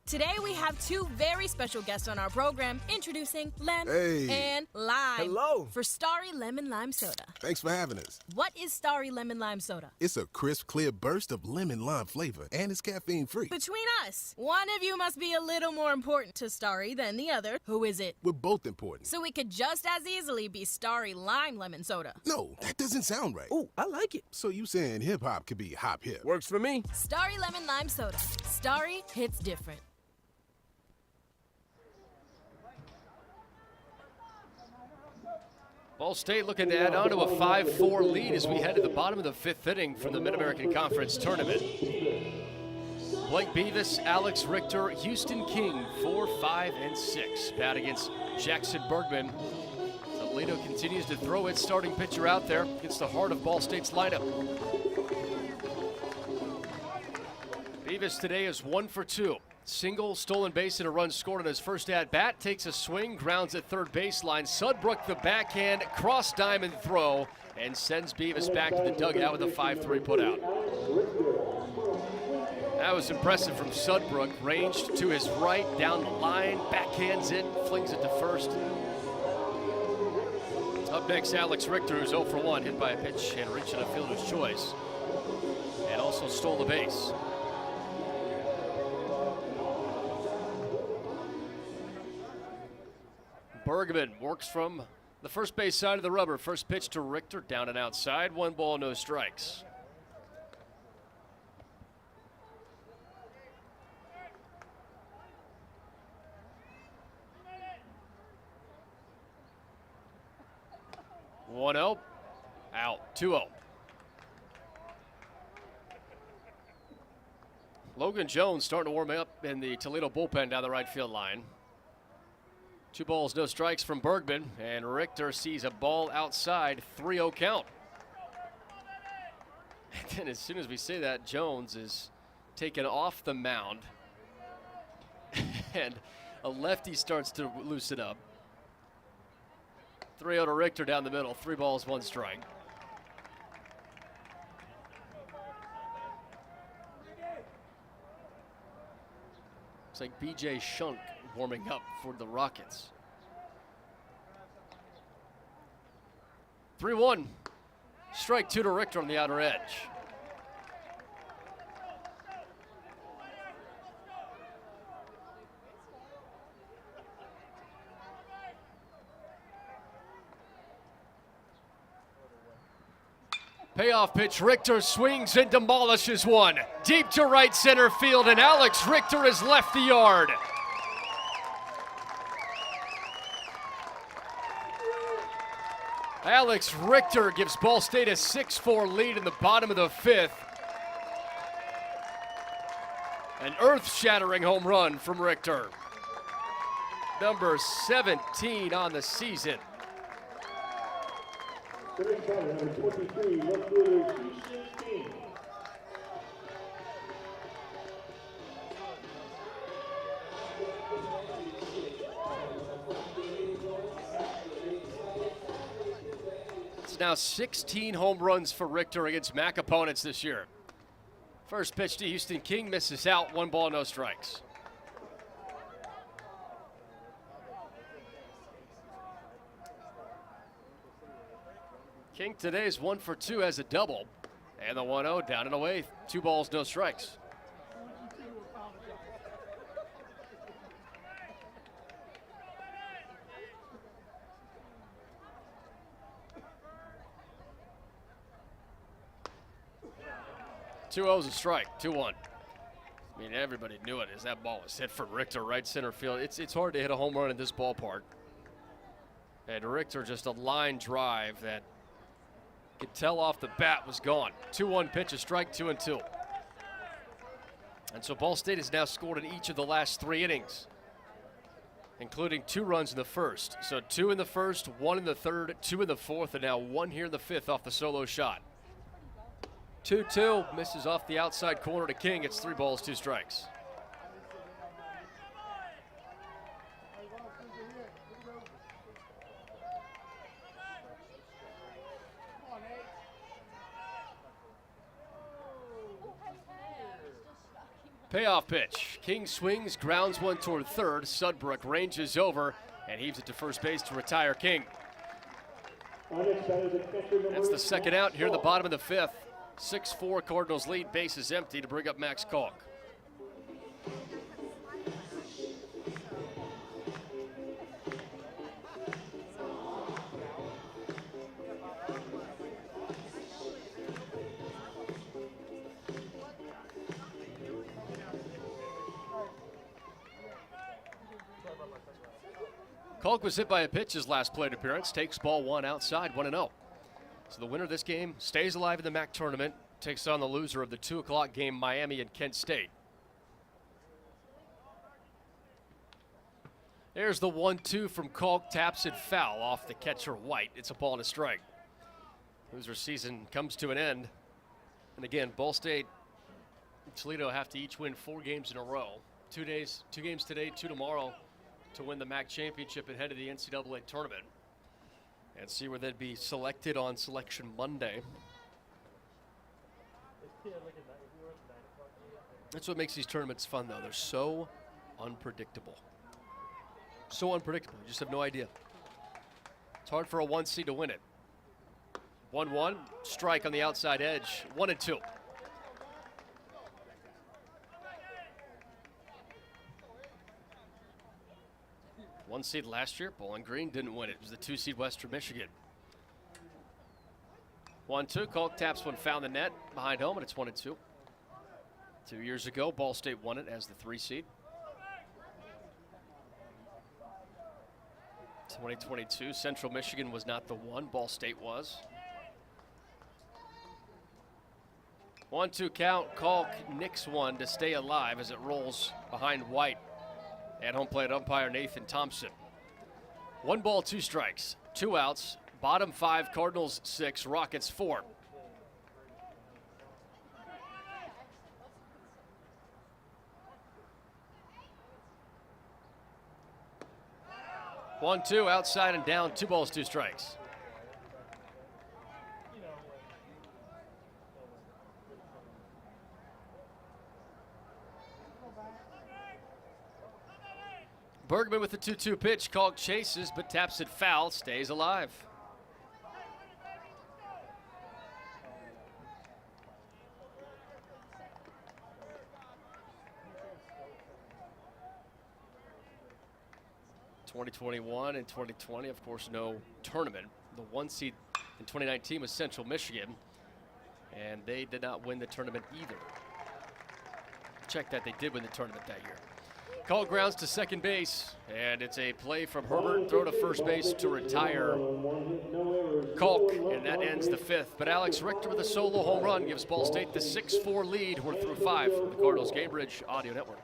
Speaker 6: Today we have 2 very special guests on our program, introducing Lem and Lime.
Speaker 11: Hello.
Speaker 6: For Starry Lemon Lime Soda.
Speaker 11: Thanks for having us.
Speaker 6: What is Starry Lemon Lime Soda?
Speaker 11: It's a crisp, clear burst of lemon lime flavor, and it's caffeine-free.
Speaker 6: Between us, one of you must be a little more important to Starry than the other. Who is it?
Speaker 11: We're both important.
Speaker 6: So we could just as easily be Starry Lime Lemon Soda.
Speaker 11: No, that doesn't sound right.
Speaker 15: Oh, I like it.
Speaker 11: So you saying hip-hop could be hop-hip?
Speaker 15: Works for me.
Speaker 6: Starry Lemon Lime Soda. Starry hits different.
Speaker 12: Ball State looking to add on to a 5-4 lead as we head to the bottom of the 5th inning from the Mid-American Conference Tournament. Blake Beavis, Alex Richter, Houston King, 4, 5, and 6. Bat against Jackson Bergman. Toledo continues to throw its starting pitcher out there against the heart of Ball State's lineup. Beavis today is 1 for 2. Single, stolen base, and a run scored on his first at-bat. Takes a swing, grounds at third baseline. Sudbrook the backhand, cross-diamond throw, and sends Beavis back to the dugout with a 5-3 putout. That was impressive from Sudbrook. Ranged to his right, down the line, backhands it, flings it to first. Up next, Alex Richter, who's 0 for 1, hit by a pitch and reaching a fielder's choice. And also stole the base. Bergman works from the first base side of the rubber. First pitch to Richter, down and outside. 1 ball, no strikes. One 0, out, 2-0. Logan Jones starting to warm up in the Toledo bullpen down the right field line. 2 balls, no strikes from Bergman, and Richter sees a ball outside, 3-0 count. And then as soon as we say that, Jones is taken off the mound, and a lefty starts to loosen up. 3-0 to Richter down the middle, 3 balls, 1 strike. Looks like B.J. Shunk warming up for the Rockets. 3-1. Strike 2 to Richter on the outer edge. Payoff pitch, Richter swings and demolishes one. Deep to right center field, and Alex Richter has left the yard. Alex Richter gives Ball State a 6-4 lead in the bottom of the 5th. An earth-shattering home run from Richter. Number 17 on the season.
Speaker 14: Third batter, number 23, left fielder Houston King.
Speaker 12: It's now 16 home runs for Richter against MAC opponents this year. First pitch to Houston King, misses out, 1 ball, no strikes. King today is 1 for 2 as a double. And the 1-0 down and away, 2 balls, no strikes. Two 0's a strike, 2-1. I mean, everybody knew it as that ball was hit from Richter right center field. It's hard to hit a home run in this ballpark. And Richter just a line drive that could tell off the bat was gone. 2-1 pitch, a strike, 2-2. And so Ball State has now scored in each of the last 3 innings, including 2 runs in the first. So 2 in the first, 1 in the third, 2 in the fourth, and now 1 here in the 5th off the solo shot. 2-2, misses off the outside corner to King. It's 3 balls, 2 strikes. Payoff pitch. King swings, grounds one toward third. Sudbrook ranges over and heaves it to first base to retire King. That's the second out here in the bottom of the 5th. 6-4 Cardinals lead, base is empty to bring up Max Kalk. Kalk was hit by a pitch his last plate appearance, takes ball 1 outside, 1-0. So the winner of this game stays alive in the MAC tournament, takes on the loser of the 2 o'clock game, Miami and Kent State. There's the 1-2 from Kalk, taps it foul off the catcher White. It's a ball and a strike. Loser season comes to an end. And again, Ball State and Toledo have to each win 4 games in a row. 2 games today, 2 tomorrow, to win the MAC championship and head to the NCAA tournament and see where they'd be selected on Selection Monday. That's what makes these tournaments fun, though. They're so unpredictable. So unpredictable. You just have no idea. It's hard for a 1 seed to win it. 1-1, strike on the outside edge, 1-2. One seed last year, Bowling Green didn't win it. It was the 2 seed Western Michigan. 1-2, Kalk taps one, found the net behind home, and it's 1-2. 2 years ago, Ball State won it as the 3 seed. 2022, Central Michigan was not the one, Ball State was. 1-2 count, Kalk nicks one to stay alive as it rolls behind White. At home plate umpire Nathan Thompson. 1 ball, 2 strikes, 2 outs. Bottom 5, Cardinals 6, Rockets 4. One, 2, outside and down, 2 balls, 2 strikes. Bergman with the 2-2 pitch, called chases, but taps it foul, stays alive. '21 and 2020, of course, no tournament. The 1 seed in 2019 was Central Michigan, and they did not win the tournament either. Check that, they did win the tournament that year. Called grounds to second base, and it's a play from Herbert, throw to first base to retire Kalk, and that ends the 5th. But Alex Richter with a solo home run gives Ball State the 6-4 lead. We're through 5 from the Cardinals Gamebridge Audio Network.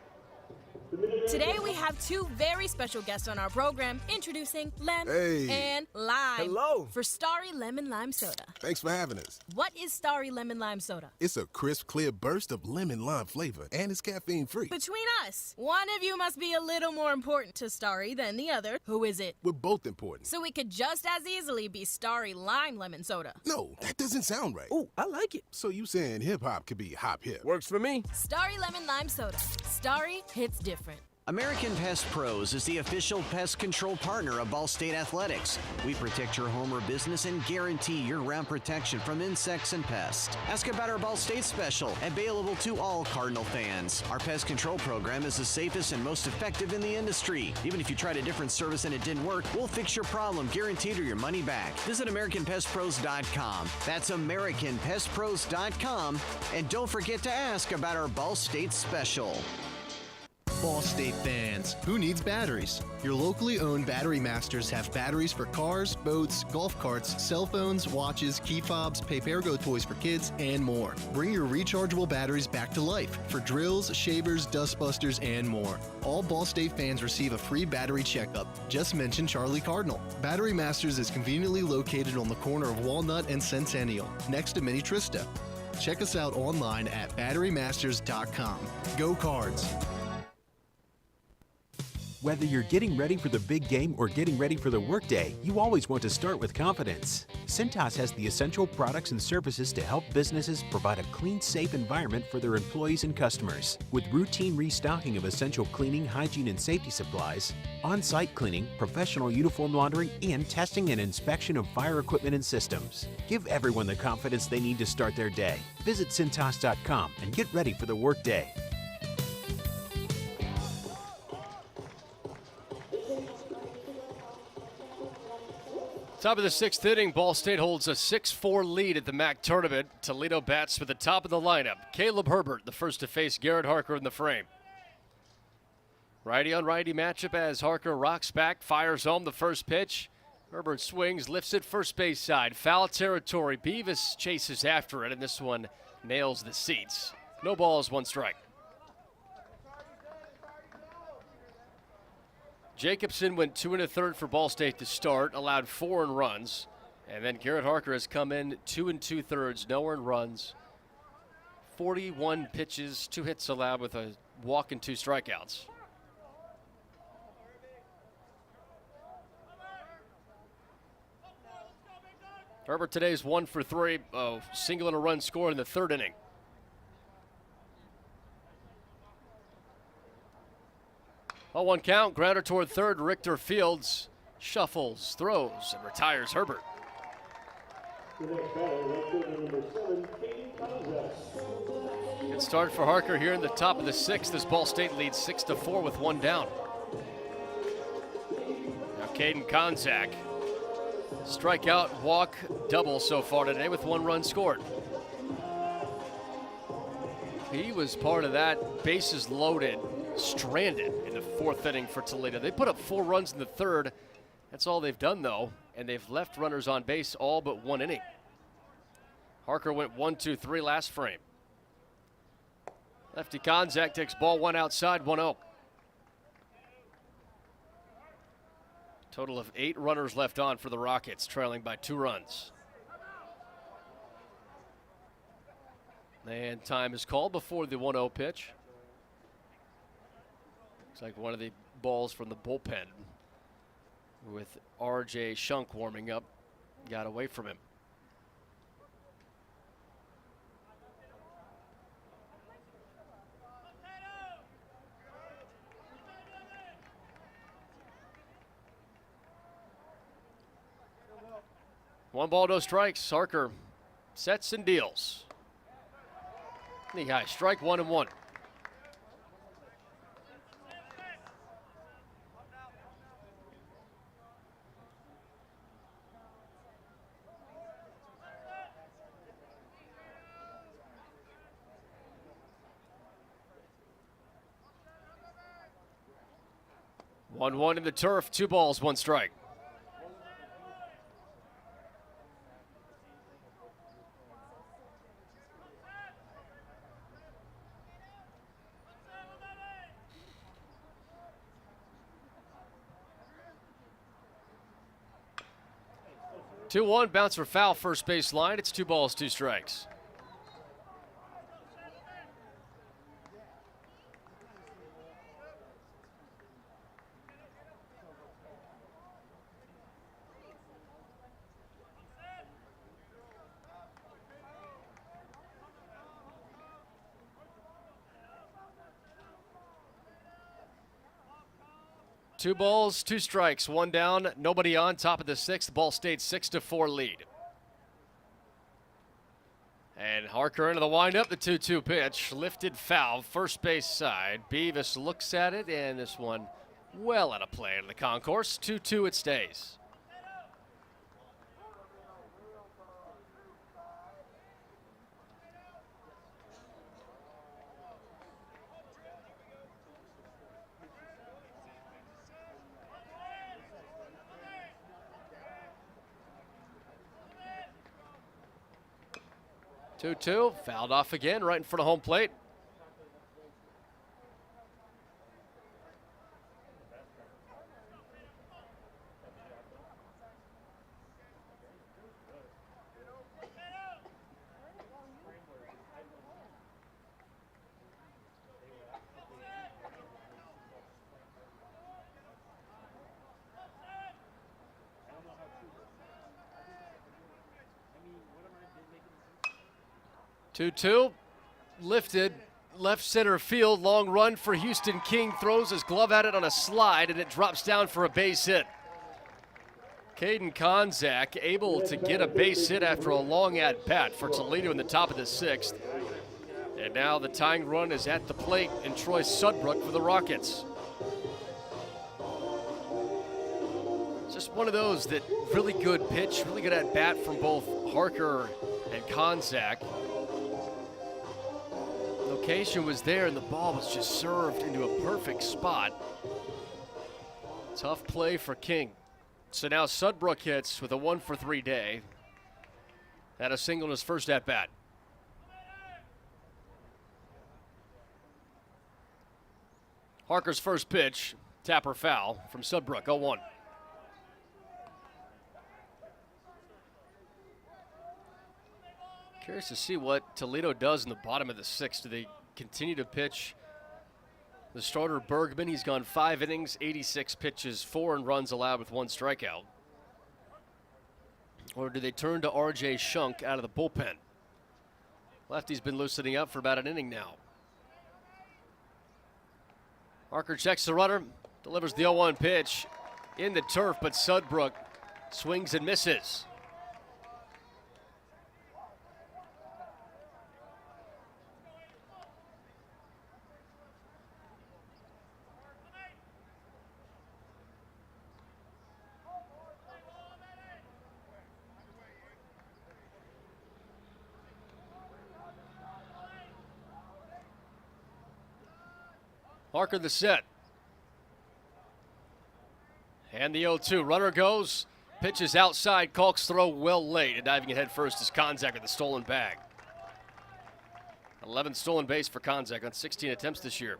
Speaker 6: Today we have 2 very special guests on our program, introducing Lem and Lime.
Speaker 11: Hello.
Speaker 6: For Starry Lemon Lime Soda.
Speaker 11: Thanks for having us.
Speaker 6: What is Starry Lemon Lime Soda?
Speaker 11: It's a crisp, clear burst of lemon lime flavor, and it's caffeine-free.
Speaker 6: Between us, one of you must be a little more important to Starry than the other. Who is it?
Speaker 11: We're both important.
Speaker 6: So it could just as easily be Starry Lime Lemon Soda.
Speaker 11: No, that doesn't sound right.
Speaker 15: Oh, I like it.
Speaker 11: So you saying hip-hop could be hop-hip?
Speaker 15: Works for me.
Speaker 6: Starry Lemon Lime Soda. Starry hits different.
Speaker 1: American Pest Pros is the official pest control partner of Ball State Athletics. We protect your home or business and guarantee year-round protection from insects and pests. Ask about our Ball State special, available to all Cardinal fans. Our pest control program is the safest and most effective in the industry. Even if you tried a different service and it didn't work, we'll fix your problem, guaranteed, or your money back. Visit AmericanPestPros.com. That's AmericanPestPros.com. And don't forget to ask about our Ball State special.
Speaker 2: Ball State fans, who needs batteries? Your locally owned Battery Masters have batteries for cars, boats, golf carts, cell phones, watches, key fobs, pay-per-go toys for kids, and more. Bring your rechargeable batteries back to life for drills, shavers, dustbusters, and more. All Ball State fans receive a free battery checkup. Just mention Charlie Cardinal. Battery Masters is conveniently located on the corner of Walnut and Centennial, next to Mini Trista. Check us out online at batterymasters.com. Go Cards!
Speaker 3: Whether you're getting ready for the big game or getting ready for the workday, you always want to start with confidence. Cintas has the essential products and services to help businesses provide a clean, safe environment for their employees and customers. With routine restocking of essential cleaning, hygiene, and safety supplies, on-site cleaning, professional uniform laundering, and testing and inspection of fire equipment and systems. Give everyone the confidence they need to start their day. Visit Cintas.com and get ready for the workday.
Speaker 12: Top of the 6th inning, Ball State holds a 6-4 lead at the MAC tournament. Toledo bats with the top of the lineup. Caleb Herbert, the first to face Garrett Harker in the frame. Righty on righty matchup as Harker rocks back, fires home the first pitch. Herbert swings, lifts it first base side. Foul territory. Beavis chases after it, and this one nails the seats. No balls, 1 strike. Jacobson went 2 1/3 for Ball State to start, allowed 4 earned runs. And then Garrett Harker has come in 2 2/3, no earned runs. 41 pitches, 2 hits allowed with a walk and 2 strikeouts. Herbert today is 1 for 3, single and a run scored in the 3rd inning. On 1 count, grounder toward 3rd. Richter fields, shuffles, throws, and retires Herbert. Good start for Harker here in the top of the 6th as Ball State leads 6-4 with 1 down. Now Caden Konzak, strikeout, walk, double so far today with 1 run scored. He was part of that bases loaded, stranded in the 4th inning for Toledo. They put up 4 runs in the 3rd. That's all they've done, though, and they've left runners on base all but 1 inning. Harker went 1-2-3 last frame. Lefty Konzak takes ball 1 outside, 1-0. Total of 8 runners left on for the Rockets, trailing by 2 runs. And time is called before the 1-0 pitch. Looks like one of the balls from the bullpen with R.J. Shunk warming up got away from him. One ball, no strikes. Harker sets and deals. Knee high strike, 1-1. One in the turf, 2 balls, 1 strike. Two-one, bounce for foul, first base line. It's 2 balls, 2 strikes. Two balls, 2 strikes, 1 down, nobody on. Top of the 6th, Ball State 6-4 lead. And Harker into the windup, the 2-2 pitch, lifted foul, first base side. Beavis looks at it, and this one well out of play in the concourse. 2-2 it stays. Two, fouled off again, right in front of home plate. Two, lifted, left center field, long run for Houston. King throws his glove at it on a slide, and it drops down for a base hit. Caden Konzak able to get a base hit after a long at-bat for Toledo in the top of the 6th. And now the tying run is at the plate, and Troy Sudbrook for the Rockets. Just one of those that really good pitch, really good at-bat from both Harker and Konzak. Location was there, and the ball was just served into a perfect spot. Tough play for King. So now Sudbrook hits with a 1-for-3 day. Had a single in his first at-bat. Harker's first pitch, tapper foul from Sudbrook, 0-1. Curious to see what Toledo does in the bottom of the 6th. Do they continue to pitch the starter Bergman? He's gone 5 innings, 86 pitches, 4 and runs allowed with 1 strikeout. Or do they turn to R.J. Shunk out of the bullpen? Lefty's been loosening up for about an inning now. Harker checks the runner, delivers the 0-1 pitch in the turf, but Sudbrook swings and misses. Harker the set. And the 0-2. Runner goes. Pitches outside. Kalk's throw well late. And diving ahead first is Konzak with the stolen bag. 11 stolen base for Konzak on 16 attempts this year.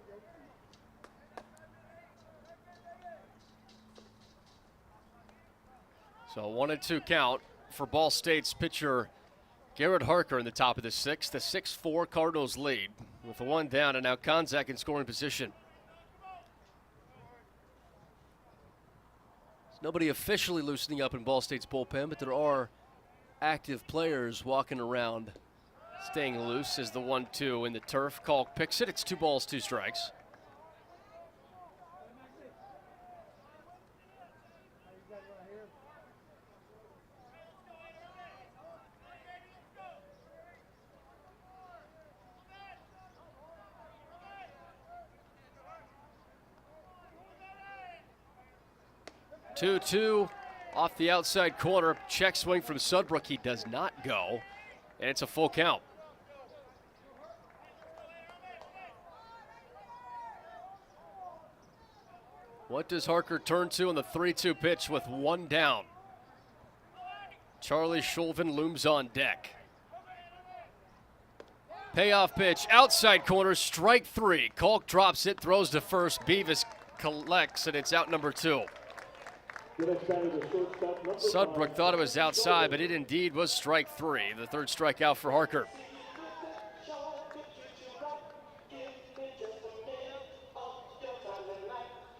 Speaker 12: So 1-2 count for Ball State's pitcher Garrett Harker in the top of the sixth. The 6-4 Cardinals lead with a one down, and now Konzak in scoring position. There's nobody officially loosening up in Ball State's bullpen, but there are active players walking around staying loose as the 1-2 in the turf. Kalk picks it. It's 2 balls, 2 strikes. Two off the outside corner. Check swing from Sudbrook. He does not go, and it's a full count. What does Harker turn to on the 3-2 pitch with one down? Charlie Shulvin looms on deck. Payoff pitch, outside corner, strike 3. Kalk drops it, throws to first. Beavis collects, and it's out number 2. Sudbrook thought it was outside, but it indeed was strike 3, the third strikeout for Harker.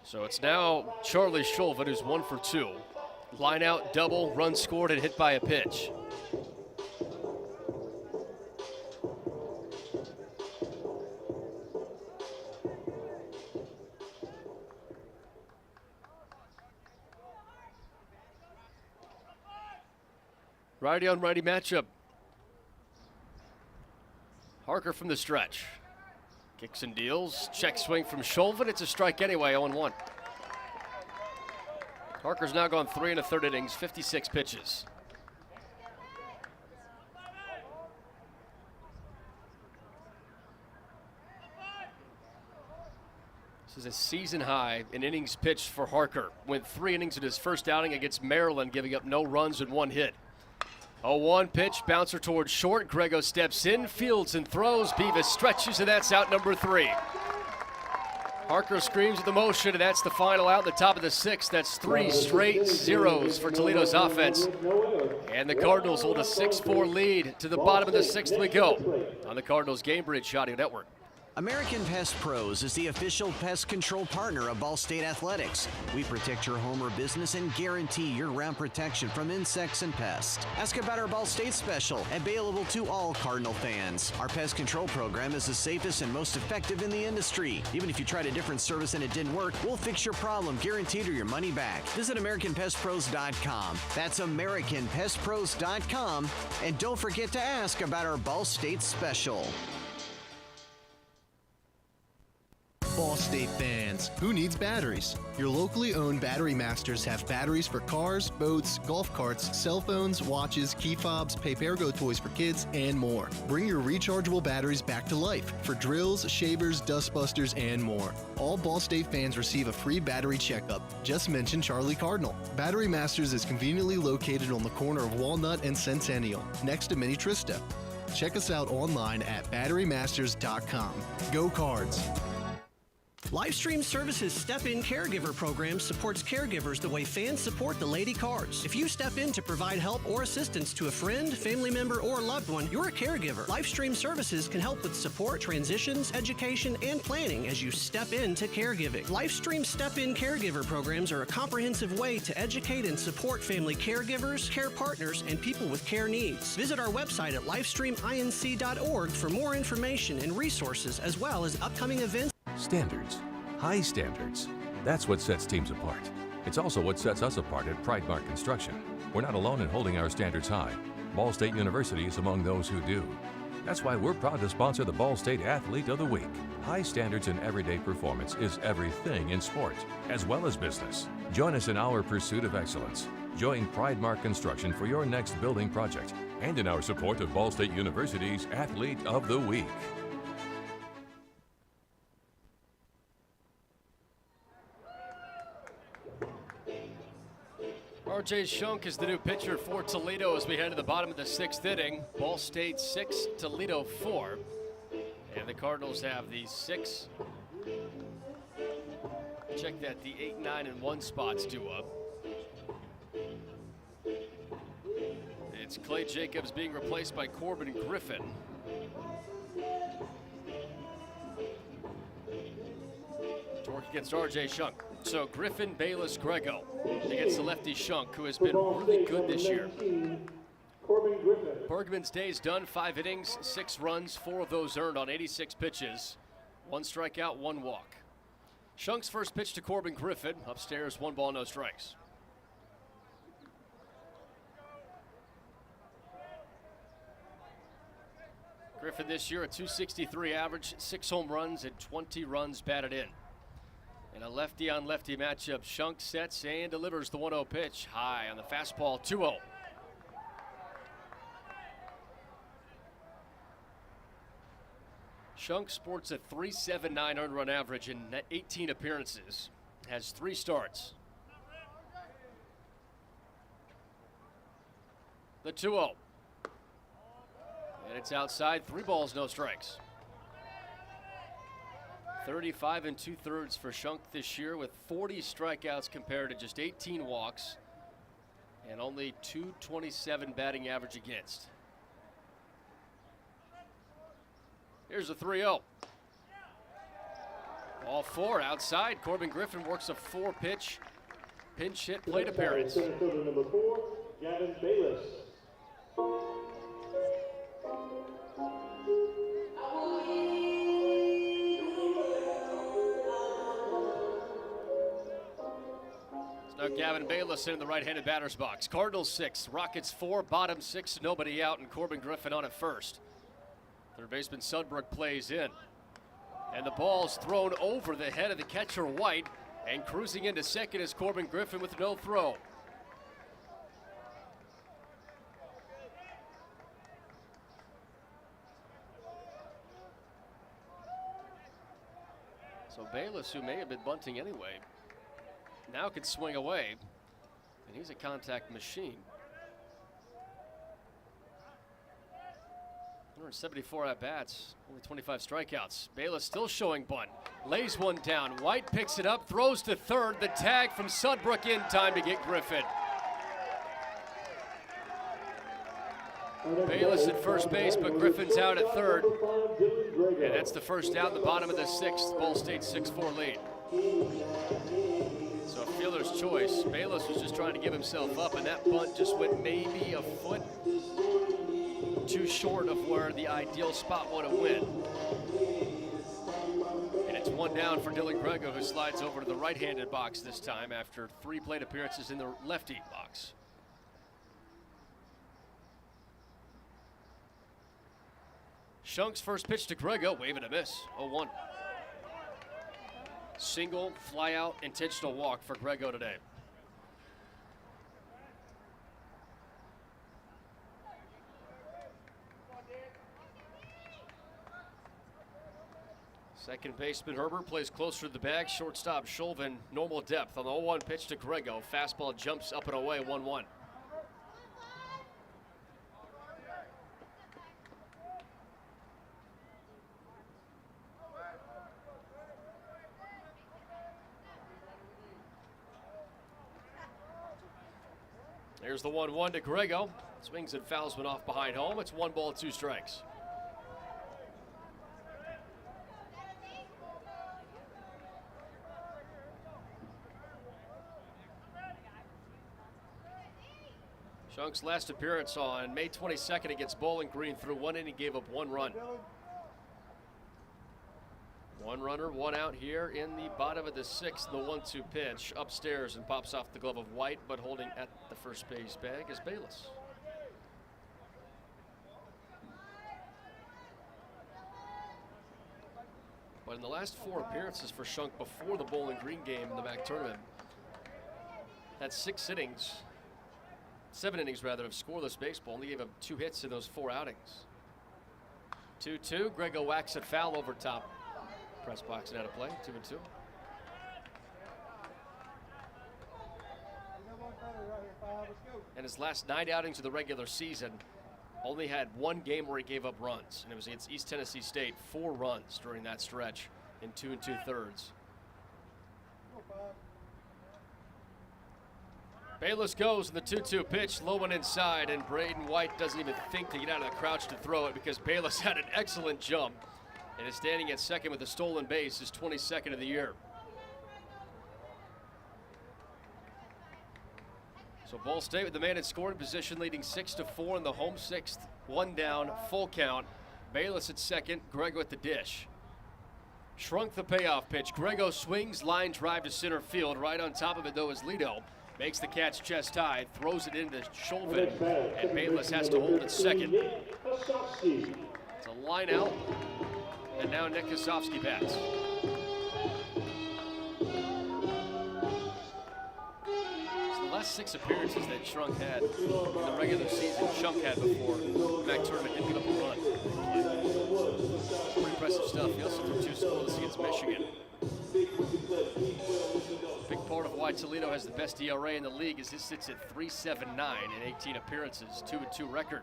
Speaker 12: So it's now Charlie Shulvin, who's 1 for 2. Line out, double, run scored, and hit by a pitch. Righty on righty matchup. Harker from the stretch. Kicks and deals. Check swing from Shulvin. It's a strike anyway, 0-1. Harker's now gone 3 1/3 innings, 56 pitches. This is a season high in innings pitched for Harker. Went 3 innings in his first outing against Maryland, giving up no runs and 1 hit. 0-1 pitch, bouncer towards short. Grego steps in, fields and throws. Beavis stretches, and that's out number 3. Harker screams at the motion, and that's the final out in the top of the 6th. That's 3 straight zeros for Toledo's offense. And the Cardinals hold a 6-4 lead. To the bottom of the 6th we go on the Cardinals Game Bridge Audio Network.
Speaker 1: American Pest Pros is the official pest control partner of Ball State Athletics. We protect your home or business and guarantee year-round protection from insects and pests. Ask about our Ball State special, available to all Cardinal fans. Our pest control program is the safest and most effective in the industry. Even if you tried a different service and it didn't work, we'll fix your problem, guaranteed, or your money back. Visit AmericanPestPros.com. That's AmericanPestPros.com. And don't forget to ask about our Ball State special.
Speaker 2: Ball State fans, who needs batteries? Your locally owned Battery Masters have batteries for cars, boats, golf carts, cell phones, watches, key fobs, pay-per-go toys for kids, and more. Bring your rechargeable batteries back to life for drills, shavers, dustbusters, and more. All Ball State fans receive a free battery checkup. Just mention Charlie Cardinal. Battery Masters is conveniently located on the corner of Walnut and Centennial, next to Mini Trista. Check us out online at batterymasters.com. Go Cards!
Speaker 8: Livestream Services Step-In Caregiver program supports caregivers the way fans support the Lady Cards. If you step in to provide help or assistance to a friend, family member, or loved one, you're a caregiver. Livestream Services can help with support, transitions, education, and planning as you step into caregiving. Livestream Step-In Caregiver programs are a comprehensive way to educate and support family caregivers, care partners, and people with care needs. Visit our website at livestreaminc.org for more information and resources, as well as upcoming events.
Speaker 10: Standards. High standards. That's what sets teams apart. It's also what sets us apart at Pridemark Construction. We're not alone in holding our standards high. Ball State University is among those who do. That's why we're proud to sponsor the Ball State Athlete of the Week. High standards in everyday performance is everything in sport, as well as business. Join us in our pursuit of excellence. Join Pridemark Construction for your next building project and in our support of Ball State University's Athlete of the Week.
Speaker 12: RJ Shunk is the new pitcher for Toledo as we head to the bottom of the 6th inning. Ball State 6, Toledo 4. And the Cardinals have the 6. Check that, the 8, 9, and 1 spots due up. It's Clay Jacobs being replaced by Corbin Griffin. Torque against R.J. Shunk. So Griffin, Bayless, Grego against the lefty Shunk, who has been really good this year. Bergman's day's done. 5 innings, 6 runs, 4 of those earned on 86 pitches. 1 strikeout, 1 walk. Shunk's first pitch to Corbin Griffin. Upstairs, 1 ball, no strikes. Griffin this year a .263 average, 6 home runs and 20 runs batted in. In a lefty-on-lefty matchup, Shunk sets and delivers the 1-0 pitch. High on the fastball, 2-0. Shunk sports a .379 earned run average in 18 appearances. Has 3 starts. The 2-0. And it's outside, 3 balls, no strikes. 35 2/3 for Shunk this year with 40 strikeouts compared to just 18 walks and only .227 batting average against. Here's a 3-0. All 4 outside. Corbin Griffin works a 4-pitch pinch hit plate appearance.
Speaker 14: Number 4, Gavin Bayless.
Speaker 12: Now Gavin Bayless in the right-handed batter's box. Cardinals 6, Rockets 4, bottom 6, nobody out, and Corbin Griffin on at first. Third baseman Sudbrook plays in. And the ball's thrown over the head of the catcher White, and cruising into second is Corbin Griffin with no throw. So Bayless, who may have been bunting anyway, now can swing away, and he's a contact machine. 174 at-bats, only 25 strikeouts. Bayless still showing bunt, lays one down. White picks it up, throws to third. The tag from Sudbrook in time to get Griffin. Bayless at first base, but Griffin's out at third. And that's the first out in the bottom of the 6th. Ball State 6-4 lead. So fielder's choice. Bayless was just trying to give himself up, and that bunt just went maybe a foot too short of where the ideal spot would have went. And it's 1 down for Dylan Grego, who slides over to the right-handed box this time after 3 plate appearances in the lefty box. Shunk's first pitch to Grego, wave and a miss, 0-1. Single, fly out, intentional walk for Grego today. Second baseman Herbert plays closer to the bag. Shortstop Shulvin, normal depth on the 0-1 pitch to Grego. Fastball jumps up and away, 1-1. Here's the 1-1 to Grego. Swings and fouls one off behind home. It's 1 ball, 2 strikes. Shunk's last appearance on May 22nd against Bowling Green through 1 inning, gave up 1 run. 1 runner, 1 out here in the bottom of the 6th. The 1-2 pitch upstairs and pops off the glove of White, but holding at the first base bag is Bayless. But in the last 4 appearances for Shunk before the Bowling Green game in the MAC tournament, had 6 innings, 7 innings rather, of scoreless baseball. Only gave up 2 hits in those 4 outings. 2-2, Grego whacks it foul over top. Press box and out of play, 2-2. And his last 9 outings of the regular season only had 1 game where he gave up runs, and it was against East Tennessee State. 4 runs during that stretch in 2 2/3. Bayless goes in the 2-2 pitch, low one inside, and Braden White doesn't even think to get out of the crouch to throw it because Bayless had an excellent jump and is standing at second with a stolen base, his 22nd of the year. So Ball State with the man in scoring position, leading 6-4 in the home sixth. One down, full count. Bayless at second, Grego at the dish. Shrunk the payoff pitch. Grego swings, line drive to center field. Right on top of it, though, is Lido. Makes the catch chest high, throws it into Chauvin, and Bayless has to hold it second. It's a line out, and now Nick Kosofsky bats. The last 6 appearances that Shrunk had in the regular season, Chunk had before the MAC tournament, didn't give up a run. Pretty impressive stuff. He also threw 2 scoreless against Michigan. Big part of why Toledo has the best ERA in the league is this sits at 3.79 in 18 appearances, 2-2 record.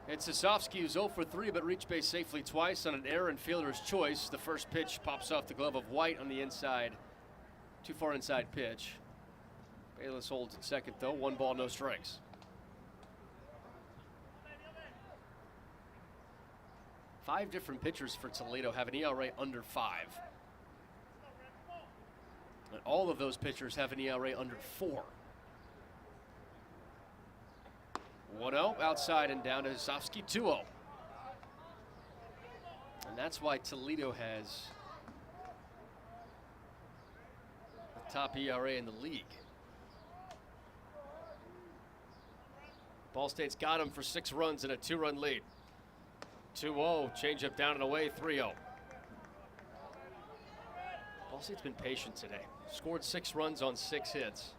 Speaker 12: It's Sosofsky who's 0 for 3 but reached base safely twice on an error in fielder's choice. The first pitch pops off the glove of White on the inside, too far inside pitch. Bayless holds at second though, 1 ball, no strikes. Five different pitchers for Toledo have an ERA under 5. And all of those pitchers have an ERA under 4. 1-0, outside and down to Sosofsky, 2-0. And that's why Toledo has the top ERA in the league. Ball State's got him for 6 runs and a 2-run lead. 2-0, changeup down and away, 3-0. Ball State's been patient today. Scored 6 runs on 6 hits.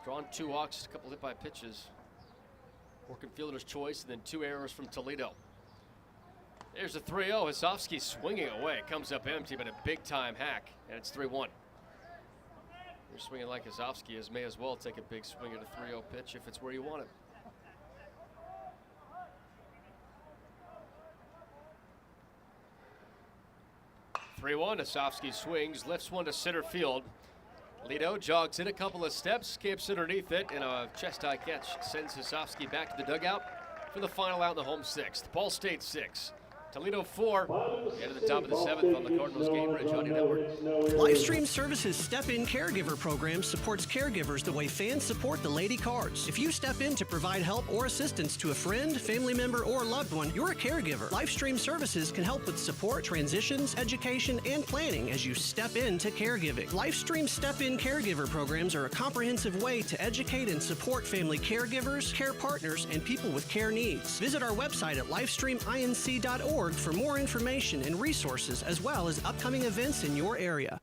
Speaker 12: Drawn 2 walks, a couple hit by pitches. Working fielder's choice, and then 2 errors from Toledo. There's a 3-0. Kosofsky swinging away. Comes up empty, but a big-time hack, and it's 3-1. You're swinging like Kosofsky is, may as well take a big swing at a 3-0 pitch if it's where you want it. Kosofsky swings, lifts one to center field. Lido jogs in a couple of steps, skips underneath it, and a chest-high catch sends Kosofsky back to the dugout for the final out in the home 6th. Ball State 6. Toledo 4, and at the top of the 7th on the Cardinals Game Ridge Audio Network.
Speaker 8: Livestream Services Step-In Caregiver program supports caregivers the way fans support the Lady Cards. If you step in to provide help or assistance to a friend, family member, or loved one, you're a caregiver. Livestream Services can help with support, transitions, education, and planning as you step into caregiving. Livestream Step-In Caregiver programs are a comprehensive way to educate and support family caregivers, care partners, and people with care needs. Visit our website at livestreaminc.org for more information and resources, as well as upcoming events in your area.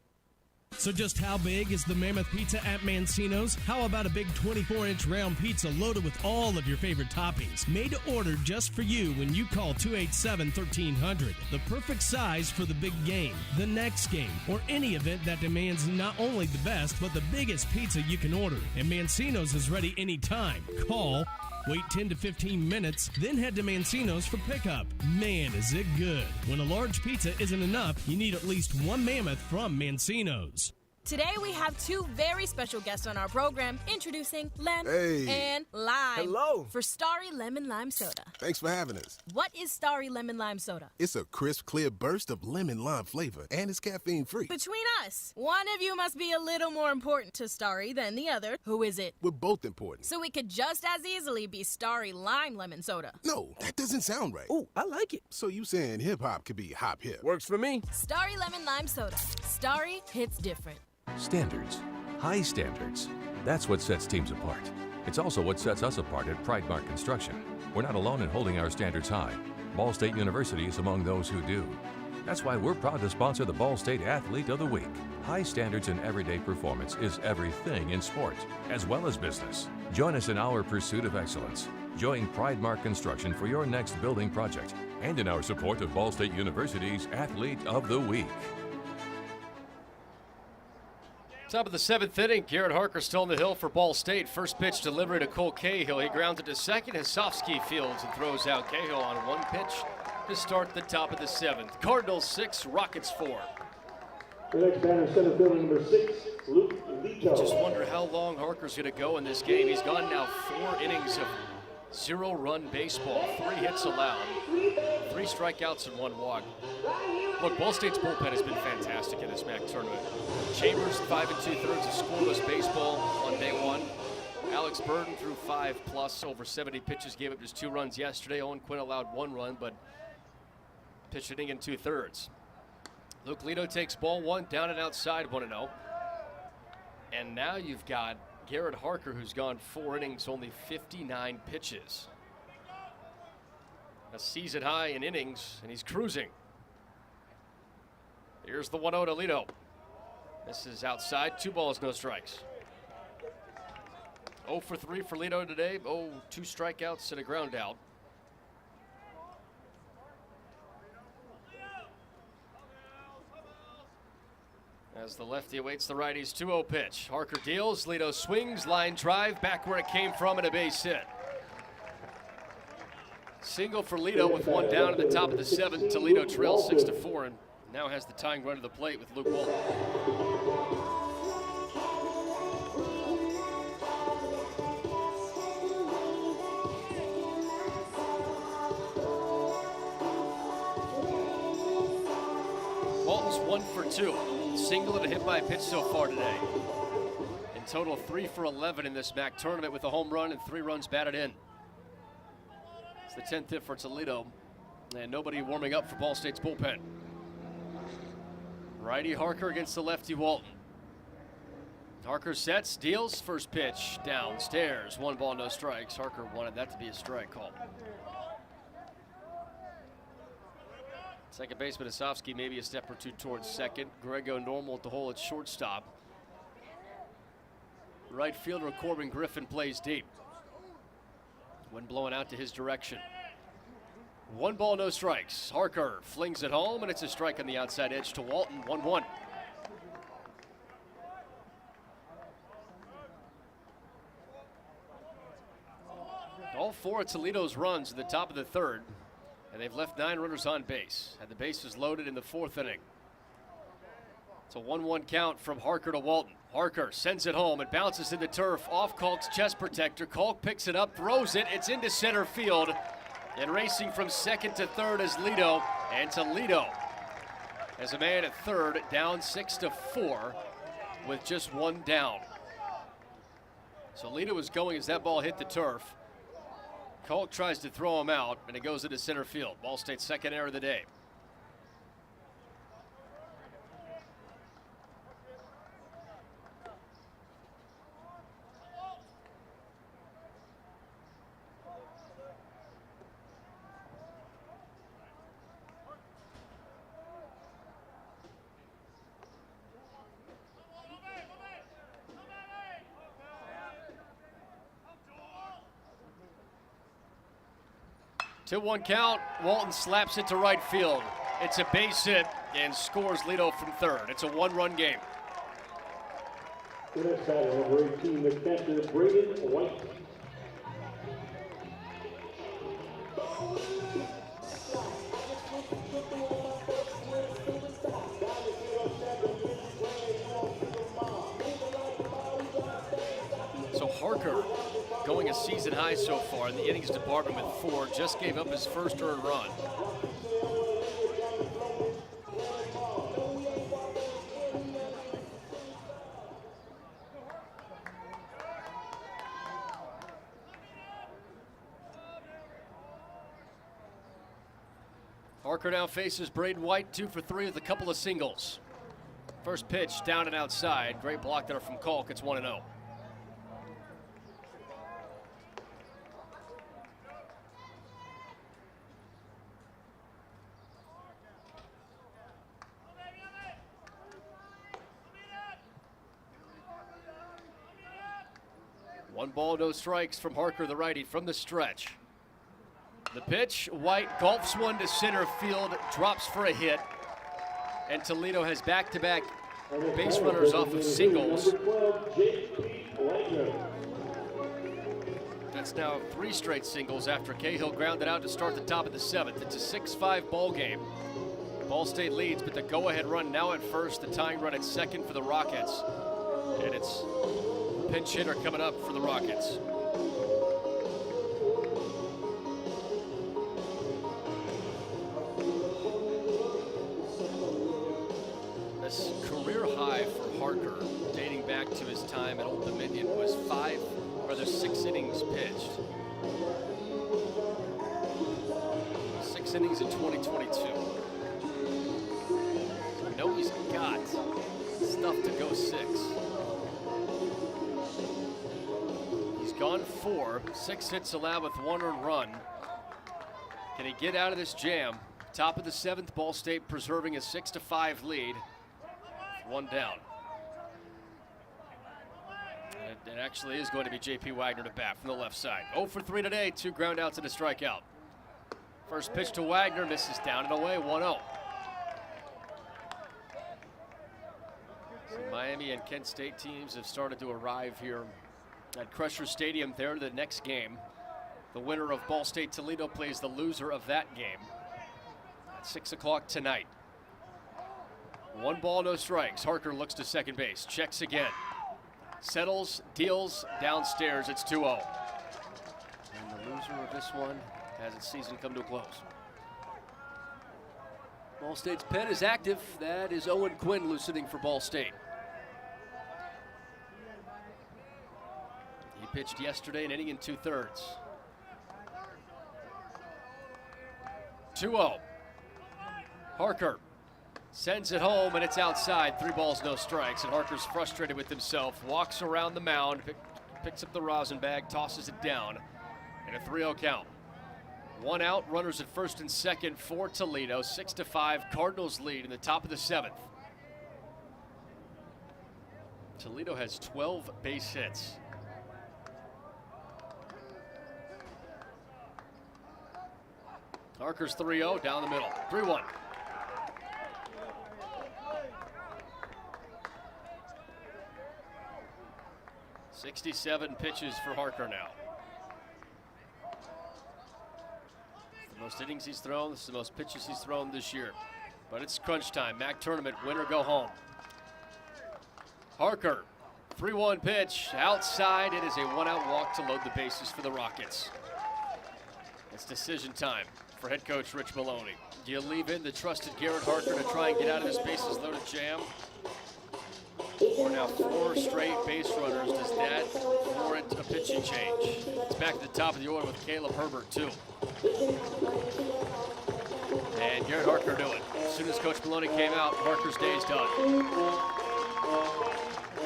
Speaker 9: So just how big is the Mammoth Pizza at Mancino's? How about a big 24-inch round pizza loaded with all of your favorite toppings? Made to order just for you when you call 287-1300. The perfect size for the big game, the next game, or any event that demands not only the best, but the biggest pizza you can order. And Mancino's is ready anytime. Call, wait 10 to 15 minutes, then head to Mancino's for pickup. Man, is it good. When a large pizza isn't enough, you need at least 1 Mammoth from Mancino's.
Speaker 6: Today we have 2 very special guests on our program, introducing Lem and Lime.
Speaker 11: Hello.
Speaker 6: For Starry Lemon Lime Soda.
Speaker 11: Thanks for having us.
Speaker 6: What is Starry Lemon Lime Soda?
Speaker 11: It's a crisp, clear burst of lemon lime flavor, and it's caffeine-free.
Speaker 6: Between us, one of you must be a little more important to Starry than the other. Who is it?
Speaker 11: We're both important.
Speaker 6: So it could just as easily be Starry Lime Lemon Soda.
Speaker 11: No, that doesn't sound right.
Speaker 15: Oh, I like it.
Speaker 11: So you saying hip-hop could be hop-hip?
Speaker 15: Works for me.
Speaker 6: Starry Lemon Lime Soda. Starry hits different.
Speaker 10: Standards. High standards. That's what sets teams apart. It's also what sets us apart at Pridemark Construction. We're not alone in holding our standards high. Ball State University is among those who do. That's why we're proud to sponsor the Ball State Athlete of the Week. High standards in everyday performance is everything in sport, as well as business. Join us in our pursuit of excellence. Join Pridemark Construction for your next building project and in our support of Ball State University's Athlete of the Week.
Speaker 12: Top of the 7th inning, Garrett Harker still on the hill for Ball State. First pitch delivery to Cole Cahill. He grounds it to second. Kosofsky fields and throws out Cahill on 1 pitch to start the top of the 7th. Cardinals 6, Rockets 4.
Speaker 14: The next batter, center fielder number 6, Luke Lito.
Speaker 12: Just wonder how long Harker's going to go in this game. He's gone now 4 innings of 0-run baseball, 3 hits allowed, 3 strikeouts and 1 walk. Look, Ball State's bullpen has been fantastic in this MAC tournament. Chambers, 5 2/3 of scoreless baseball on day 1. Alex Burton threw 5+ over 70 pitches, gave up just 2 runs yesterday. Owen Quinn allowed 1 run, but pitched an inning and 2/3. Luke Lito takes ball 1, down and outside, 1-0. And now you've got Garrett Harker, who's gone 4 innings, only 59 pitches. A season high in innings, and he's cruising. Here's the 1-0 to Lito. This is outside, 2 balls, no strikes. 0 for 3 for Lito today. 2 strikeouts and a ground out. As the lefty awaits the righty's 2-0 pitch. Harker deals, Lito swings, line drive, back where it came from, and a base hit. Single for Lito with 1 down at the top of the 7th. Toledo trails 6-4 and now has the tying run to the plate with Luke Walton. Walton's 1 for 2. Single and a hit by a pitch so far today. In total, 3 for 11 in this MAC tournament with a home run and 3 runs batted in. It's the 10th hit for Toledo, and nobody warming up for Ball State's bullpen. Righty Harker against the lefty Walton. Harker sets, deals, first pitch, downstairs. 1 ball, no strikes. Harker wanted that to be a strike call. Second baseman Osofsky maybe a step or 2 towards second. Grego normal at the hole at shortstop. Right fielder Corbin Griffin plays deep. Wind blowing out to his direction. 1 ball, no strikes. Harker flings it home, and it's a strike on the outside edge to Walton. 1-1. All 4 of Toledo's runs at the top of the 3rd. And they've left 9 runners on base. Had the bases loaded in the 4th inning. It's a 1-1 count from Harker to Walton. Harker sends it home. It bounces to the turf off Kalk's chest protector. Kalk picks it up, throws it. It's into center field. And racing from 2nd to 3rd is Lito. And Toledo as a man at 3rd, down 6-4 with just 1 down. So Lito was going as that ball hit the turf. Kalk tries to throw him out, and it goes into center field. Ball State's 2nd error of the day. To 1 count, Walton slaps it to right field. It's a base hit and scores Lito from 3rd. It's a 1-run game.
Speaker 14: The next batter, number 18, the catcher, Braden White.
Speaker 12: So Harker going a season high so far in the innings department with 4, just gave up his first earned run. Harker now faces Braden White, 2 for 3 with a couple of singles. First pitch down and outside. Great block there from Kalk. It's 1-0. One ball, no strikes from Harker, the righty, from the stretch. The pitch, White golfs one to center field, drops for a hit. And Toledo has back-to-back base runners off of singles. That's now 3 straight singles after Cahill grounded out to start the top of the 7th. It's a 6-5 ball game. Ball State leads, but the go-ahead run now at first, the tying run at second for the Rockets. And it's pinch hitter coming up for the Rockets. This career high for Harker, dating back to his time at Old Dominion, was 6 innings pitched. 6 innings in 2022. We know he's got stuff to go 6. He's gone 4, 6 hits allowed with 1 earned run. Can he get out of this jam? Top of the 7th, Ball State preserving a 6-5 lead. 1 down. It actually is going to be J.P. Wagner to bat from the left side. 0 for 3 today, 2 groundouts and a strikeout. First pitch to Wagner, misses down and away, 1-0. So Miami and Kent State teams have started to arrive here at Crusher Stadium. There the next game. The winner of Ball State Toledo plays the loser of that game at 6 o'clock tonight. 1 ball, no strikes. Harker looks to second base, checks again. Settles, deals, downstairs, it's 2-0. And the loser of this one has its season come to a close. Ball State's pen is active. That is Owen Quinn loosening for Ball State. He pitched yesterday, an inning and 2/3. 2-0. Harker sends it home, and it's outside. 3 balls, no strikes, and Harker's frustrated with himself. Walks around the mound, picks up the rosin bag, tosses it down, and a 3-0 count. 1 out, runners at first and second for Toledo. 6-5, Cardinals lead in the top of the 7th. Toledo has 12 base hits. Harker's 3-0, down the middle, 3-1. .67 pitches for Harker now. It's the most innings he's thrown. This is the most pitches he's thrown this year. But it's crunch time. MAC tournament, win or go home. Harker, 3-1 pitch, outside. It is a 1-out walk to load the bases for the Rockets. It's decision time for head coach Rich Maloney. Do you leave in the trusted Garrett Harker to try and get out of this bases loaded jam? Or now 4 straight base runners. Does that warrant a pitching change? It's back at the top of the order with Caleb Herbert, too. And Garrett Harker knew it. As soon as Coach Maloney came out, Harker's day's done.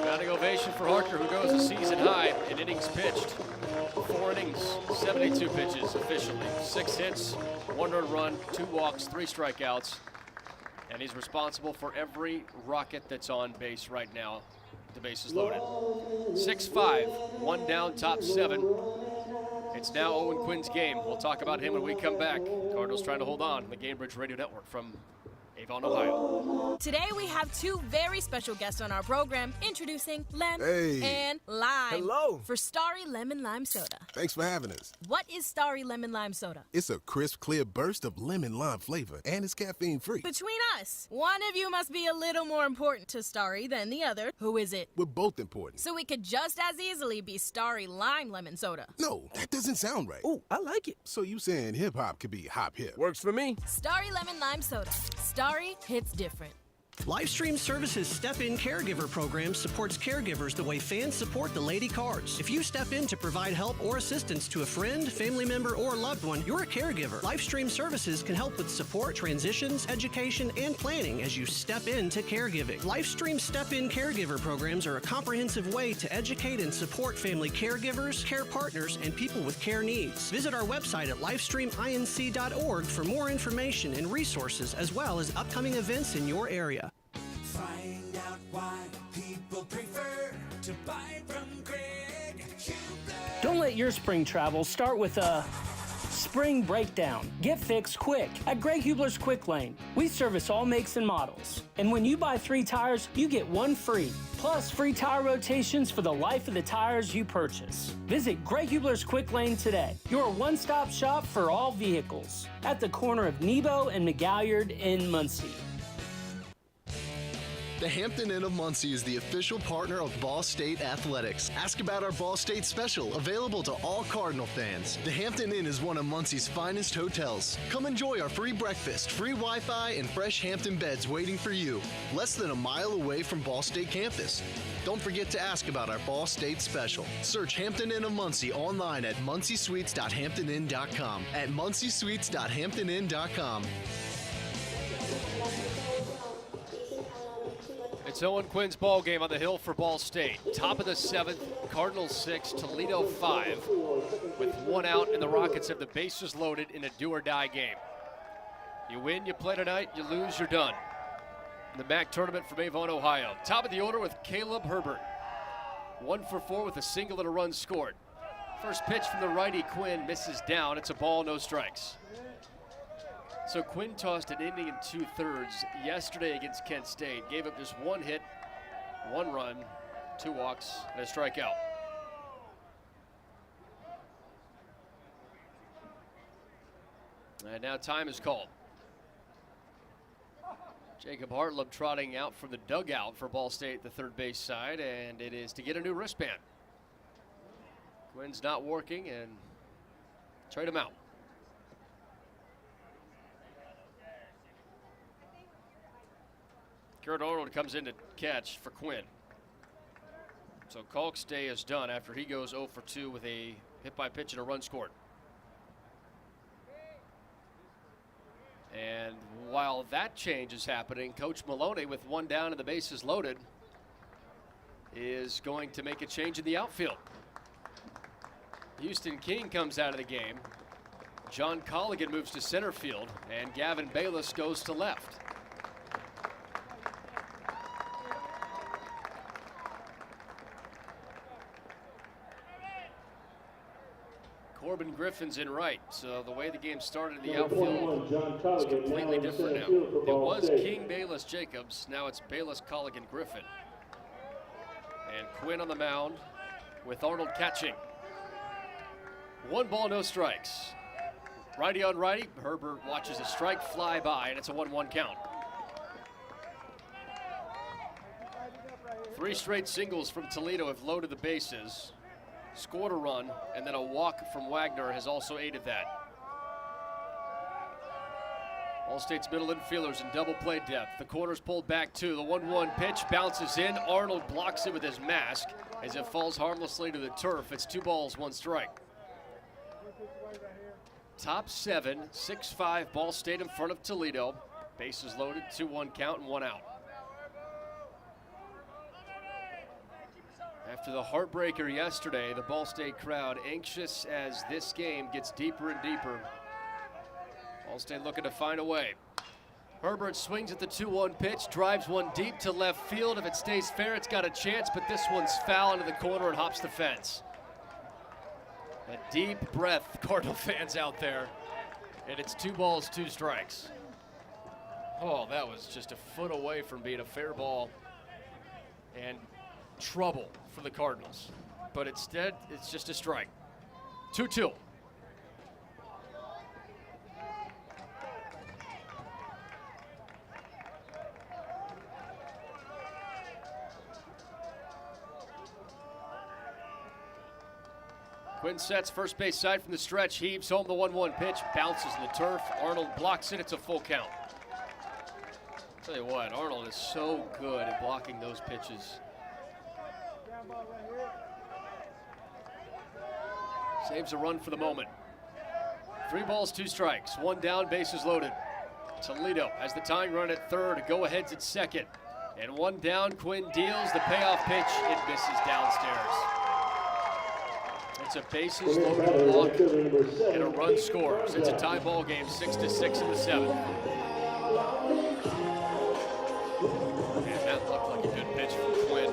Speaker 12: Standing ovation for Harker, who goes a season high in innings pitched. 4 innings, 72 pitches officially. 6 hits, 1 earned run, 2 walks, 3 strikeouts. And he's responsible for every Rocket that's on base right now. The base is loaded. 6-5, 1 down, top 7. It's now Owen Quinn's game. We'll talk about him when we come back. Cardinals trying to hold on. The Gamebridge Radio Network from Avon, Ohio.
Speaker 6: Today we have 2 very special guests on our program, introducing Lem and Lime.
Speaker 11: Hello.
Speaker 6: For Starry Lemon Lime Soda.
Speaker 11: Thanks for having us.
Speaker 6: What is Starry Lemon Lime Soda?
Speaker 11: It's a crisp, clear burst of lemon lime flavor, and it's caffeine-free.
Speaker 6: Between us, one of you must be a little more important to Starry than the other. Who is it?
Speaker 11: We're both important.
Speaker 6: So we could just as easily be Starry Lime Lemon Soda.
Speaker 11: No, that doesn't sound right.
Speaker 15: Oh, I like it.
Speaker 11: So you saying hip-hop could be hop-hip?
Speaker 15: Works for me.
Speaker 6: Starry Lemon Lime Soda. Starry hits different.
Speaker 8: Livestream Services Step-In Caregiver program supports caregivers the way fans support the Lady Cards. If you step in to provide help or assistance to a friend, family member, or loved one, you're a caregiver. Livestream Services can help with support, transitions, education, and planning as you step into caregiving. Livestream Step-In Caregiver programs are a comprehensive way to educate and support family caregivers, care partners, and people with care needs. Visit our website at livestreaminc.org for more information and resources, as well as upcoming events in your area.
Speaker 16: Find out why people prefer to buy from Greg Hubler.
Speaker 4: Don't let your spring travel start with a spring breakdown. Get fixed quick at Greg Hubler's Quick Lane. We service all makes and models. And when you buy 3 tires, you get 1 free. Plus, free tire rotations for the life of the tires you purchase. Visit Greg Hubler's Quick Lane today, your one-stop shop for all vehicles, at the corner of Nebo and McGalliard in Muncie.
Speaker 2: The Hampton Inn of Muncie is the official partner of Ball State Athletics. Ask about our Ball State special, available to all Cardinal fans. The Hampton Inn is one of Muncie's finest hotels. Come enjoy our free breakfast, free Wi-Fi, and fresh Hampton beds waiting for you. Less than a mile away from Ball State campus. Don't forget to ask about our Ball State special. Search Hampton Inn of Muncie online at munciesweets.hamptoninn.com. At munciesweets.hamptoninn.com.
Speaker 12: It's Owen Quinn's ball game on the hill for Ball State. Top of the 7th, Cardinals 6, Toledo 5, with 1 out, and the Rockets have the bases loaded in a do-or-die game. You win, you play tonight. You lose, you're done. In the MAC tournament from Avon, Ohio. Top of the order with Caleb Herbert. 1 for 4 with a single and a run scored. First pitch from the righty, Quinn misses down. It's a ball, no strikes. So Quinn tossed an inning and 2/3 yesterday against Kent State. Gave up just 1 hit, 1 run, 2 walks, and a strikeout. And now time is called. Jacob Hartleb trotting out from the dugout for Ball State, the third base side, and it is to get a new wristband. Quinn's not working, and trade him out. Garrett Arnold comes in to catch for Quinn. So Kalk's day is done after he goes 0 for 2 with a hit by pitch and a run scored. And while that change is happening, Coach Maloney, with 1 down and the bases loaded, is going to make a change in the outfield. Houston King comes out of the game. John Colligan moves to center field, and Gavin Bayless goes to left. Corbin Griffin's in right, so the way the game started in the outfield is completely different now. It was King, Bayless, Jacobs. Now it's Bayless, Colligan, Griffin. And Quinn on the mound with Arnold catching. 1 ball, no strikes. Righty on righty. Herbert watches a strike fly by, and it's a 1-1 count. 3 straight singles from Toledo have loaded the bases. Scored a run, and then a walk from Wagner has also aided that. All State's middle infielders in double play depth. The corner's pulled back 2. The 1-1 pitch bounces in. Arnold blocks it with his mask as it falls harmlessly to the turf. It's 2 balls, 1 strike. Top 7, 6-5 Ball State in front of Toledo. Bases loaded, 2-1 count and 1 out. After the heartbreaker yesterday, the Ball State crowd anxious as this game gets deeper and deeper. Ball State looking to find a way. Herbert swings at the 2-1 pitch, drives one deep to left field. If it stays fair, it's got a chance, but this one's foul into the corner and hops the fence. A deep breath, Cardinal fans out there. And it's 2 balls, 2 strikes. Oh, that was just a foot away from being a fair ball. And trouble for the Cardinals. But instead, it's just a strike. 2-2. Quinn sets first base side from the stretch, heaves home the 1-1 pitch, bounces in the turf. Arnold blocks it, it's a full count. Tell you what, Arnold is so good at blocking those pitches. Saves a run for the moment. 3 balls, 2 strikes, 1 down, bases loaded. Toledo has the tying run at third, go-ahead's at second. And 1 down, Quinn deals the payoff pitch, it misses downstairs. It's a bases loaded walk and a run scores. It's a tie ball game, 6-6 in the 7th. And that looked like a good pitch from Quinn.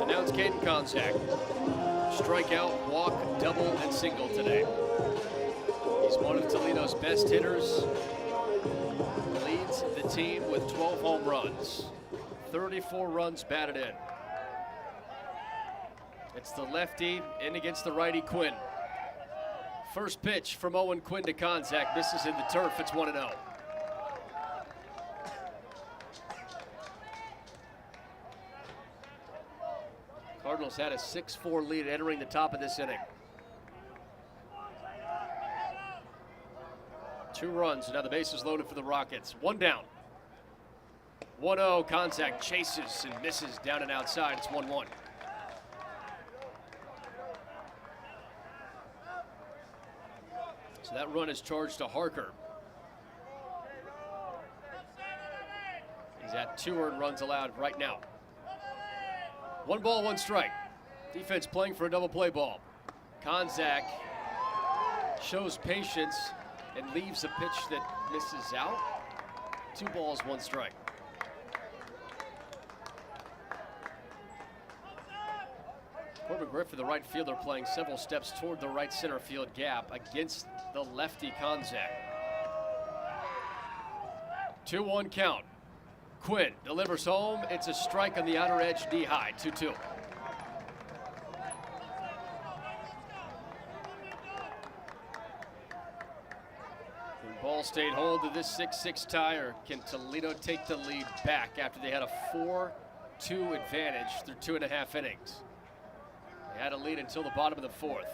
Speaker 12: And now it's Caden Konzak. Strikeout, walk, double, and single today. He's one of Toledo's best hitters. Leads the team with 12 home runs. 34 runs batted in. It's the lefty in against the righty Quinn. First pitch from Owen Quinn to Konzak. Misses in the turf. It's 1-0. Cardinals had a 6-4 lead entering the top of this inning. 2 runs, and now the base is loaded for the Rockets. 1 down. 1-0, Konzak chases and misses down and outside. It's 1-1. So that run is charged to Harker. He's at 2 earned runs allowed right now. 1 ball, 1 strike. Defense playing for a double play ball. Konzak shows patience and leaves a pitch that misses out. 2 balls, 1 strike. Corbin Griffin, the right fielder, playing several steps toward the right center field gap against the lefty Konzak. 2-1 count. Quinn delivers home. It's a strike on the outer edge, knee high, 2-2. Ball State hold to this 6-6 tie, or can Toledo take the lead back after they had a 4-2 advantage through 2.5 innings? They had a lead until the bottom of the 4th.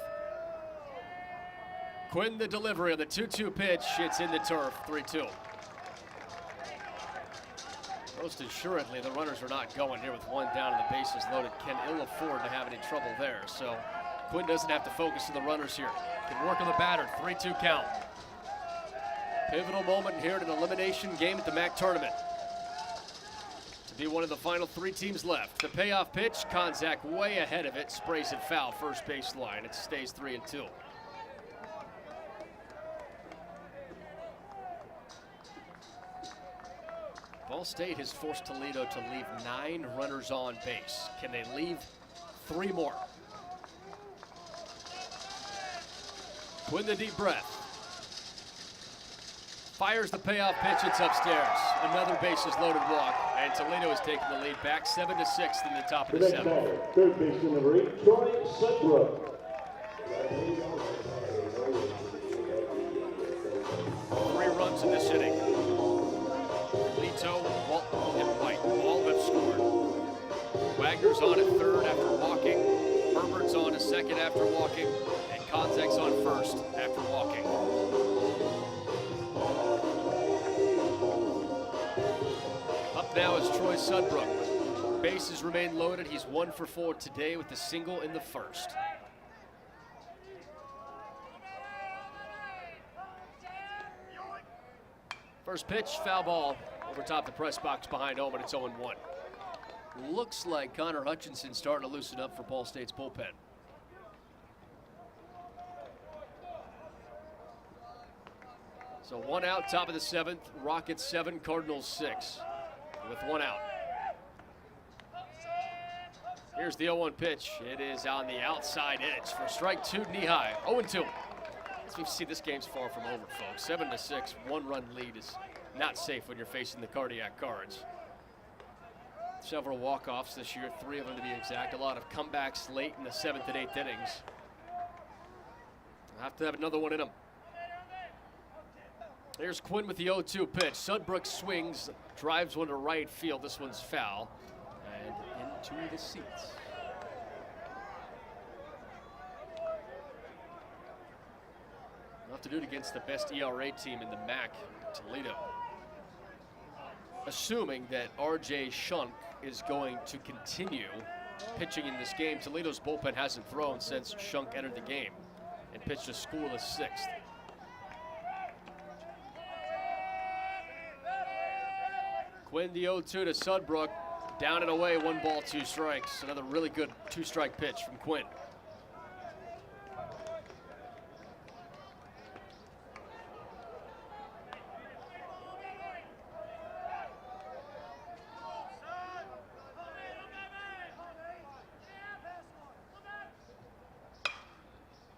Speaker 12: Quinn the delivery on the 2-2 pitch. It's in the turf, 3-2. Most assuredly, the runners are not going here with 1 down and the bases loaded. Can ill afford to have any trouble there. So Quinn doesn't have to focus on the runners here. Can work on the batter, 3-2 count. Pivotal moment here in an elimination game at the MAC tournament. To be one of the final 3 teams left. The payoff pitch, Konzak way ahead of it, sprays it foul, first base line. It stays 3-2. Ball State has forced Toledo to leave 9 runners on base. Can they leave 3 more? Quinn the deep breath. Fires the payoff pitch, it's upstairs. Another bases loaded walk, and Toledo has taken the lead back 7-6 in the top of the 7th.
Speaker 14: Third baseman number 8, Troy Sudbrook.
Speaker 12: 3 runs in this inning. Lito, Walton, and White all have scored. Wagner's on at 3rd after walking. Herbert's on at 2nd after walking. And Konzak's on 1st after walking. Up now is Troy Sudbrook. Bases remain loaded. He's 1 for 4 today with the single in the 1st. First pitch, foul ball over top the press box behind home, and it's 0-1. Looks like Connor Hutchinson's starting to loosen up for Ball State's bullpen. So 1 out, top of the 7th. Rockets 7, Cardinals 6, with 1 out. Here's the 0-1 pitch. It is on the outside edge for strike 2, knee high, 0-2. As we see, this game's far from over, folks. 7-6, 1-run lead is not safe when you're facing the Cardiac Cards. Several walk-offs this year, 3 of them to be exact. A lot of comebacks late in the 7th and 8th innings. I'll have to have another one in them. Here's Quinn with the 0-2 pitch. Sudbrook swings, drives one to right field. This one's foul, and into the seats. We'll have to do it against the best ERA team in the MAC, Toledo. Assuming that R.J. Shunk is going to continue pitching in this game. Toledo's bullpen hasn't thrown since Shunk entered the game and pitched a scoreless 6th. Quinn the 0-2 to Sudbrook. Down and away, 1 ball, 2 strikes. Another really good 2-strike pitch from Quinn.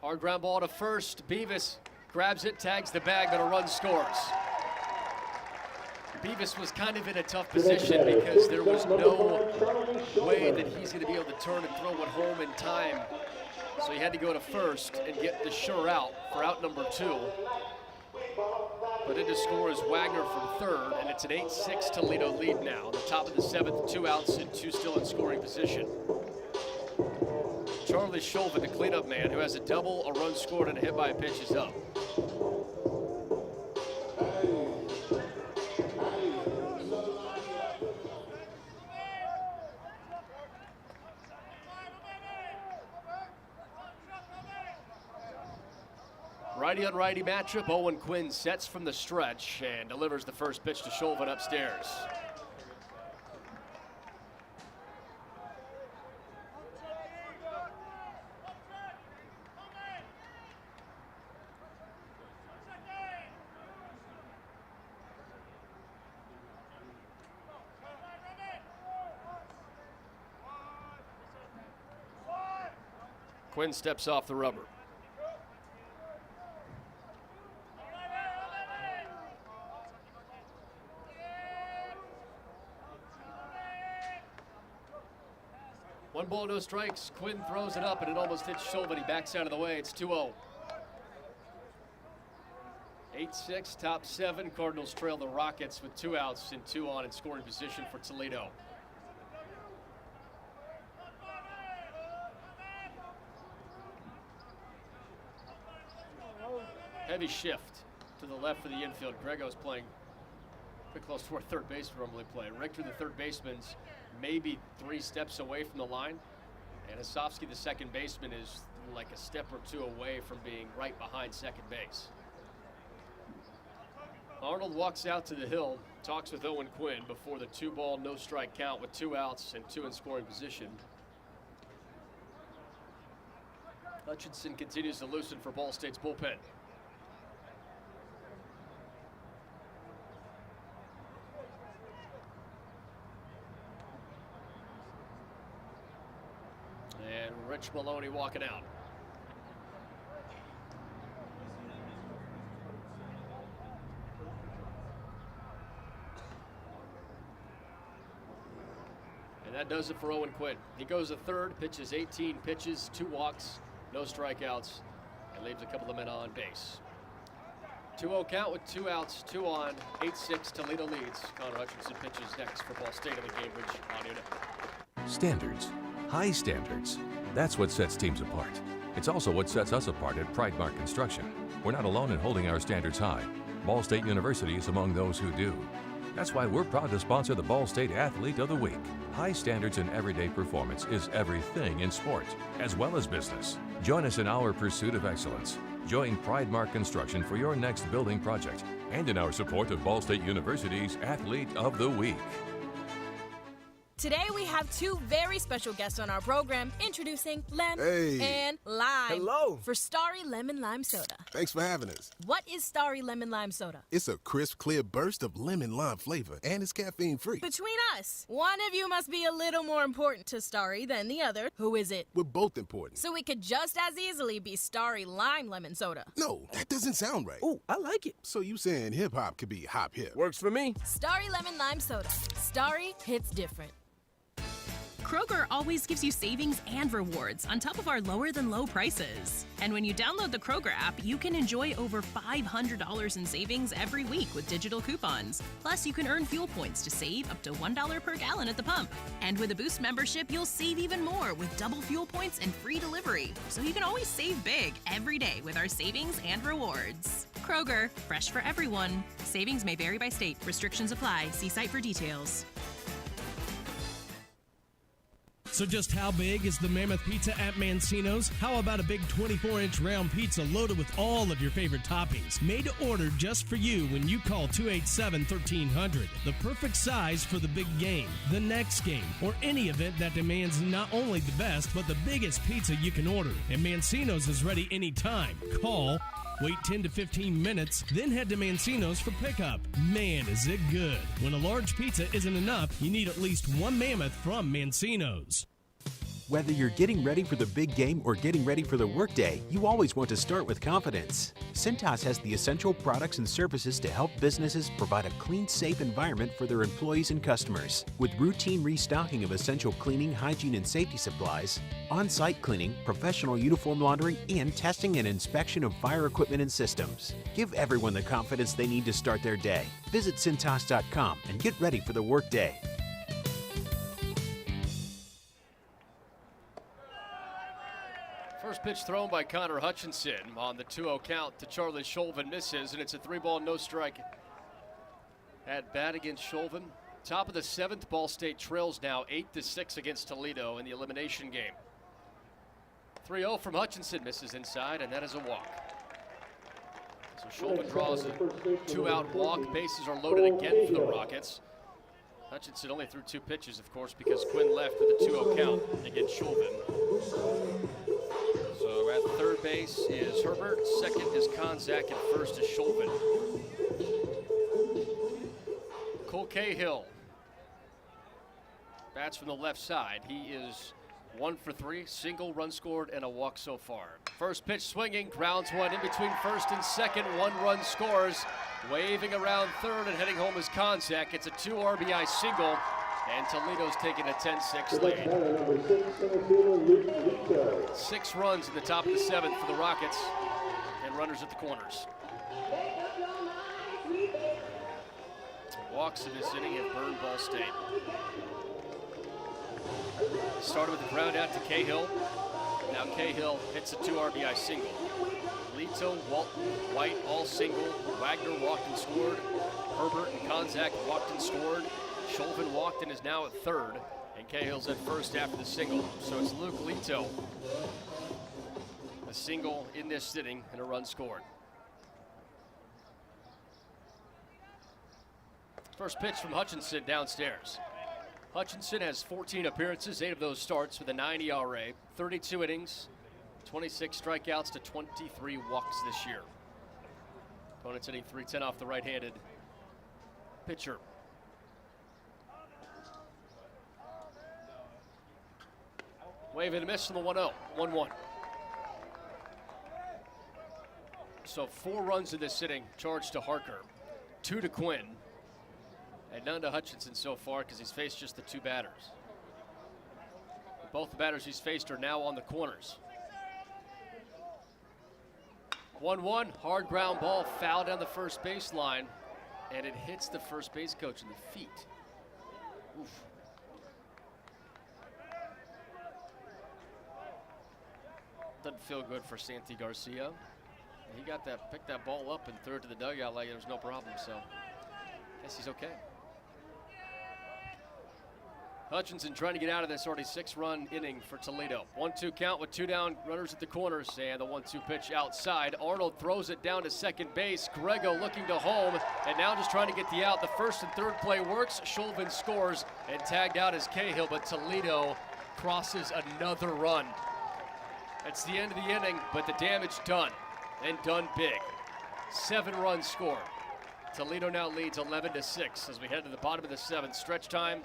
Speaker 12: Hard ground ball to first. Beavis grabs it, tags the bag, but a run scores. Beavis was kind of in a tough position because there was no way that he's going to be able to turn and throw it home in time. So he had to go to first and get the sure out for out number 2. But in to score is Wagner from third, and it's an 8-6 Toledo lead now. The top of the 7th, 2 outs and 2 still in scoring position. Charlie Shulvin, the cleanup man, who has a double, a run scored, and a hit by a pitch, is up. Righty on righty matchup. Owen Quinn sets from the stretch and delivers the first pitch to Shulvin upstairs. Quinn steps off the rubber. One ball, no strikes. Quinn throws it up, and it almost hits Shulvin. He backs out of the way. It's 2-0. 8-6, top 7. Cardinals trail the Rockets with 2 outs and 2 on in scoring position for Toledo. Heavy shift to the left for the infield. Grego's playing pretty close to where third base would normally play. Richter, the third baseman's maybe 3 steps away from the line. And Asofsky, the second baseman, is like a step or 2 away from being right behind second base. Arnold walks out to the hill, talks with Owen Quinn before the 2-ball, no strike count with 2 outs and 2 in scoring position. Hutchinson continues to loosen for Ball State's bullpen. And Rich Maloney walking out. And that does it for Owen Quinn. He goes to third, pitches 18 pitches, 2 walks, no strikeouts, and leaves a couple of men on base. 2-0 count with 2 outs, 2 on, 8-6 Toledo leads. Connor Hutchinson pitches next for Ball State on the Cambridge Audio Network.
Speaker 10: Standards. High standards. That's what sets teams apart. It's also what sets us apart at Pridemark Construction. We're not alone in holding our standards high. Ball State University is among those who do. That's why we're proud to sponsor the Ball State Athlete of the Week. High standards in everyday performance is everything in sport, as well as business. Join us in our pursuit of excellence. Join Pridemark Construction for your next building project and in our support of Ball State University's Athlete of the Week.
Speaker 6: Today we have 2 very special guests on our program, introducing Lem and Lime.
Speaker 11: Hello.
Speaker 6: For Starry Lemon Lime Soda.
Speaker 11: Thanks for having us.
Speaker 6: What is Starry Lemon Lime Soda?
Speaker 11: It's a crisp, clear burst of lemon lime flavor, and it's caffeine-free.
Speaker 6: Between us, one of you must be a little more important to Starry than the other. Who is it?
Speaker 11: We're both important.
Speaker 6: So it could just as easily be Starry Lime Lemon Soda.
Speaker 11: No, that doesn't sound right.
Speaker 15: Oh, I like it.
Speaker 11: So you saying hip-hop could be hop-hip?
Speaker 15: Works for me.
Speaker 6: Starry Lemon Lime Soda. Starry hits different.
Speaker 7: Kroger always gives you savings and rewards on top of our lower-than-low prices. And when you download the Kroger app, you can enjoy over $500 in savings every week with digital coupons. Plus, you can earn fuel points to save up to $1 per gallon at the pump. And with a Boost membership, you'll save even more with double fuel points and free delivery. So you can always save big every day with our savings and rewards. Kroger, fresh for everyone. Savings may vary by state. Restrictions apply. See site for details.
Speaker 9: So just how big is the Mammoth Pizza at Mancino's? How about a big 24-inch round pizza loaded with all of your favorite toppings? Made to order just for you when you call 287-1300. The perfect size for the big game, the next game, or any event that demands not only the best, but the biggest pizza you can order. And Mancino's is ready anytime. Call, wait 10 to 15 minutes, then head to Mancino's for pickup. Man, is it good. When a large pizza isn't enough, you need at least one Mammoth from Mancino's.
Speaker 3: Whether you're getting ready for the big game or getting ready for the workday, you always want to start with confidence. Cintas has the essential products and services to help businesses provide a clean, safe environment for their employees and customers. With routine restocking of essential cleaning, hygiene, and safety supplies, on-site cleaning, professional uniform laundering, and testing and inspection of fire equipment and systems. Give everyone the confidence they need to start their day. Visit Cintas.com and get ready for the workday.
Speaker 12: First pitch thrown by Connor Hutchinson on the 2-0 count to Charlie Sholvin, misses, and it's a 3-ball, no strike at bat against Sholvin. Top of the 7th, Ball State trails now 8-6 against Toledo in the elimination game. 3-0 from Hutchinson, misses inside, and that is a walk. So Sholvin draws a 2-out walk. Bases are loaded again for the Rockets. Hutchinson only threw 2 pitches, of course, because Quinn left with a 2-0 count against Sholvin. So at third base is Herbert, second is Konzak, and first is Sholvin. Cole Cahill bats from the left side. He is 1 for 3, single, run scored, and a walk so far. First pitch swinging, grounds one in between first and second. 1 run scores. Waving around third and heading home is Konzak. It's a 2 RBI single, and Toledo's taking a 10-6 lead. 6 runs in the top of the 7th for the Rockets, and runners at the corners. Walks in this inning have burned Ball State. Started with the ground out to Cahill. Now Cahill hits a 2 RBI single. Lito, Walton, White all single. Wagner walked and scored. Herbert and Konzak walked and scored. Sholvin walked and is now at third. And Cahill's at first after the single. So it's Luke Lito. A single in this sitting and a run scored. First pitch from Hutchinson downstairs. Hutchinson has 14 appearances, 8 of those starts with a 9 ERA, 32 innings, 26 strikeouts to 23 walks this year. Opponent's hitting .310 off the right-handed pitcher. Wave and a miss from the 1-0, 1-1. So 4 runs in this sitting, charged to Harker, 2 to Quinn, and none to Hutchinson so far because he's faced just the 2 batters. Both the batters he's faced are now on the corners. 1-1, hard ground ball, foul down the first baseline, and it hits the first base coach in the feet. Oof. Doesn't feel good for Santi Garcia. He got that, picked that ball up and threw it to the dugout like there was no problem, so I guess he's okay. Hutchinson trying to get out of this already 6-run inning for Toledo. 1-2 count with 2 down, runners at the corners, and the 1-2 pitch outside. Arnold throws it down to second base. Grego looking to home, and now just trying to get the out. The first and third play works. Sholvin scores, and tagged out is Cahill, but Toledo crosses another run. It's the end of the inning, but the damage done, and done big. 7 runs scored. Toledo now leads 11-6 as we head to the bottom of the 7th. Stretch time.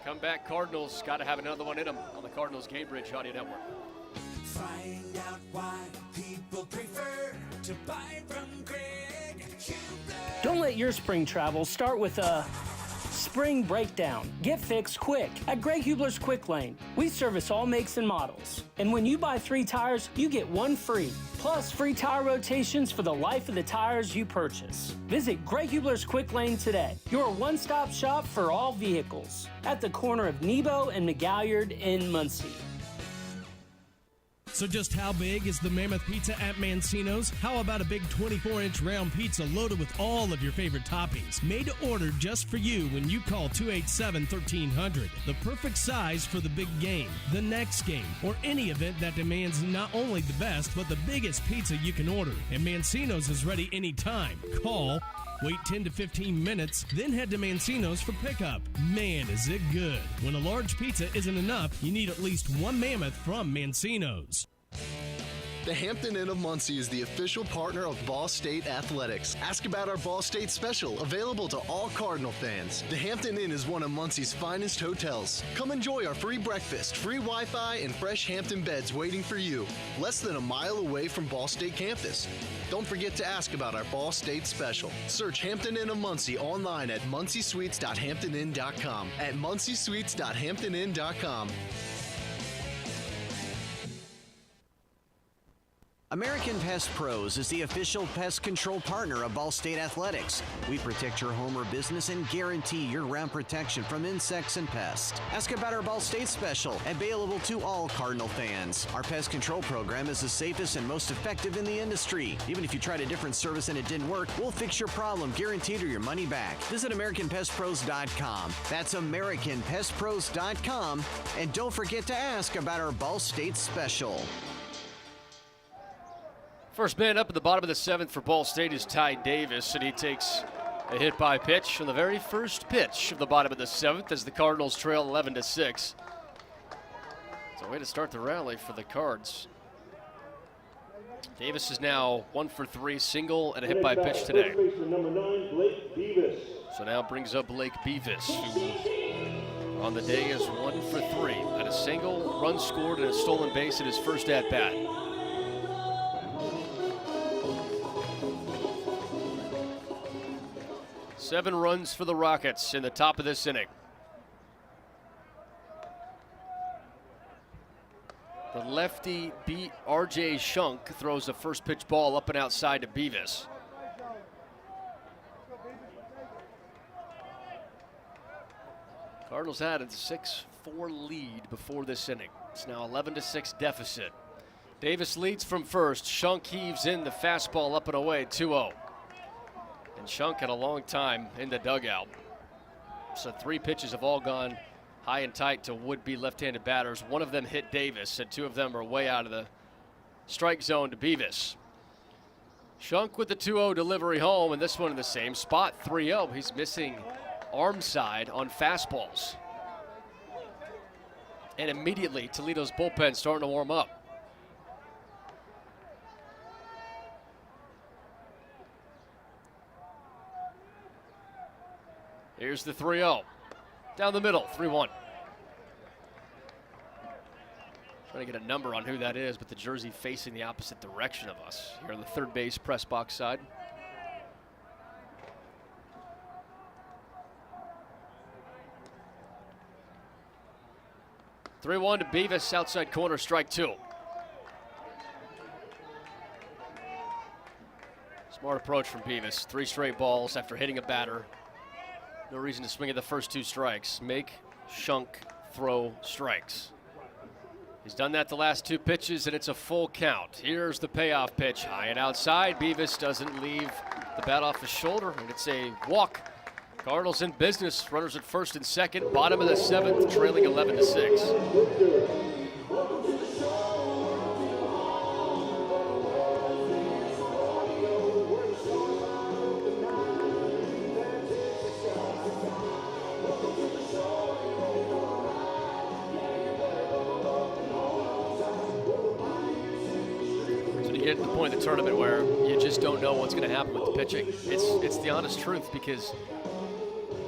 Speaker 12: Comeback Cardinals, got to have another one in them on the Cardinals Gatebridge Audio Network.
Speaker 16: Find out why people prefer to buy from Greg Hubler.
Speaker 4: Don't let your spring travel start with a spring breakdown. Get fixed quick at Greg Hubler's Quick Lane. We service all makes and models. And when you buy 3 tires, you get 1 free. Plus free tire rotations for the life of the tires you purchase. Visit Greg Hubler's Quick Lane today. Your one-stop shop for all vehicles. At the corner of Nebo and McGalliard in Muncie.
Speaker 9: So just how big is the Mammoth Pizza at Mancino's? How about a big 24-inch round pizza loaded with all of your favorite toppings? Made to order just for you when you call 287-1300. The perfect size for the big game, the next game, or any event that demands not only the best, but the biggest pizza you can order. And Mancino's is ready anytime. Call, wait 10 to 15 minutes, then head to Mancino's for pickup. Man, is it good. When a large pizza isn't enough, you need at least 1 Mammoth from Mancino's.
Speaker 2: The Hampton Inn of Muncie is the official partner of Ball State Athletics. Ask about our Ball State special, available to all Cardinal fans. The Hampton Inn is one of Muncie's finest hotels. Come enjoy our free breakfast, free Wi-Fi, and fresh Hampton beds waiting for you. Less than a mile away from Ball State campus. Don't forget to ask about our Ball State special. Search Hampton Inn of Muncie online at munciesuites.hamptonin.com. At munciesuites.hamptonin.com.
Speaker 1: American Pest Pros is the official pest control partner of Ball State Athletics. We protect your home or business and guarantee year-round protection from insects and pests. Ask about our Ball State special, available to all Cardinal fans. Our pest control program is the safest and most effective in the industry. Even if you tried a different service and it didn't work, we'll fix your problem, guaranteed, or your money back. Visit AmericanPestPros.com. That's AmericanPestPros.com. And don't forget to ask about our Ball State special.
Speaker 12: First man up at the bottom of the 7th for Ball State is Ty Davis, and he takes a hit by pitch on the very first pitch of the bottom of the 7th as the Cardinals trail 11-6. It's a way to start the rally for the Cards. Davis is now 1 for 3, single and a hit by pitch today.
Speaker 14: Number 9, Blake Beavis.
Speaker 12: So now brings up Blake Beavis, who on the day is 1 for 3. Had a single, run scored, and a stolen base in his first at-bat. Seven runs for the Rockets in the top of this inning. The lefty R.J. Shunk throws a first pitch ball up and outside to Beavis. Cardinals had a 6-4 lead before this inning. It's now 11-6 deficit. Davis leads from first. Shunk heaves in the fastball up and away, 2-0. And Shunk had a long time in the dugout. So 3 pitches have all gone high and tight to would-be left-handed batters. One of them hit Davis, and 2 of them are way out of the strike zone to Beavis. Shunk with the 2-0 delivery home, and this one in the same spot, 3-0. He's missing arm side on fastballs. And immediately, Toledo's bullpen starting to warm up. Here's the 3-0. Down the middle, 3-1. Trying to get a number on who that is, but the jersey facing the opposite direction of us here on the third base press box side. (3-1) to Beavis, outside corner, strike 2. Smart approach from Beavis. 3 straight balls after hitting a batter. No reason to swing at the first 2 strikes. Make Shunk throw strikes. He's done that the last 2 pitches, and it's a full count. Here's the payoff pitch. High and outside. Beavis doesn't leave the bat off his shoulder, and it's a walk. Cardinals in business. Runners at first and second. Bottom of the 7th, trailing 11-6. Get to the point of the tournament where you just don't know what's going to happen with the pitching. It's the honest truth, because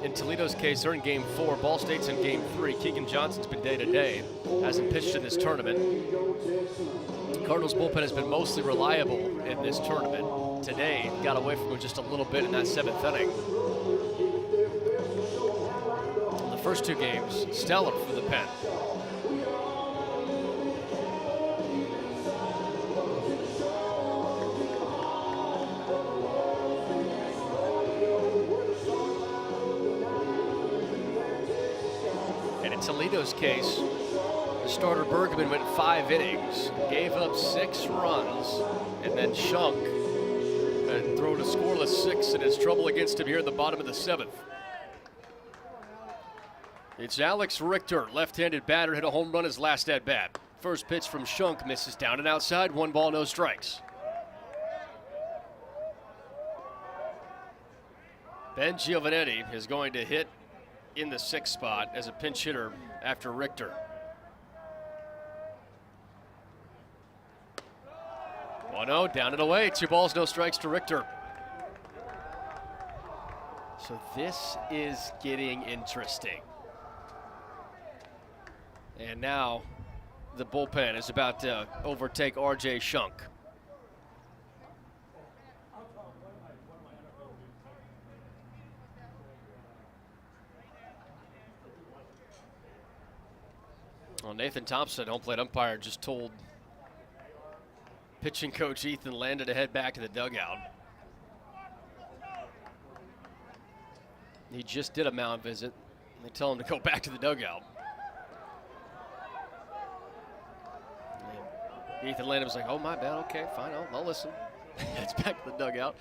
Speaker 12: in Toledo's case, they're in Game 4. Ball State's in Game 3. Keegan Johnson's been day-to-day. Hasn't pitched in this tournament. The Cardinals' bullpen has been mostly reliable in this tournament. Today, got away from him just a little bit in that 7th inning. In the first 2 games, stellar for the pen. Toledo's case, the starter Bergman went 5 innings, gave up 6 runs, and then Shunk and thrown a scoreless 6, and it's trouble against him here at the bottom of the 7th. It's Alex Richter, left-handed batter, hit a home run his last at-bat. First pitch from Shunk misses down and outside, 1 ball, no strikes. Ben Giovanetti is going to hit in the 6th spot as a pinch hitter after Richter. 1-0, down and away. 2 balls, no strikes to Richter. So this is getting interesting. And now the bullpen is about to overtake R.J. Shunk. Well, Nathan Thompson, home plate umpire, just told pitching coach Ethan Landon to head back to the dugout. He just did a mound visit. They tell him to go back to the dugout. And Ethan Landon was like, oh, my bad. Okay, fine. I'll listen. It's back to the dugout.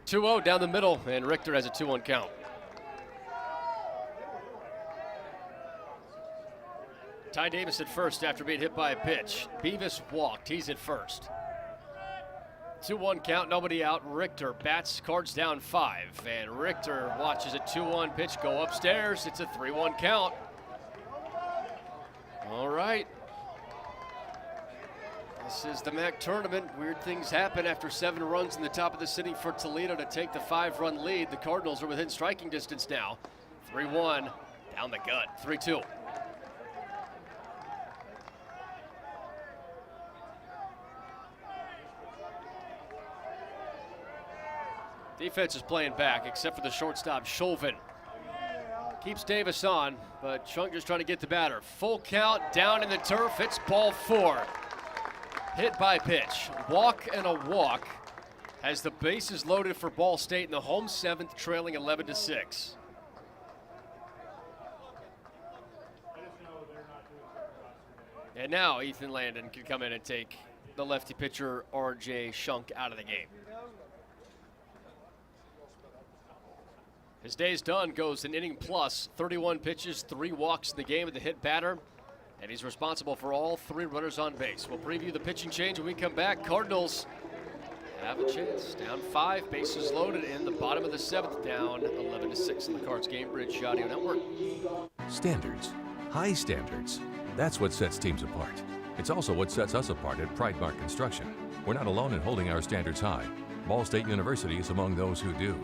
Speaker 12: 2-0 down the middle, and Richter has a 2-1 count. Ty Davis at first after being hit by a pitch. Beavis walked. He's at first. 2-1 count, nobody out. Richter bats, cards down 5. And Richter watches a 2-1 pitch go upstairs. It's a 3-1 count. All right. This is the MAC tournament. Weird things happen after 7 runs in the top of the inning for Toledo to take the 5-run lead. The Cardinals are within striking distance now. 3-1 down the gut. 3-2. Defense is playing back, except for the shortstop, Chauvin. Keeps Davis on, but Shunk just trying to get the batter. Full count, down in the turf, it's ball 4. Hit by pitch, walk and a walk, as the bases loaded for Ball State in the home 7th, trailing 11-6. And now Ethan Landon can come in and take the lefty pitcher, R.J. Shunk, out of the game. His day's done, goes an inning plus, 31 pitches, 3 walks in the game with the hit batter, and he's responsible for all 3 runners on base. We'll preview the pitching change when we come back. Cardinals have a chance, down 5, bases loaded in the bottom of the 7th, down 11-6 in the Cards Game Bridge Audio Network.
Speaker 10: Standards, high standards. That's what sets teams apart. It's also what sets us apart at Pridemark Construction. We're not alone in holding our standards high. Ball State University is among those who do.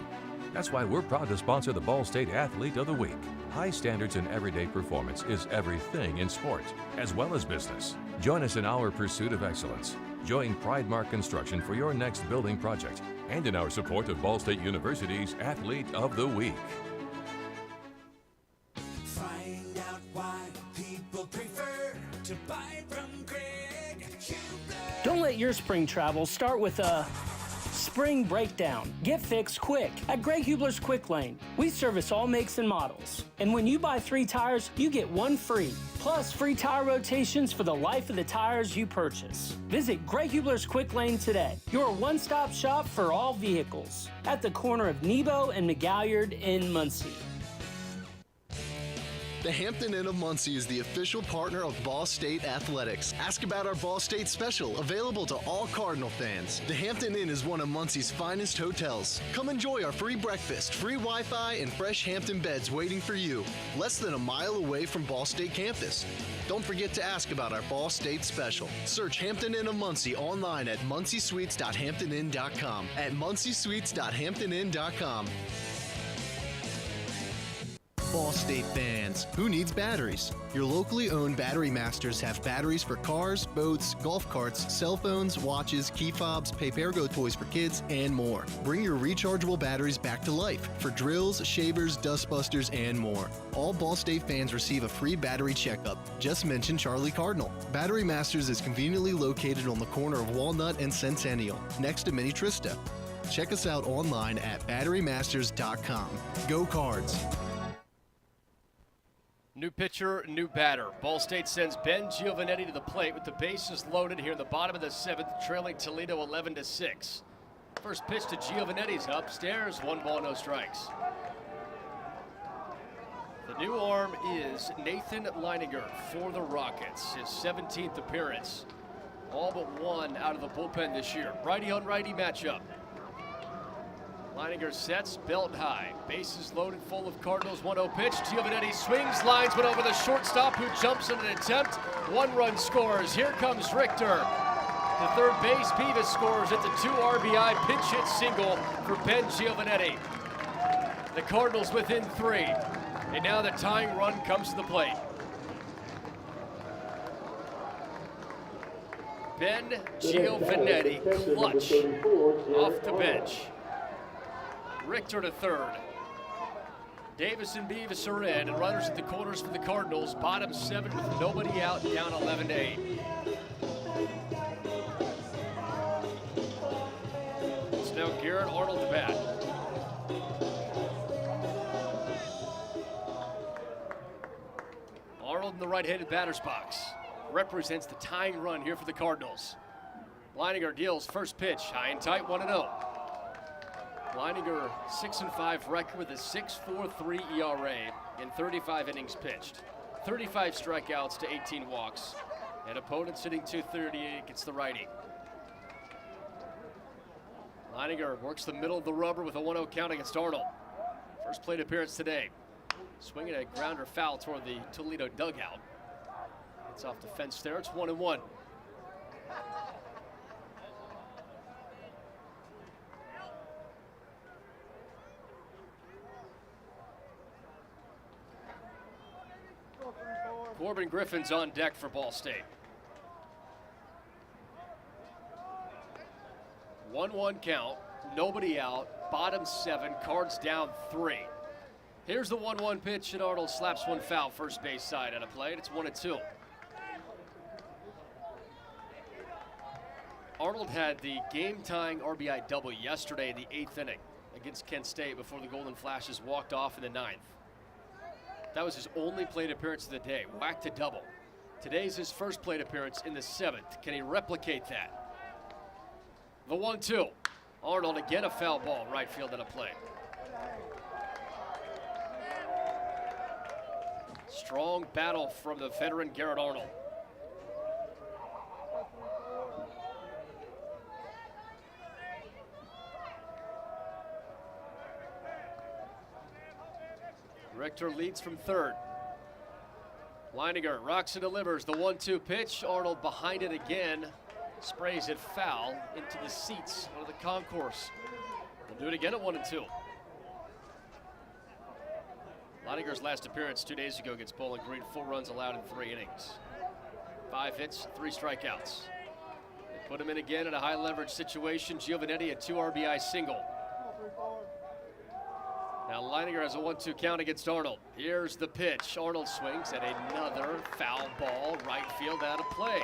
Speaker 10: That's why we're proud to sponsor the Ball State Athlete of the Week. High standards in everyday performance is everything in sport, as well as business. Join us in our pursuit of excellence. Join Pridemark Construction for your next building project and in our support of Ball State University's Athlete of the Week.
Speaker 16: Find out why people prefer to buy from Greg Hubler.
Speaker 4: Don't let your spring travel start with a spring breakdown. Get fixed quick at Greg Hubler's Quick Lane. We service all makes and models. And when you buy 3 tires, you get 1 free. Plus free tire rotations for the life of the tires you purchase. Visit Greg Hubler's Quick Lane today. Your one-stop shop for all vehicles. At the corner of Nebo and McGalliard in Muncie.
Speaker 2: The Hampton Inn of Muncie is the official partner of Ball State Athletics. Ask about our Ball State special, available to all Cardinal fans. The Hampton Inn is one of Muncie's finest hotels. Come enjoy our free breakfast, free Wi-Fi, and fresh Hampton beds waiting for you. Less than a mile away from Ball State campus. Don't forget to ask about our Ball State special. Search Hampton Inn of Muncie online at munciesweets.hamptonin.com. At munciesweets.hamptonin.com. Ball State fans, who needs batteries? Your locally owned Battery Masters have batteries for cars, boats, golf carts, cell phones, watches, key fobs, pay-per-go toys for kids, and more. Bring your rechargeable batteries back to life for drills, shavers, dustbusters, and more. All Ball State fans receive a free battery checkup. Just mention Charlie Cardinal. Battery Masters is conveniently located on the corner of Walnut and Centennial, next to Mini Trista. Check us out online at batterymasters.com. Go Cards!
Speaker 12: New pitcher, new batter. Ball State sends Ben Giovanetti to the plate with the bases loaded here in the bottom of the 7th, trailing Toledo 11-6. First pitch to Giovanetti's upstairs, 1 ball, no strikes. The new arm is Nathan Leininger for the Rockets, his 17th appearance. All but 1 out of the bullpen this year. Righty on righty matchup. Leininger sets, belt high. Bases loaded, full of Cardinals. 1-0 pitch. Giovanetti swings, lines one over the shortstop, who jumps in an attempt. 1 run scores. Here comes Richter. to third base. Beavis scores. It's a 2 RBI pinch hit single for Ben Giovanetti. The Cardinals within 3. And now the tying run comes to the plate. Ben Giovanetti, clutch, off the bench. Richter to third. Davis and Beavis are in, and runners at the corners for the Cardinals. Bottom 7 with nobody out, down 11-8. It's now Garrett Arnold to bat. Arnold in the right-handed batter's box. Represents the tying run here for the Cardinals. Leininger deals first pitch, high and tight, 1-0. Leininger 6-5 record with a 6.43 ERA in 35 innings pitched. 35 strikeouts to 18 walks. And opponent sitting 238 against the righty. Leininger works the middle of the rubber with a 1-0 count against Arnold. First plate appearance today. Swinging a grounder foul toward the Toledo dugout. It's off the fence there. It's 1-1. Corbin Griffin's on deck for Ball State. 1-1 count, nobody out, bottom 7, Cards down 3. Here's the 1-1 pitch, and Arnold slaps one foul first base side out of play, and it's 1-2. Arnold had the game-tying RBI double yesterday in the 8th inning against Kent State before the Golden Flashes walked off in the 9th. That was his only plate appearance of the day, whacked to double. Today's his first plate appearance in the 7th. Can he replicate that? The 1-2. Arnold again a foul ball, right field in a play. Strong battle from the veteran Garrett Arnold. Richter leads from third. Leininger rocks and delivers the 1-2 pitch. Arnold behind it again. Sprays it foul into the seats of the concourse. We'll do it again at 1-2. Leininger's last appearance 2 days ago against Bowling Green. 4 runs allowed in 3 innings. 5 hits, 3 strikeouts. They put him in again in a high leverage situation. Giovanetti a 2 RBI single. Now Leininger has a 1-2 count against Arnold. Here's the pitch. Arnold swings at another foul ball, right field out of play.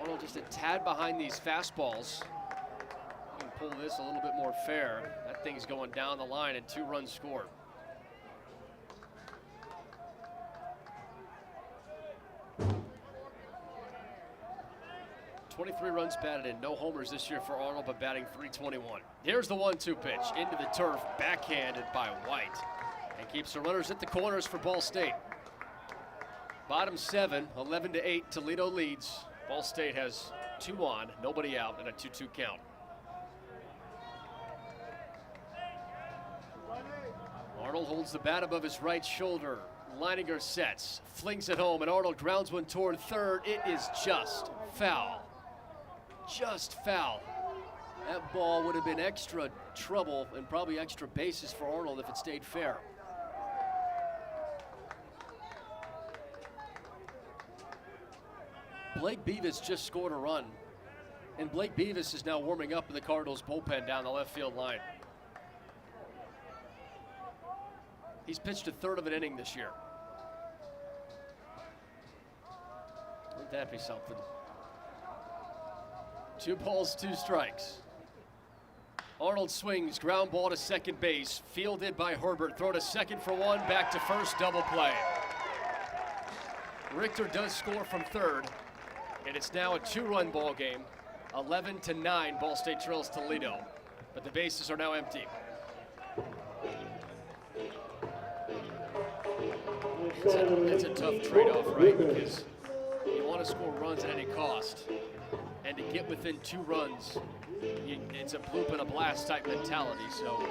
Speaker 12: Arnold just a tad behind these fastballs. You can pull this a little bit more fair. That thing's going down the line and 2 runs scored. $23 runs batted in, no homers this year for Arnold, but batting .321. Here's the 1-2 pitch into the turf, backhanded by White, and keeps the runners at the corners for Ball State. Bottom 7, 11-8, Toledo leads. Ball State has 2 on, nobody out, and a 2-2 count. Arnold holds the bat above his right shoulder. Leininger sets, flings it home, and Arnold grounds one toward third. It is just foul. Just foul. That ball would have been extra trouble and probably extra bases for Arnold if it stayed fair. Blake Beavis just scored a run, and Blake Beavis is now warming up in the Cardinals bullpen down the left field line. He's pitched a third of an inning this year. Wouldn't that be something? 2 balls, 2 strikes. Arnold swings, ground ball to second base, fielded by Herbert. Throw to second for 1, back to first, double play. Richter does score from third, and it's now a 2-run ball game. 11-9, Ball State trails Toledo, but the bases are now empty. It's a tough trade-off, right? Because you want to score runs at any cost. And to get within 2 runs, it's a bloop and a blast type mentality. So,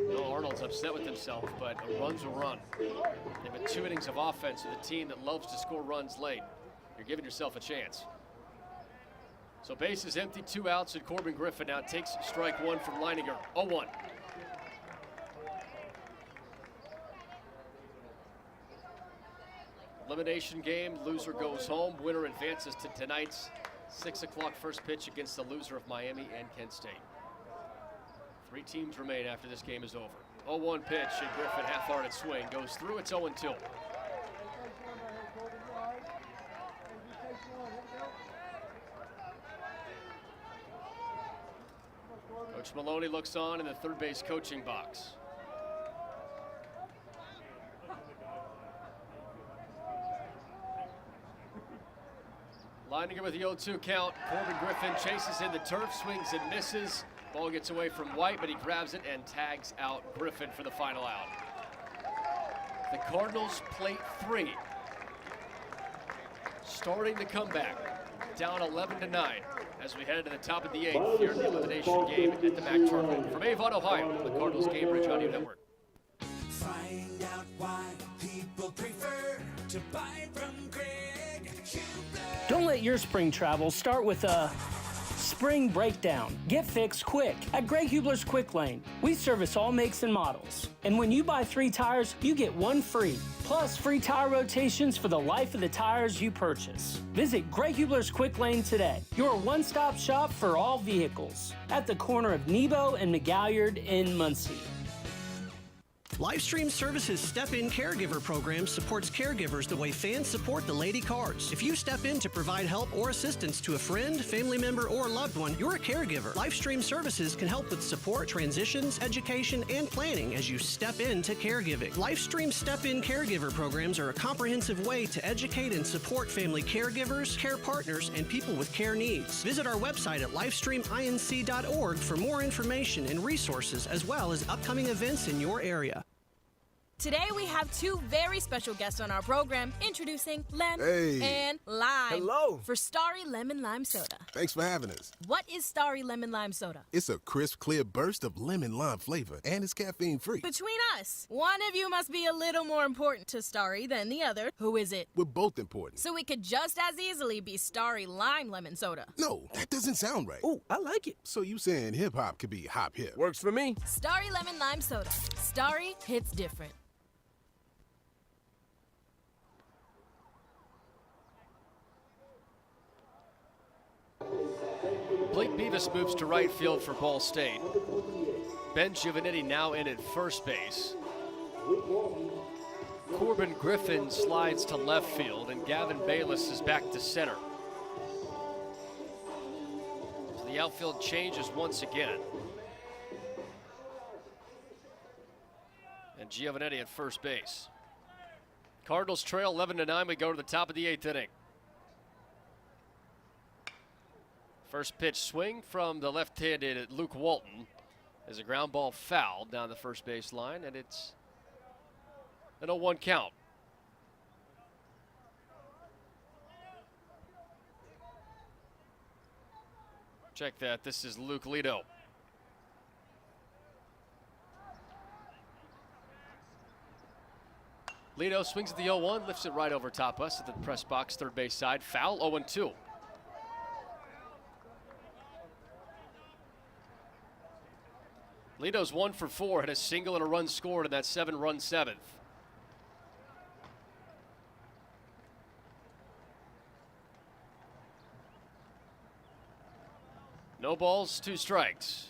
Speaker 12: no, Arnold's upset with himself, but a run's a run. They've had 2 innings of offense with a team that loves to score runs late. You're giving yourself a chance. So base is empty, 2 outs, and Corbin Griffin now takes strike 1 from Leininger. 0-1. Elimination game, loser goes home. Winner advances to tonight's 6 o'clock first pitch against the loser of Miami and Kent State. 3 teams remain after this game is over. 0-1 pitch, and Griffin half-hearted swing goes through. It's 0-2. Coach Maloney looks on in the third base coaching box. Leininger with the 0-2 count. Corbin Griffin chases in the turf, swings and misses. Ball gets away from White, but he grabs it and tags out Griffin for the final out. The Cardinals plate 3. Starting the comeback, down 11-9 as we head to the top of the 8th here in the elimination game at the MAC tournament. From Avon, Ohio, the Cardinals Cambridge Audio Network.
Speaker 16: Find out why people prefer to buy from Greg Hubler.
Speaker 4: Don't let your spring travel start with a spring breakdown. Get fixed quick at Greg Hubler's Quick Lane. We service all makes and models. And when you buy 3 tires, you get 1 free. Plus free tire rotations for the life of the tires you purchase. Visit Greg Hubler's Quick Lane today. Your one-stop shop for all vehicles. At the corner of Nebo and McGalliard in Muncie.
Speaker 8: Livestream Services Step-In Caregiver program supports caregivers the way fans support the Lady Cards. If you step in to provide help or assistance to a friend, family member, or loved one, you're a caregiver. Livestream Services can help with support, transitions, education, and planning as you step into caregiving. Livestream Step-In Caregiver programs are a comprehensive way to educate and support family caregivers, care partners, and people with care needs. Visit our website at livestreaminc.org for more information and resources, as well as upcoming events in your area.
Speaker 6: Today we have 2 very special guests on our program, introducing Lem and Lime.
Speaker 11: Hello.
Speaker 6: For Starry Lemon Lime Soda.
Speaker 11: Thanks for having us.
Speaker 6: What is Starry Lemon Lime Soda?
Speaker 11: It's a crisp, clear burst of lemon lime flavor, and it's caffeine-free.
Speaker 6: Between us, one of you must be a little more important to Starry than the other. Who is it?
Speaker 11: We're both important.
Speaker 6: So it could just as easily be Starry Lime Lemon Soda.
Speaker 11: No, that doesn't sound right.
Speaker 15: Oh, I like it.
Speaker 11: So you saying hip-hop could be hop-hip?
Speaker 15: Works for me.
Speaker 6: Starry Lemon Lime Soda. Starry hits different.
Speaker 12: Blake Beavis moves to right field for Ball State. Ben Giovannitti now in at first base. Corbin Griffin slides to left field, and Gavin Bayless is back to center. So the outfield changes once again. And Giovannitti at first base. Cardinals trail 11-9. We go to the top of the 8th inning. First pitch swing from the left-handed Luke Walton as a ground ball foul down the first base line, and it's an 0-1 count. Check that. This is Luke Lido. Lido swings at the 0-1, lifts it right over top us at the press box, third base side. Foul, 0-2. Lido's 1 for 4, had a single and a run scored in that 7-run 7th. No balls, 2 strikes.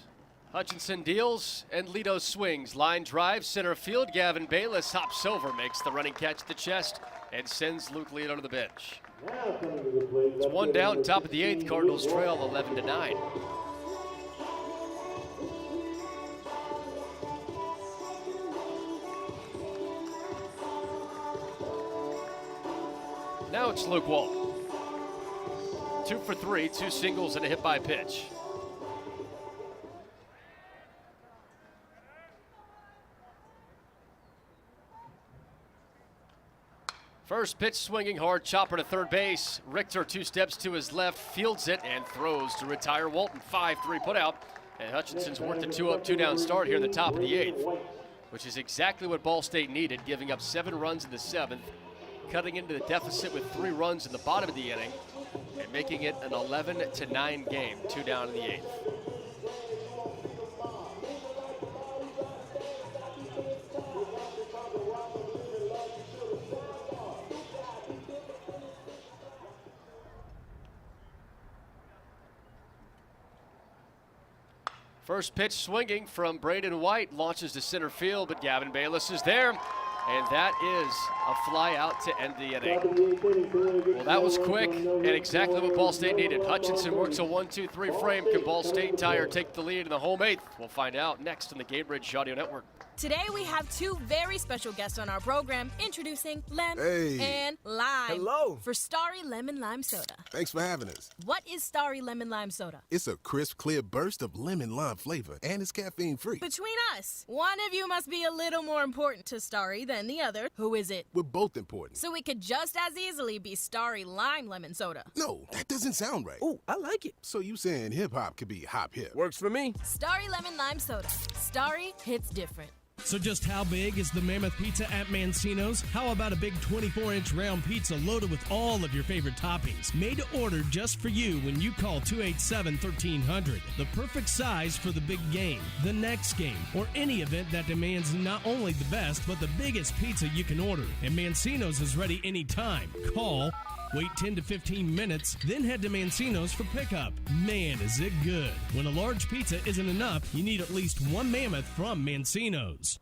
Speaker 12: Hutchinson deals and Lido swings. Line drive, center field. Gavin Bayless hops over, makes the running catch at the chest, and sends Luke Lido to the bench. It's 1 down, top of the 8th. Cardinals trail 11-9. Now it's Luke Walton. 2 for 3, 2 singles and a hit by pitch. First pitch swinging hard, chopper to third base. Richter 2 steps to his left, fields it and throws to retire Walton. 5-3 put out. And Hutchinson's worked a 2-up, 2-down start here in the top of the 8th, which is exactly what Ball State needed, giving up 7 runs in the 7th. cutting into the deficit with 3 runs in the bottom of the inning and making it an 11-9 game, 2 down in the 8th. First pitch swinging from Braden White, launches to center field, but Gavin Bayless is there, and that is a fly out to end the inning. Well, that was quick and exactly what Ball State needed. Hutchinson works a 1-2-3 frame. Can Ball State tie or take the lead in the home 8th? We'll find out next on the Gainbridge Audio Network.
Speaker 6: Today we have 2 very special guests on our program, introducing Lem and Lime.
Speaker 11: Hello.
Speaker 6: For Starry Lemon Lime Soda.
Speaker 11: Thanks for having us.
Speaker 6: What is Starry Lemon Lime Soda?
Speaker 11: It's a crisp, clear burst of lemon lime flavor, and it's caffeine-free.
Speaker 6: Between us, one of you must be a little more important to Starry than the other. Who is it?
Speaker 11: We're both important.
Speaker 6: So it could just as easily be Starry Lime Lemon Soda.
Speaker 11: No, that doesn't sound right.
Speaker 15: Oh, I like it.
Speaker 11: So you saying hip-hop could be hop-hip?
Speaker 15: Works for me.
Speaker 6: Starry Lemon Lime Soda. Starry hits different.
Speaker 9: So just how big is the Mammoth Pizza at Mancino's? How about a big 24-inch round pizza loaded with all of your favorite toppings? Made to order just for you when you call 287-1300. The perfect size for the big game, the next game, or any event that demands not only the best, but the biggest pizza you can order. And Mancino's is ready anytime. Call, wait 10 to 15 minutes, then head to Mancino's for pickup. Man, is it good. When a large pizza isn't enough, you need at least one Mammoth from Mancino's.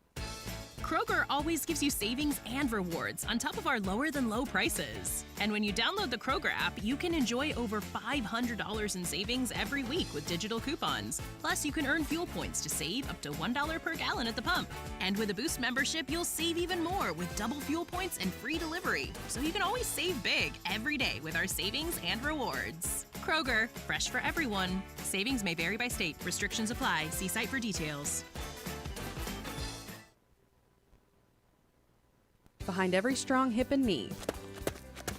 Speaker 7: Kroger always gives you savings and rewards on top of our lower-than-low prices. And when you download the Kroger app, you can enjoy over $500 in savings every week with digital coupons. Plus, you can earn fuel points to save up to $1 per gallon at the pump. And with a Boost membership, you'll save even more with double fuel points and free delivery. So you can always save big every day with our savings and rewards. Kroger, fresh for everyone. Savings may vary by state. Restrictions apply. See site for details.
Speaker 5: Behind every strong hip and knee.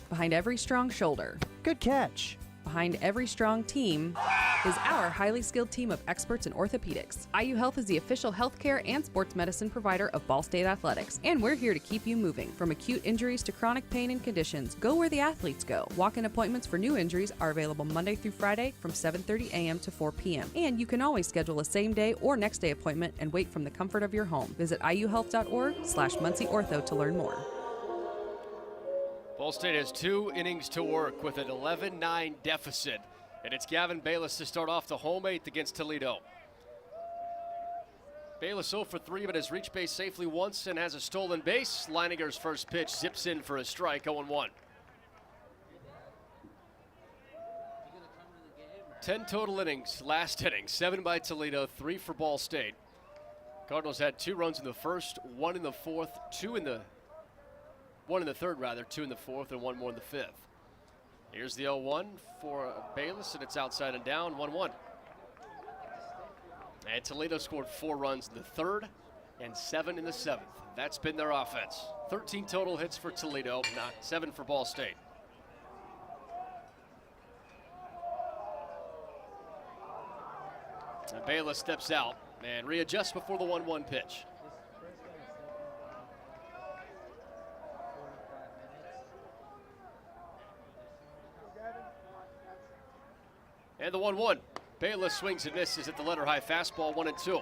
Speaker 5: Behind every strong shoulder.
Speaker 15: Good catch.
Speaker 5: Behind every strong team is our highly skilled team of experts in orthopedics. IU Health is the official healthcare and sports medicine provider of Ball State Athletics, and we're here to keep you moving. From acute injuries to chronic pain and conditions, go where the athletes go. Walk-in appointments for new injuries are available Monday through Friday from 7:30 a.m. to 4 p.m. And you can always schedule a same-day or next-day appointment and wait from the comfort of your home. Visit iuhealth.org/MuncieOrtho to learn more.
Speaker 12: Ball State has 2 innings to work with an 11-9 deficit. And it's Gavin Bayless to start off the home 8th against Toledo. Bayless 0 for 3, but has reached base safely once and has a stolen base. Leininger's first pitch zips in for a strike, 0-1. 10 total innings, last inning, 7 by Toledo, 3 for Ball State. Cardinals had 2 runs in the first, 1 in the fourth, 1 in the third, 2 in the fourth, and 1 more in the fifth. Here's the 0-1 for Bayless, and it's outside and down, 1-1. And Toledo scored 4 runs in the third and 7 in the seventh. That's been their offense. 13 total hits for Toledo, 7 for Ball State. And Bayless steps out and readjusts before the 1-1 pitch. And the 1-1. Bayless swings and misses at the letter high fastball, 1-2.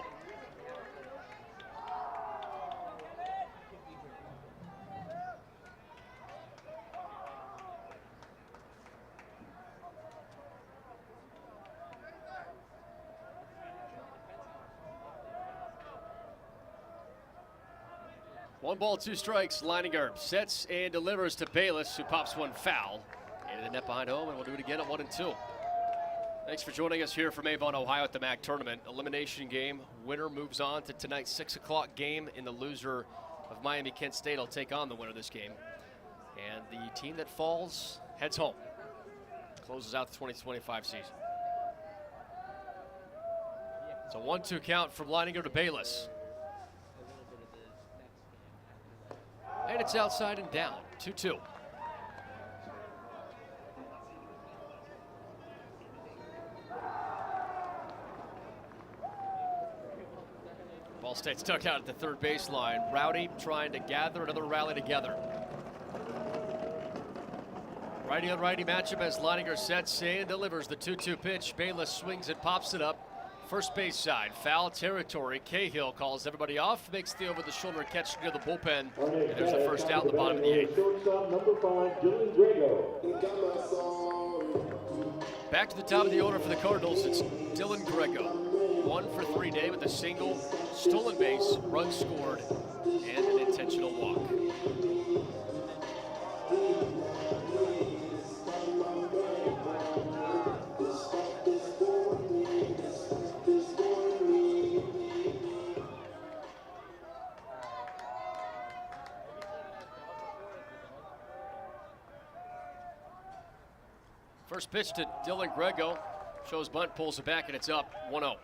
Speaker 12: One ball, 2 strikes. Leininger sets and delivers to Bayless, who pops one foul. Into the net behind home, and we'll do it again at 1-2. Thanks for joining us here from Avon, Ohio at the MAC tournament. Elimination game. Winner moves on to tonight's 6 o'clock game, and the loser of Miami-Kent State will take on the winner of this game. And the team that falls heads home. Closes out the 2025 season. It's a 1-2 count from Leininger to Bayless. And it's outside and down, 2-2. Ball State stuck out at the third baseline. Rowdy trying to gather another rally together. Righty on righty matchup as Leininger sets and delivers the 2-2 pitch. Bayless swings and pops it up. First base side, foul territory. Cahill calls everybody off, makes the over-the-shoulder catch near the bullpen, and there's the first out in the bottom of the 8th.
Speaker 14: Shortstop number 5, Dylan Grego.
Speaker 12: Back to the top of the order for the Cardinals, it's Dylan Grego. 1 for 3 day with a single, stolen base, run scored, and an intentional walk. First pitch to Dylan Grego. Shows bunt, pulls it back, and it's up 1-0.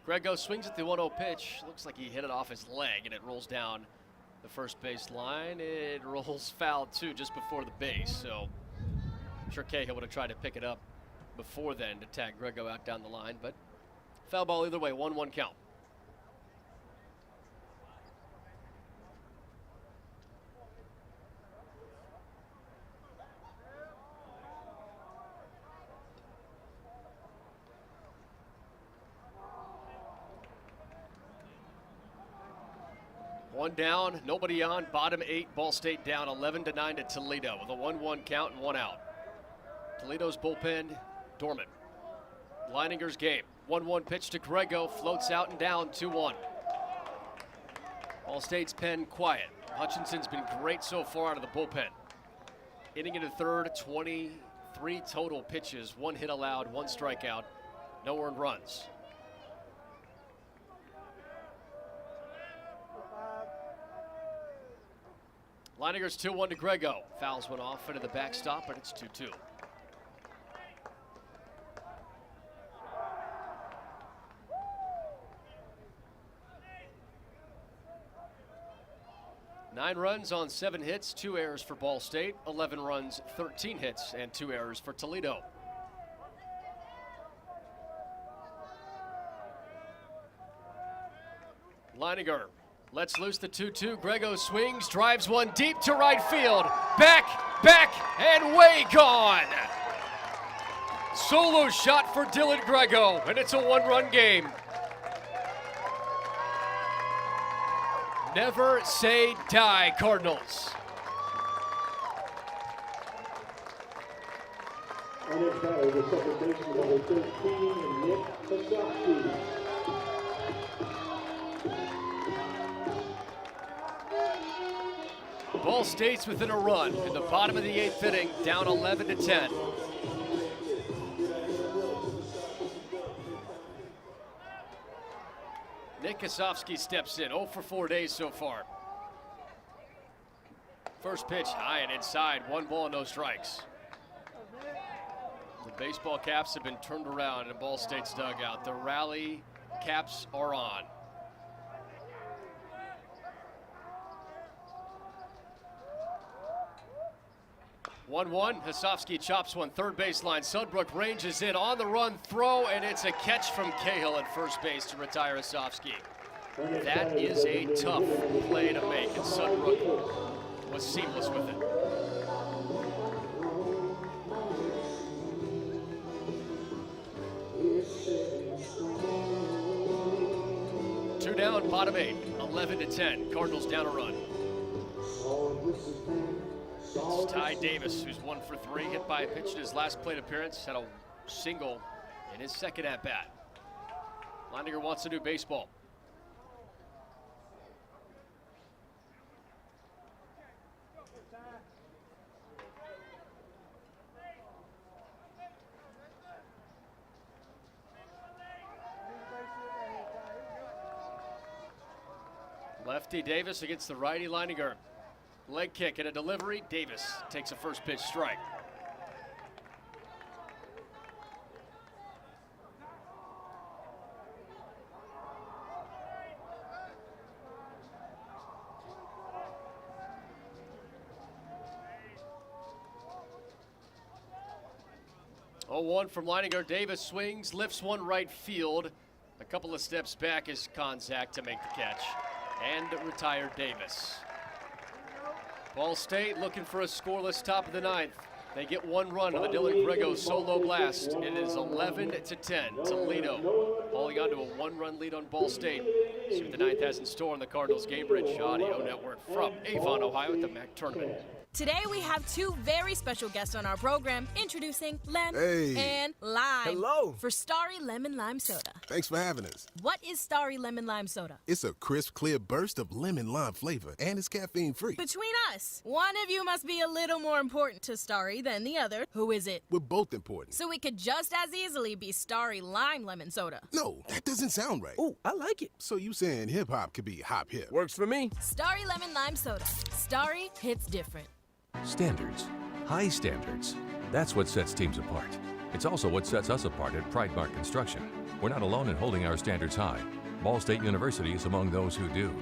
Speaker 12: Grego swings at the 1-0 pitch. Looks like he hit it off his leg, and it rolls down the first base line. It rolls foul too just before the base, so I'm sure Cahill would have tried to pick it up before then to tag Grego out down the line, but foul ball either way, 1-1 count. One down, nobody on, bottom 8, Ball State down 11-9 to Toledo with a 1-1 count and 1 out. Toledo's bullpen dormant. Leininger's game, 1-1 pitch to Grego, floats out and down 2-1. Ball State's pen quiet. Hutchinson's been great so far out of the bullpen. Inning into third, 23 total pitches, 1 hit allowed, 1 strikeout, no earned runs. Leininger's 2-1 to Grego. Fouls went off into the backstop, but it's 2-2. Nine runs on 7 hits, 2 errors for Ball State, 11 runs, 13 hits, and 2 errors for Toledo. Leininger lets loose the 2-2. Grego swings, drives one deep to right field. Back, and way gone. Solo shot for Dylan Grego, and it's a 1-run game. Never say die, Cardinals.
Speaker 14: On his batter, the second baseman, number 13, Nick Kosofsky.
Speaker 12: Ball State's within a run in the bottom of the 8th inning, down 11-10. Nick Kosofsky steps in, 0 for 4 days so far. First pitch high and inside, 1 ball, no strikes. The baseball caps have been turned around in Ball State's dugout. The rally caps are on. One, Kosofsky chops one, third baseline. Sudbrook ranges in on the run, throw, and it's a catch from Cahill at first base to retire Kosofsky. That is a tough play to make, and Sudbrook was seamless with it. Two down, bottom 8, 11-10. Cardinals down a run. It's Ty Davis, who's 1 for 3, hit by a pitch in his last plate appearance, had a single in his second at-bat. Leininger wants to do baseball. Lefty Davis against the righty Leininger. Leg kick and a delivery. Davis takes a first pitch strike. 0-1 from Leininger. Davis swings, lifts one right field. A couple of steps back is Konzak to make the catch. And retired Davis. Ball State looking for a scoreless top of the ninth. They get one run on the Dylan Grego solo blast. It is 11-10. Toledo holding on to a one-run lead on Ball State. See what the ninth has in store on the Cardinals Gamebridge Audio Network from Avon, Ohio at the MAC Tournament.
Speaker 6: Today we have two very special guests on our program. Introducing Lem and Lime.
Speaker 11: Hello.
Speaker 6: For Starry Lemon Lime Soda.
Speaker 11: Thanks for having us.
Speaker 6: What is Starry Lemon Lime Soda?
Speaker 11: It's a crisp, clear burst of lemon lime flavor, and it's caffeine-free.
Speaker 6: Between us, one of you must be a little more important to Starry than the other. Who is it?
Speaker 11: We're both important.
Speaker 6: So it could just as easily be Starry Lime Lemon Soda.
Speaker 11: No, that doesn't sound right.
Speaker 15: Oh, I like it.
Speaker 11: So you saying hip-hop could be hop-hip?
Speaker 15: Works for me.
Speaker 6: Starry Lemon Lime Soda. Starry hits different.
Speaker 10: Standards. High standards. That's what sets teams apart. It's also what sets us apart at Pride Mark Construction. We're not alone in holding our standards high. Ball State University is among those who do.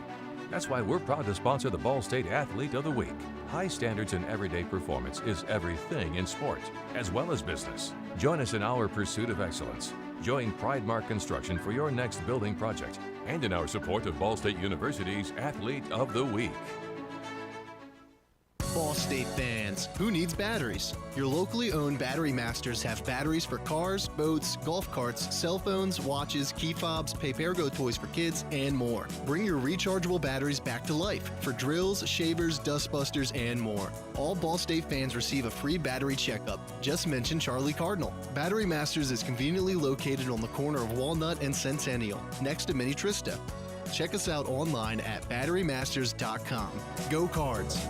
Speaker 10: That's why we're proud to sponsor the Ball State Athlete of the Week. High standards in everyday performance is everything in sport, as well as business. Join us in our pursuit of excellence. Join Pride Mark Construction for your next building project and in our support of Ball State University's Athlete of the Week.
Speaker 2: Ball State fans, who needs batteries? Your locally owned Battery Masters have batteries for cars, boats, golf carts, cell phones, watches, key fobs, Pay-Per-Go toys for kids, and more. Bring your rechargeable batteries back to life for drills, shavers, dustbusters, and more. All Ball State fans receive a free battery checkup. Just mention Charlie Cardinal. Battery Masters is conveniently located on the corner of Walnut and Centennial, next to Mini Trista. Check us out online at batterymasters.com. Go Cards!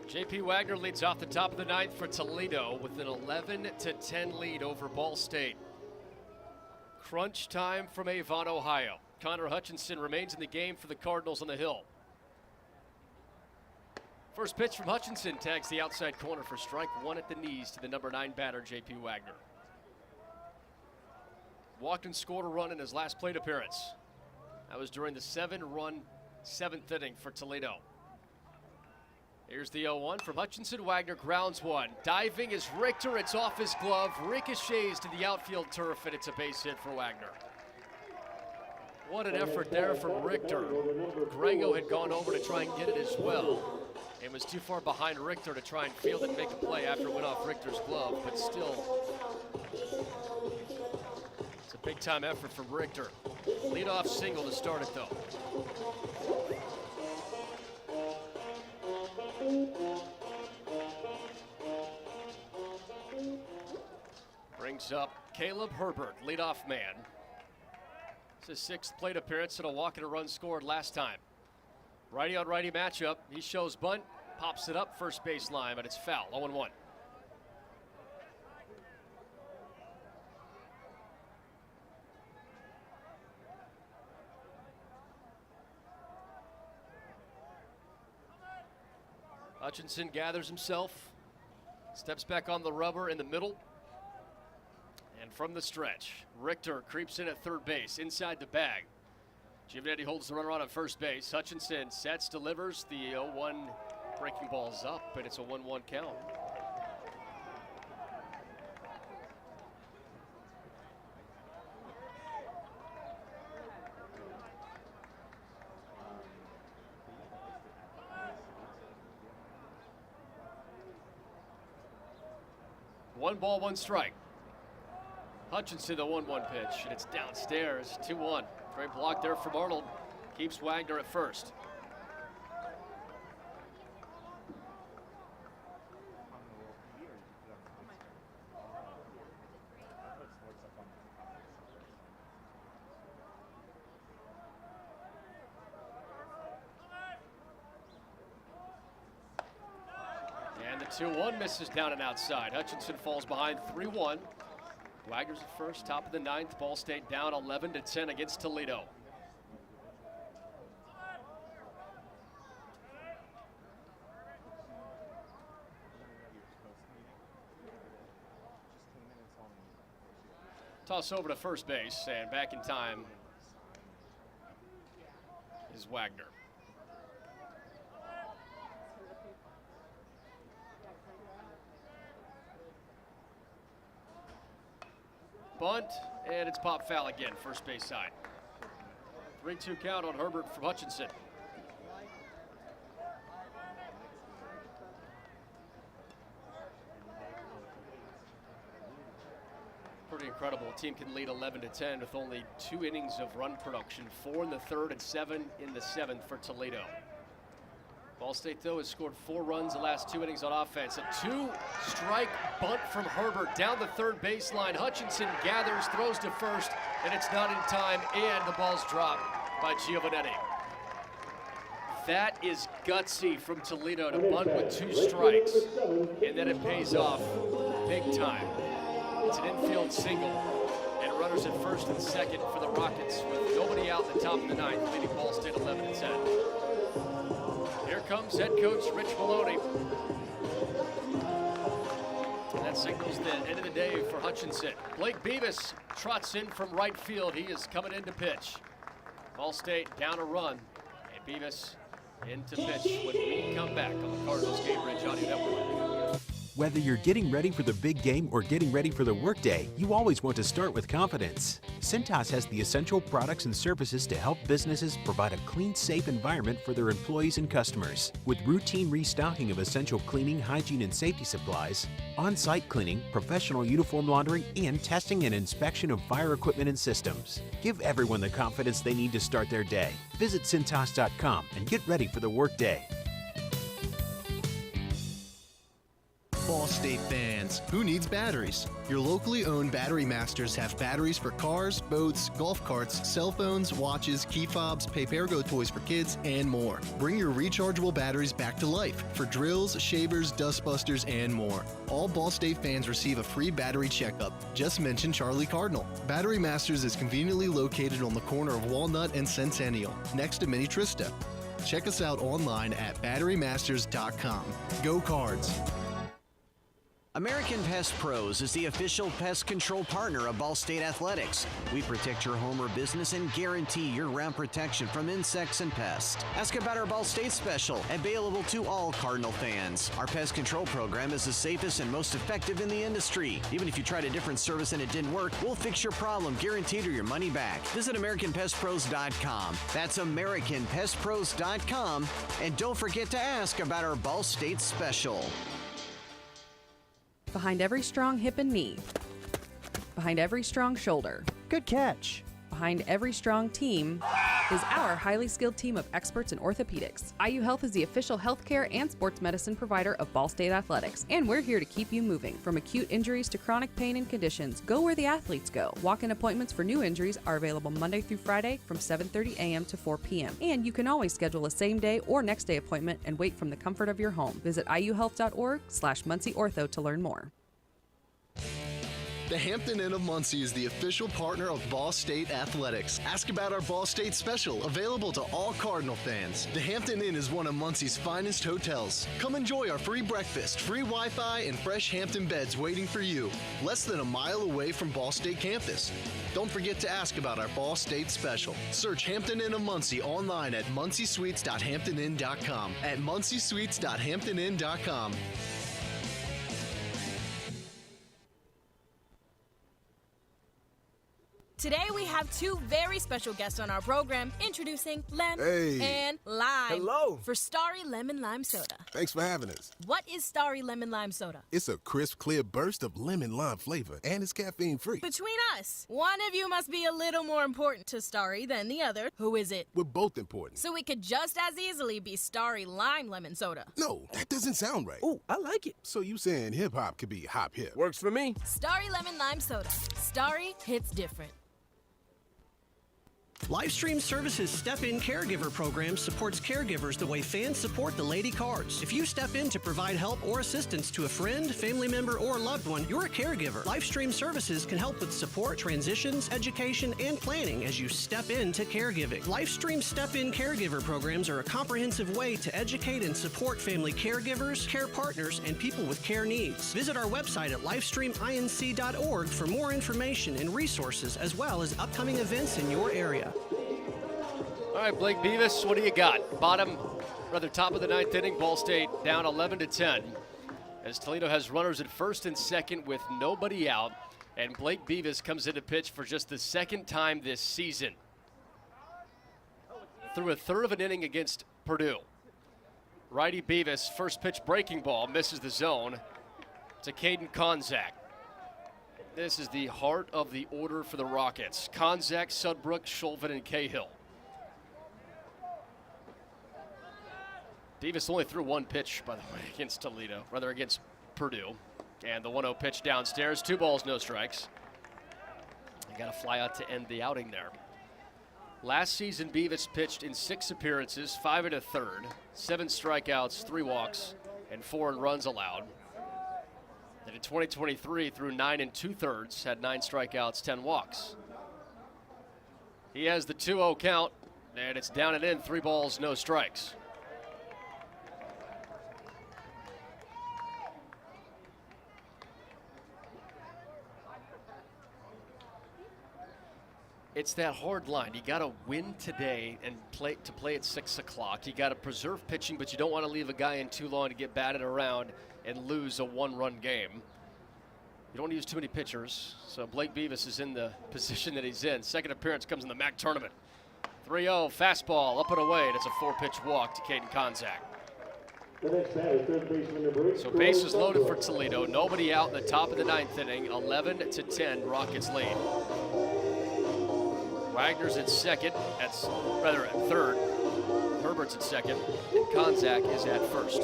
Speaker 12: J.P. Wagner leads off the top of the ninth for Toledo with an 11-10 lead over Ball State. Crunch time from Avon, Ohio. Connor Hutchinson remains in the game for the Cardinals on the hill. First pitch from Hutchinson tags the outside corner for strike one at the knees to the number 9 batter, J.P. Wagner. Walked and scored a run in his last plate appearance. That was during the 7-run 7th inning for Toledo. Here's the 0-1 from Hutchinson. Wagner grounds one. Diving is Richter. It's off his glove. Ricochets to the outfield turf, and it's a base hit for Wagner. What an effort there from Richter. Grego had gone over to try and get it as well. And was too far behind Richter to try and field it and make a play after it went off Richter's glove, but still. It's a big-time effort from Richter. Leadoff single to start it, though. Brings up Caleb Herbert, leadoff man. It's his 6th plate appearance and a walk and a run scored last time. Righty on righty matchup. He shows bunt, pops it up first base line, but it's foul. 0-1. Hutchinson gathers himself, steps back on the rubber in the middle. And from the stretch, Richter creeps in at third base, inside the bag. Giovanetti holds the runner on at first base. Hutchinson sets, delivers. The 0-1 breaking ball's up, and it's a 1-1 count. One ball, one strike. Hutchinson, the 1-1 pitch, and it's downstairs, 2-1. Great block there from Arnold. Keeps Wagner at first. And the 2-1 misses down and outside. Hutchinson falls behind 3-1. Wagner's at first, top of the ninth. Ball State down 11-10 against Toledo. Toss over to first base, and back in time is Wagner. bunt, and it's pop foul again, first base side. 3-2 count on Herbert from Hutchinson. Pretty incredible. A team can lead 11-10 with only 2 innings of run production, 4 in the third and 7 in the seventh for Toledo. Ball State, though, has scored 4 runs the last 2 innings on offense. A 2-strike bunt from Herbert down the third baseline. Hutchinson gathers, throws to first, and it's not in time, and the ball's dropped by Giovanetti. That is gutsy from Toledo to bunt with 2 strikes, and then it pays off big time. It's an infield single, and runners at first and second for the Rockets with nobody out in the top of the ninth, leading Ball State 11-10. Here comes head coach Rich Maloney. And that signals the end of the day for Hutchinson. Blake Beavis trots in from right field. He is coming in to pitch. Ball State down a run, and Beavis in to pitch when we come back on the Cardinals Game Ridge Audio Network.
Speaker 3: Whether you're getting ready for the big game or getting ready for the workday, you always want to start with confidence. Cintas has the essential products and services to help businesses provide a clean, safe environment for their employees and customers. With routine restocking of essential cleaning, hygiene, and safety supplies, on-site cleaning, professional uniform laundering, and testing and inspection of fire equipment and systems. Give everyone the confidence they need to start their day. Visit Cintas.com and get ready for the workday.
Speaker 2: Ball State fans, who needs batteries? Your locally owned Battery Masters have batteries for cars, boats, golf carts, cell phones, watches, key fobs, pay-per-go toys for kids, and more. Bring your rechargeable batteries back to life for drills, shavers, dustbusters, and more. All Ball State fans receive a free battery checkup. Just mention Charlie Cardinal. Battery Masters is conveniently located on the corner of Walnut and Centennial, next to Mini Trista. Check us out online at batterymasters.com. Go Cards!
Speaker 1: American Pest Pros is the official pest control partner of Ball State Athletics. We protect your home or business and guarantee year-round protection from insects and pests. Ask about our Ball State special, available to all Cardinal fans. Our pest control program is the safest and most effective in the industry. Even if you tried a different service and it didn't work, we'll fix your problem, guaranteed, or your money back. Visit AmericanPestPros.com. That's AmericanPestPros.com. And don't forget to ask about our Ball State special.
Speaker 5: Behind every strong hip and knee. Behind every strong shoulder.
Speaker 15: Good catch.
Speaker 5: Behind every strong team is our highly skilled team of experts in orthopedics. IU Health is the official healthcare and sports medicine provider of Ball State Athletics, and we're here to keep you moving. From acute injuries to chronic pain and conditions, go where the athletes go. Walk-in appointments for new injuries are available Monday through Friday from 7:30 a.m. to 4 p.m. And you can always schedule a same-day or next-day appointment and wait from the comfort of your home. Visit iuhealth.org/MuncieOrtho to learn more.
Speaker 2: The Hampton Inn of Muncie is the official partner of Ball State Athletics. Ask about our Ball State special, available to all Cardinal fans. The Hampton Inn is one of Muncie's finest hotels. Come enjoy our free breakfast, free Wi-Fi, and fresh Hampton beds waiting for you. Less than a mile away from Ball State campus. Don't forget to ask about our Ball State special. Search Hampton Inn of Muncie online at munciesuites.hamptonin.com. At munciesuites.hamptonin.com.
Speaker 6: Today we have 2 very special guests on our program, introducing Lem and Lime.
Speaker 11: Hello.
Speaker 6: For Starry Lemon Lime Soda.
Speaker 11: Thanks for having us.
Speaker 6: What is Starry Lemon Lime Soda?
Speaker 11: It's a crisp, clear burst of lemon lime flavor, and it's caffeine-free.
Speaker 6: Between us, one of you must be a little more important to Starry than the other. Who is it?
Speaker 11: We're both important.
Speaker 6: So it could just as easily be Starry Lime Lemon Soda.
Speaker 11: No, that doesn't sound right.
Speaker 15: Oh, I like it.
Speaker 11: So you saying hip-hop could be hop-hip?
Speaker 15: Works for me.
Speaker 6: Starry Lemon Lime Soda. Starry hits different.
Speaker 8: Livestream Services Step-In Caregiver program supports caregivers the way fans support the Lady Cards. If you step in to provide help or assistance to a friend, family member, or loved one, you're a caregiver. Livestream Services can help with support, transitions, education, and planning as you step into caregiving. Livestream Step-In Caregiver programs are a comprehensive way to educate and support family caregivers, care partners, and people with care needs. Visit our website at livestreaminc.org for more information and resources, as well as upcoming events in your area.
Speaker 12: All right, Blake Beavis, what do you got? Top of the ninth inning, Ball State down 11-10. As Toledo has runners at first and second with nobody out. And Blake Beavis comes in to pitch for just the second time this season. Through a third of an inning against Purdue. Righty Beavis, first pitch breaking ball, misses the zone to Caden Konzak. This is the heart of the order for the Rockets. Konzak, Sudbrook, Shulvin, and Cahill. Beavis only threw one pitch, by the way, against Toledo, rather against Purdue. And the 1-0 pitch downstairs, 2 balls, no strikes. They got a fly out to end the outing there. Last season, Beavis pitched in 6 appearances, 5 1/3, 7 strikeouts, 3 walks, and 4 runs allowed. And in 2023, through 9 2/3, had 9 strikeouts, 10 walks. He has the 2-0 count, and it's down and in, 3 balls, no strikes. It's that hard line. You got to win today and play at 6 o'clock. You got to preserve pitching, but you don't want to leave a guy in too long to get batted around and lose a 1-run game. You don't want to use too many pitchers, so Blake Beavis is in the position that he's in. Second appearance comes in the MAC tournament. 3-0, fastball, up and away, and it's a 4-pitch walk to Caden Konzak.
Speaker 14: The next batter, third baseman number 8.
Speaker 12: So bases loaded for Toledo. Nobody out in the top of the 9th inning. 11-10, Rockets lead. Wagner's at second, at third. Herbert's at second, and Konzak is at first.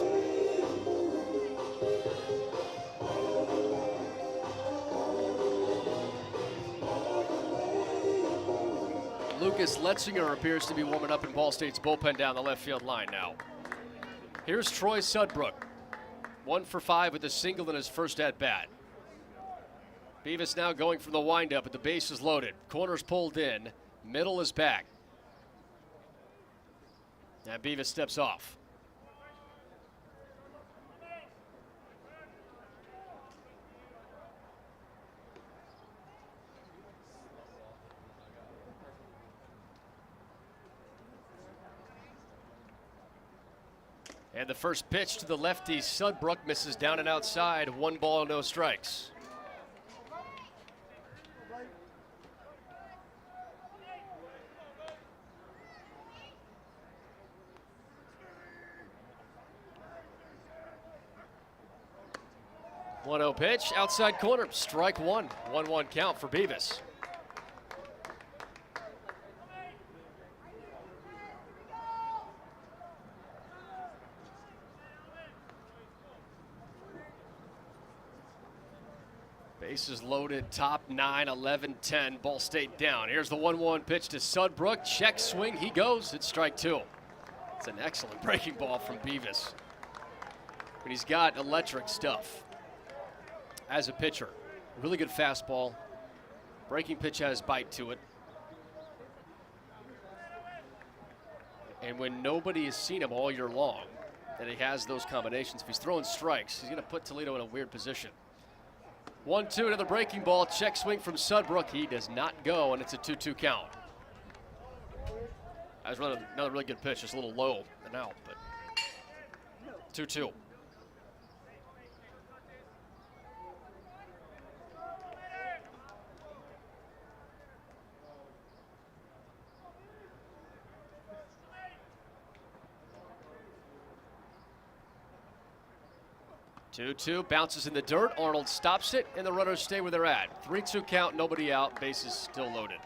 Speaker 12: Lucas Letzinger appears to be warming up in Ball State's bullpen down the left field line now. Here's Troy Sudbrook, 1 for 5 with a single in his first at-bat. Beavis now going from the windup, but the base is loaded. Corner's pulled in, middle is back. And Beavis steps off. And the first pitch to the lefty, Sudbrook, misses down and outside. 1 ball, no strikes. One 0 pitch, outside corner, strike one. 1-1 count for Beavis. Bases loaded, top 9, 11-10, Ball State down. Here's the 1-1 pitch to Sudbrook. Check swing, he goes. It's strike 2. It's an excellent breaking ball from Beavis. But he's got electric stuff as a pitcher. Really good fastball. Breaking pitch has bite to it. And when nobody has seen him all year long, and he has those combinations, if he's throwing strikes, he's going to put Toledo in a weird position. 1-2, another breaking ball. Check swing from Sudbrook. He does not go, and it's a 2-2 count. That was another really good pitch. Just a little low and out, but 2-2. Bounces in the dirt. Arnold stops it, and the runners stay where they're at. 3-2 count, nobody out. Bases still loaded.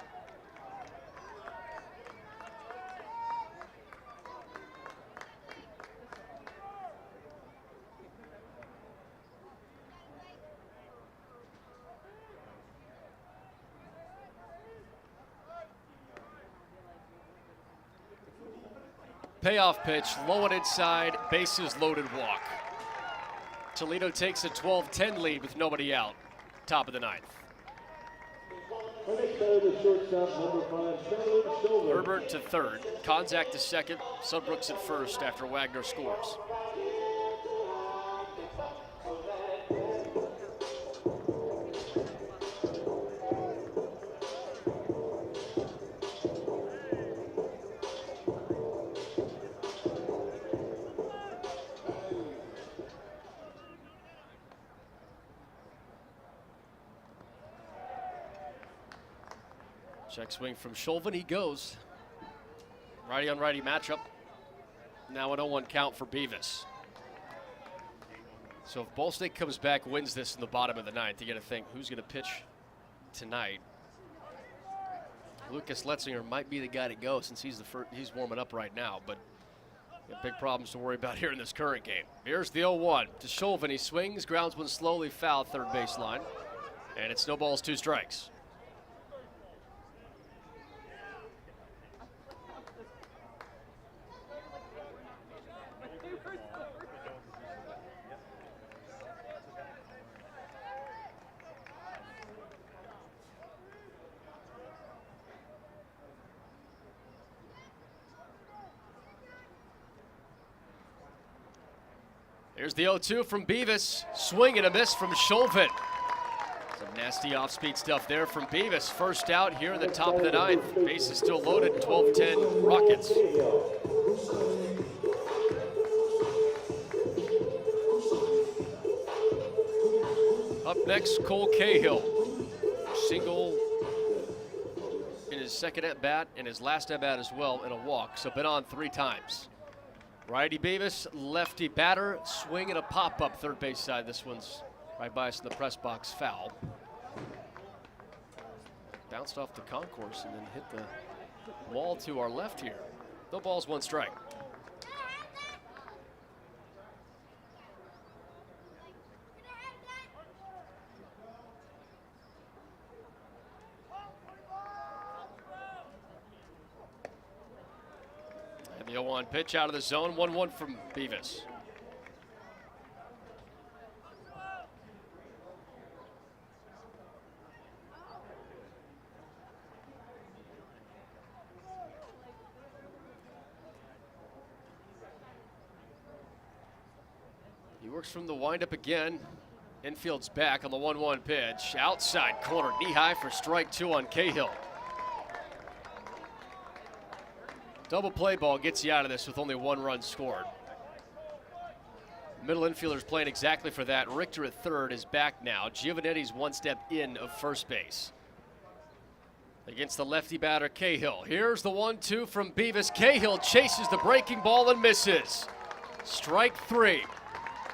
Speaker 12: Payoff pitch, low and inside, bases loaded walk. Toledo takes a 12-10 lead with nobody out. Top of the 9th. Herbert to third. Konzak to second. Sudbrook's at first after Wagner scores. Check swing from Shulvin. He goes. Righty on righty matchup. Now an 0-1 count for Beavis. So if Ball State comes back, wins this in the bottom of the ninth, you got to think who's going to pitch tonight. Lucas Letzinger might be the guy to go since he's he's warming up right now, but got big problems to worry about here in this current game. Here's the 0-1 to Shulvin. He swings, grounds one slowly foul third baseline, and it snowballs 2 strikes. Here's the 0-2 from Beavis. Swing and a miss from Shulvin. Some nasty off-speed stuff there from Beavis. First out here in the top of the ninth. Base is still loaded, 12-10 Rockets. Up next, Cole Cahill. Single in his second at-bat and his last at-bat as well in a walk. So been on 3 times. Righty Beavis, lefty batter, swing and a pop-up third base side. This one's right by us in the press box, foul. Bounced off the concourse and then hit the wall to our left here. No balls, 1 strike. The 0-1 pitch out of the zone, 1-1 from Beavis. He works from the windup again. Infield's back on the 1-1 pitch. Outside corner, knee high for strike 2 on Cahill. Double play ball gets you out of this with only 1 run scored. Middle infielder's playing exactly for that. Richter at third is back now. Giovanetti's 1 step in of first base. Against the lefty batter, Cahill. Here's the 1-2 from Beavis. Cahill chases the breaking ball and misses. Strike 3.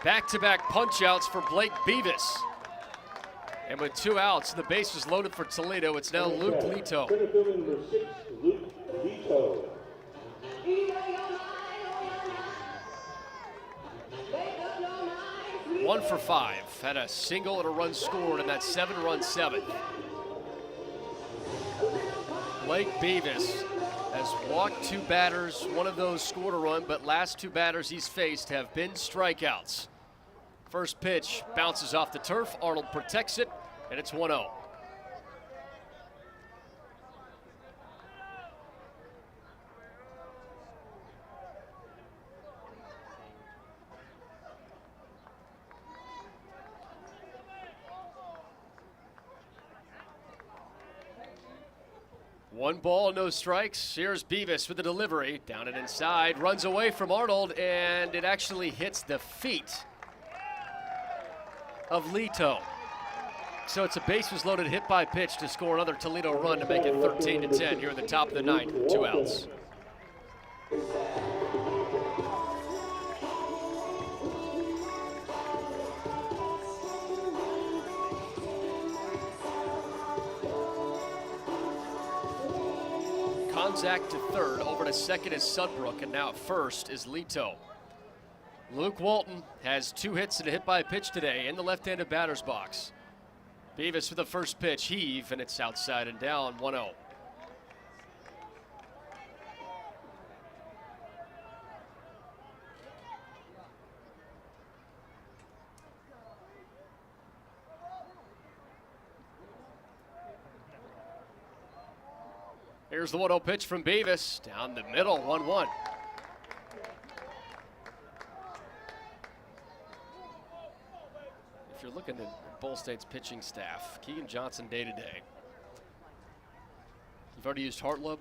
Speaker 12: Back-to-back punch-outs for Blake Beavis. And with 2 outs, the base is loaded for Toledo. It's now Luke Leto.
Speaker 14: Center fielder number 6, Luke Leto.
Speaker 12: 1 for 5. Had a single and a run scored in that 7-run 7th. Blake Beavis has walked 2 batters. One of those scored a run, but last 2 batters he's faced have been strikeouts. First pitch bounces off the turf. Arnold protects it, and it's 1-0. One ball, no strikes. Here's Beavis with the delivery. Down and inside, runs away from Arnold, and it actually hits the feet of Leto. So it's a bases loaded hit by pitch to score another Toledo run to make it 13-10 here in the top of the ninth with 2 outs. Konzak to third, over to second is Sudbrook, and now at first is Leto. Luke Walton has 2 hits and a hit by pitch today in the left-handed batter's box. Beavis with the first pitch, heave, and it's outside and down, 1-0. Here's the 1-0 pitch from Beavis, down the middle, 1-1. If you're looking at Ball State's pitching staff, Keegan Johnson day to day. You've already used Hartlub,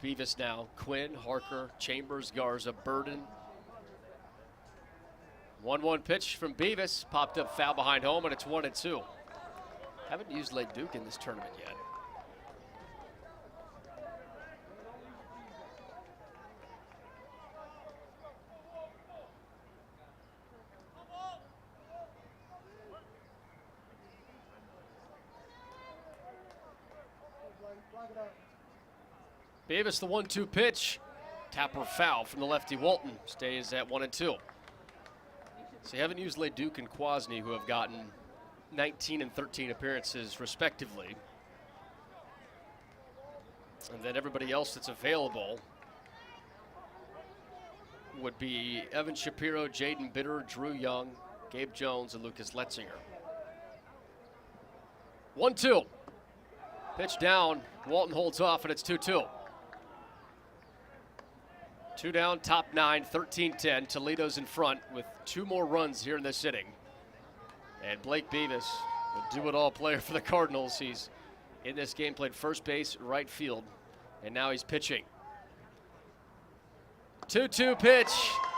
Speaker 12: Beavis now, Quinn, Harker, Chambers, Garza, Burden. 1-1 pitch from Beavis, popped up foul behind home, and it's 1-2. Haven't used Lake Duke in this tournament yet. Beavis, the 1-2 pitch. Tapper foul from the lefty. Walton stays at 1-2. So you haven't used LeDuc and Kwasny, who have gotten 19 and 13 appearances respectively. And then everybody else that's available would be Evan Shapiro, Jaden Bitter, Drew Young, Gabe Jones, and Lucas Letzinger. 1-2. Pitch down. Walton holds off, and it's 2-2. 2 down, top 9, 13-10. Toledo's in front with 2 more runs here in this inning. And Blake Beavis, a do-it-all player for the Cardinals. He's in this game played first base, right field, and now he's pitching. 2-2 pitch,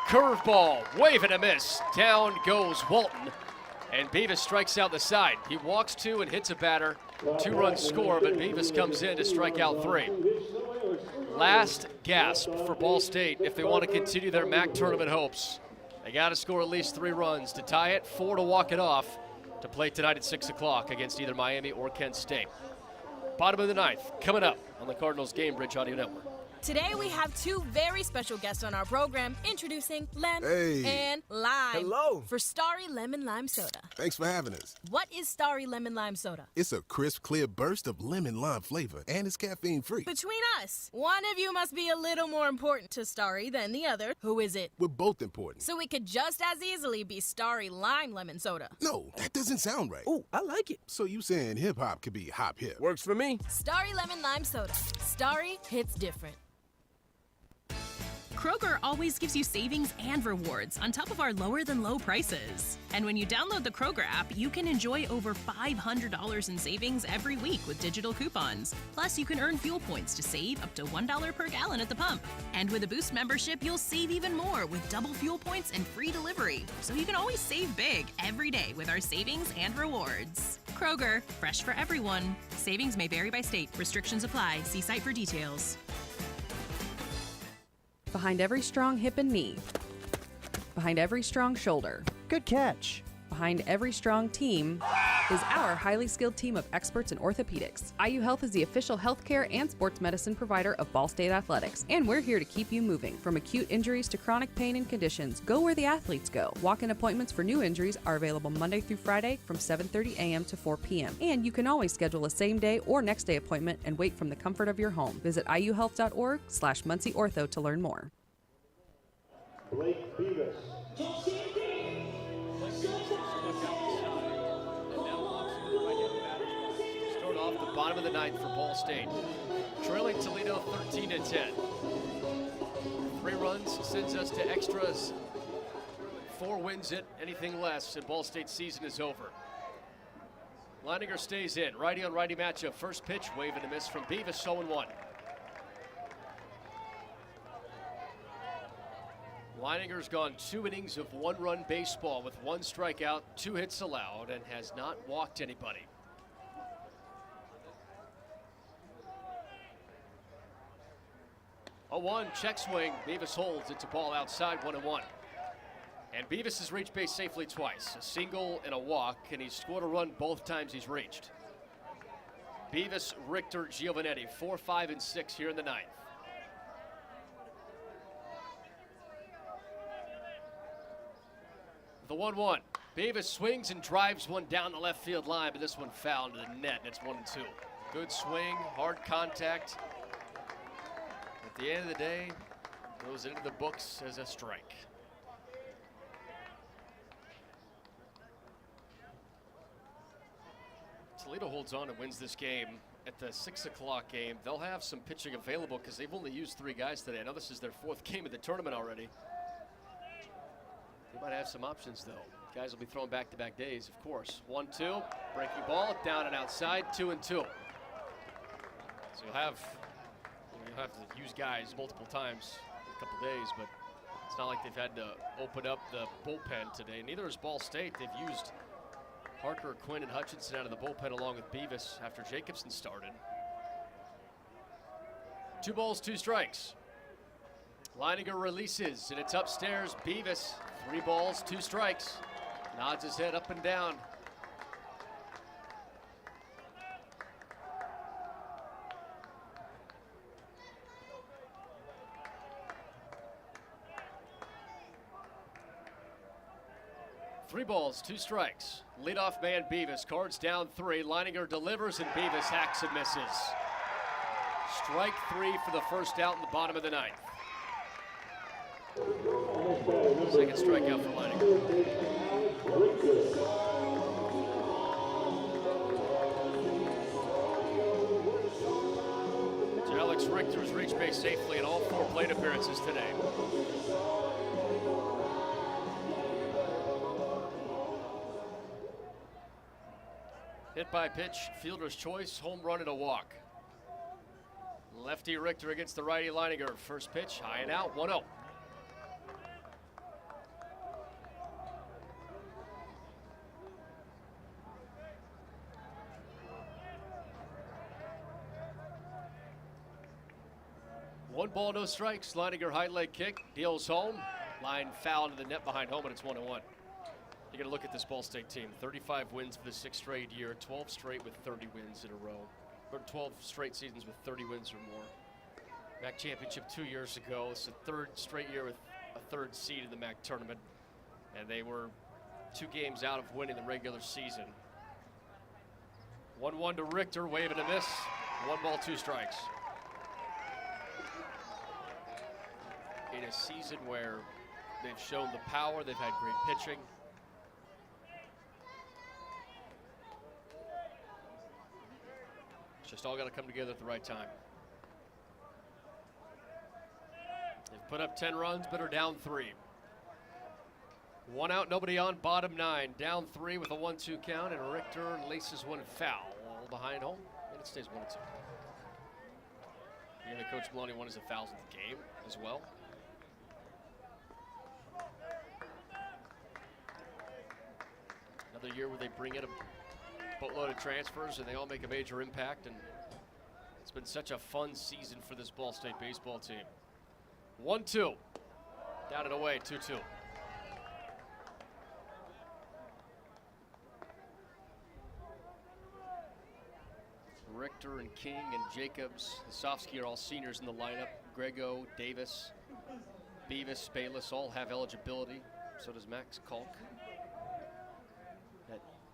Speaker 12: curveball, wave and a miss. Down goes Walton, and Beavis strikes out the side. He walks 2 and hits a batter. 2-run score, but Beavis comes in to strike out 3. Last gasp for Ball State if they want to continue their MAC tournament hopes. They got to score at least 3 runs to tie it, 4 to walk it off, to play tonight at 6 o'clock against either Miami or Kent State. Bottom of the 9th, coming up on the Cardinals Game Bridge Audio Network.
Speaker 6: Today we have 2 very special guests on our program, introducing Lem and Lime.
Speaker 11: Hello.
Speaker 6: For Starry Lemon Lime Soda.
Speaker 11: Thanks for having us.
Speaker 6: What is Starry Lemon Lime Soda?
Speaker 11: It's a crisp, clear burst of lemon lime flavor, and it's caffeine-free.
Speaker 6: Between us, one of you must be a little more important to Starry than the other. Who is it?
Speaker 11: We're both important.
Speaker 6: So it could just as easily be Starry Lime Lemon Soda.
Speaker 11: No, that doesn't sound right.
Speaker 15: Oh, I like it.
Speaker 11: So you saying hip-hop could be hop-hip?
Speaker 15: Works for me.
Speaker 6: Starry Lemon Lime Soda. Starry hits different.
Speaker 7: Kroger always gives you savings and rewards on top of our lower-than-low prices. And when you download the Kroger app, you can enjoy over $500 in savings every week with digital coupons. Plus, you can earn fuel points to save up to $1 per gallon at the pump. And with a Boost membership, you'll save even more with double fuel points and free delivery. So you can always save big every day with our savings and rewards. Kroger, fresh for everyone. Savings may vary by state. Restrictions apply. See site for details.
Speaker 5: Behind every strong hip and knee. Behind every strong shoulder.
Speaker 17: Good catch.
Speaker 5: Behind every strong team is our highly skilled team of experts in orthopedics. IU Health is the official healthcare and sports medicine provider of Ball State Athletics, and we're here to keep you moving. From acute injuries to chronic pain and conditions, go where the athletes go. Walk-in appointments for new injuries are available Monday through Friday from 7:30 a.m. to 4 p.m. And you can always schedule a same-day or next-day appointment and wait from the comfort of your home. Visit iuhealth.org/MuncieOrtho to learn more.
Speaker 14: Blake Beavis.
Speaker 12: Start off the bottom of the 9th for Ball State. Trailing Toledo 13-10. 3 runs sends us to extras. 4 wins it. Anything less, and Ball State's season is over. Leininger stays in. Righty on righty matchup. First pitch, wave and a miss from Beavis, 0-1. Leininger's gone 2 innings of 1-run baseball with 1 strikeout, 2 hits allowed, and has not walked anybody. A 1 check swing. Beavis holds. It's a ball outside, 1-1. And Beavis has reached base safely twice, a single and a walk, and he's scored a run both times he's reached. Beavis, Richter, Giovanetti, 4, 5, and 6 here in the 9th. The 1-1. Beavis swings and drives one down the left field line, but this one foul into the net, and it's 1-2. Good swing, hard contact. At the end of the day, goes into the books as a strike. Toledo holds on and wins this game. At the 6 o'clock game, they'll have some pitching available because they've only used 3 guys today. I know this is their 4th game of the tournament already. They might have some options, though. Guys will be throwing back-to-back days, of course. 1-2, breaking ball, down and outside, 2-2. So you'll have to use guys multiple times in a couple days, but it's not like they've had to open up the bullpen today. Neither has Ball State. They've used Harker, Quinn, and Hutchinson out of the bullpen along with Beavis after Jacobson started. 2 balls, 2 strikes. Leininger releases, and it's upstairs. Beavis, 3 balls, 2 strikes. Nods his head up and down. 3 balls, 2 strikes. Leadoff man Beavis, Cards down 3. Leininger delivers and Beavis hacks and misses. Strike 3 for the first out in the bottom of the 9th. Second strikeout for Leininger. Alex Richter's reached base safely in all 4 plate appearances today. Hit by pitch, fielder's choice, home run and a walk. Lefty Richter against the righty Leininger. First pitch, high and out, 1-0. One ball, no strikes. Leininger high leg kick, deals home. Line foul to the net behind home, and it's 1-1. You got to look at this Ball State team. 35 wins for the 6th straight year, 12 straight with 30 wins in a row, or 12 straight seasons with 30 wins or more. MAC championship 2 years ago. It's the 3rd straight year with a 3rd seed in the MAC tournament, and they were 2 games out of winning the regular season. 1-1 to Richter, wave and a miss. 1 ball, 2 strikes. In a season where they've shown the power, they've had great pitching. It's just all got to come together at the right time. They've put up 10 runs, but are down 3. 1 out, nobody on, bottom 9. Down 3 with a 1-2 count, and Richter laces one foul. All behind home, and it stays 1-2. Again, the Coach Maloney won his 1,000th game as well. Another year where they bring in a boatload of transfers and they all make a major impact, and it's been such a fun season for this Ball State baseball team. 1-2, down and away, 2-2. Richter and King and Jacobs, Sofsky are all seniors in the lineup. Grego, Davis, Beavis, Bayless all have eligibility. So does Max Kalk.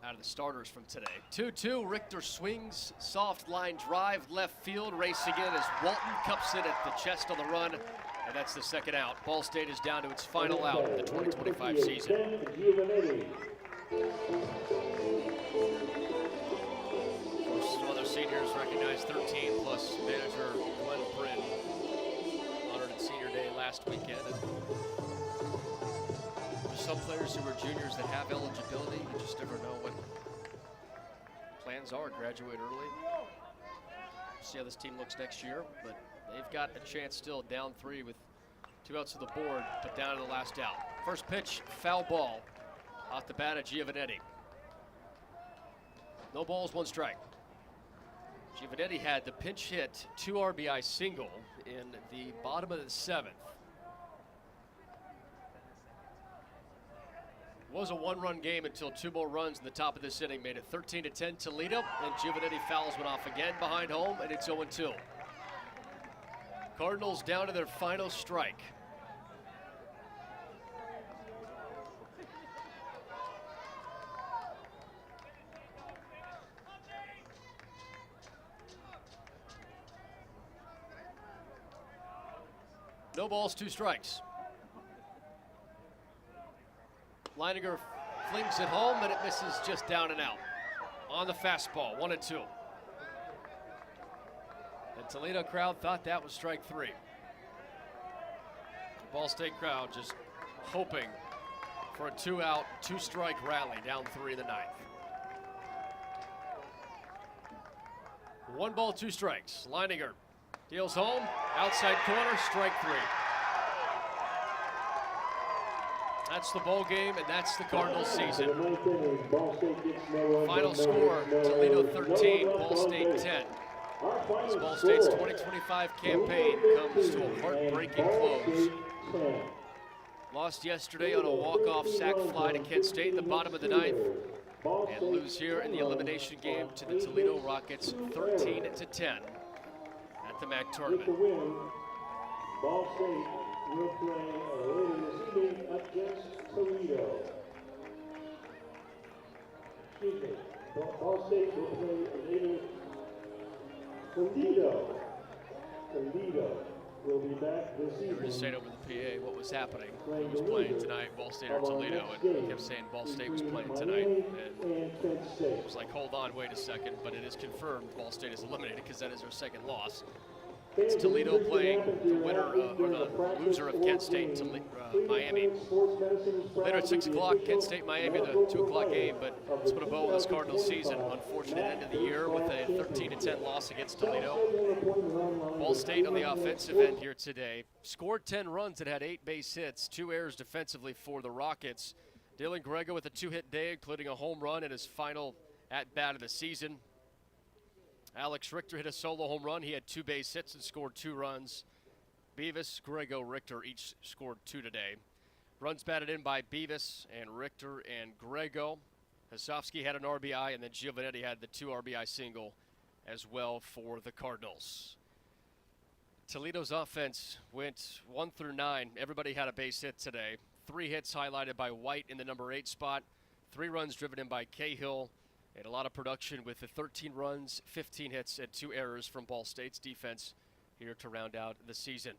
Speaker 12: Out of the starters from today. 2-2, Richter swings, soft line drive, left field, racing in as Walton cups it at the chest on the run, and that's the second out. Ball State is down to its final out of the 2025 season. Some other seniors recognized 13 plus manager Glenn Bryn honored at senior day last weekend. Some players who are juniors that have eligibility, you just never know what plans are. Graduate early. See how this team looks next year, but they've got a chance still, down 3 with 2 outs to the board, but down to the last out. First pitch, foul ball off the bat of Giovanetti. No balls, 1 strike. Giovanetti had the pinch hit 2 RBI single in the bottom of the 7th. It was a 1-run game until 2 more runs in the top of this inning made it 13-10 Toledo, and Giovanetti fouls one off again behind home, and it's 0-2. Cardinals down to their final strike. No balls, 2 strikes. Leininger flings it home, and it misses just down and out. On the fastball, 1-2. The Toledo crowd thought that was strike 3. The Ball State crowd just hoping for a 2-out, 2-strike rally down 3 in the 9th. 1 ball, 2 strikes. Leininger deals home, outside corner, strike 3. That's the ball game, and that's the Cardinals season. Final score, Toledo 13, Ball State 10. As Ball State's 2025 campaign comes to a heartbreaking close. Lost yesterday on a walk-off sac fly to Kent State in the bottom of the 9th, and lose here in the elimination game to the Toledo Rockets 13-10 at the MAC tournament.
Speaker 14: Ball State will play later this evening against Toledo. excuse me, Ball State will play a native Toledo. Toledo will be back this
Speaker 12: We
Speaker 14: season.
Speaker 12: were just saying over the PA what was happening, who was playing tonight, Ball State or Toledo, and we kept saying Ball State was playing tonight. And it was like, hold on, wait a second, but it is confirmed Ball State is eliminated because that is their second loss. It's Toledo playing the winner or the loser of Kent State and Miami. Later at 6 o'clock, Kent State, Miami, the 2 o'clock game, but let's put a bow on this Cardinals season. Unfortunate end of the year with a 13-10 loss against Toledo. Ball State on the offensive end here today scored 10 runs and had 8 base hits, 2 errors defensively for the Rockets. Dylan Grego with a 2-hit day, including a home run in his final at-bat of the season. Alex Richter hit a solo home run. He had 2 base hits and scored 2 runs. Beavis, Grego, Richter each scored 2 today. Runs batted in by Beavis and Richter and Grego. Hasovsky had an RBI, and then Giovanetti had the 2 RBI single as well for the Cardinals. Toledo's offense went 1 through 9. Everybody had a base hit today. 3 hits highlighted by White in the number 8 spot. 3 runs driven in by Cahill. And a lot of production with the 13 runs, 15 hits, and 2 errors from Ball State's defense here to round out the season.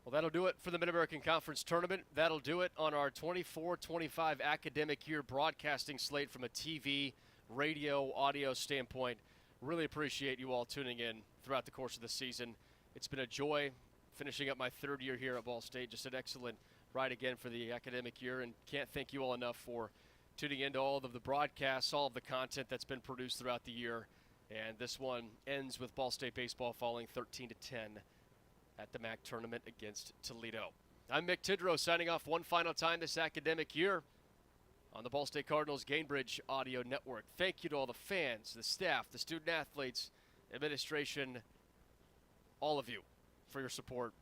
Speaker 12: Well, that'll do it for the Mid-American Conference Tournament. That'll do it on our 24-25 academic year broadcasting slate from a TV, radio, audio standpoint. Really appreciate you all tuning in throughout the course of the season. It's been a joy finishing up my 3rd year here at Ball State. Just an excellent ride again for the academic year, and can't thank you all enough for tuning into all of the broadcasts, all of the content that's been produced throughout the year. And this one ends with Ball State baseball falling 13-10 at the MAC tournament against Toledo. I'm Mick Tidrow signing off one final time this academic year on the Ball State Cardinals Gainbridge Audio Network. Thank you to all the fans, the staff, the student athletes, administration, all of you for your support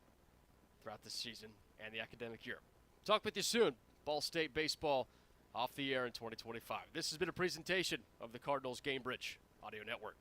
Speaker 12: throughout this season and the academic year. Talk with you soon. Ball State baseball off the air in 2025. This has been a presentation of the Cardinals Gainbridge Audio Network.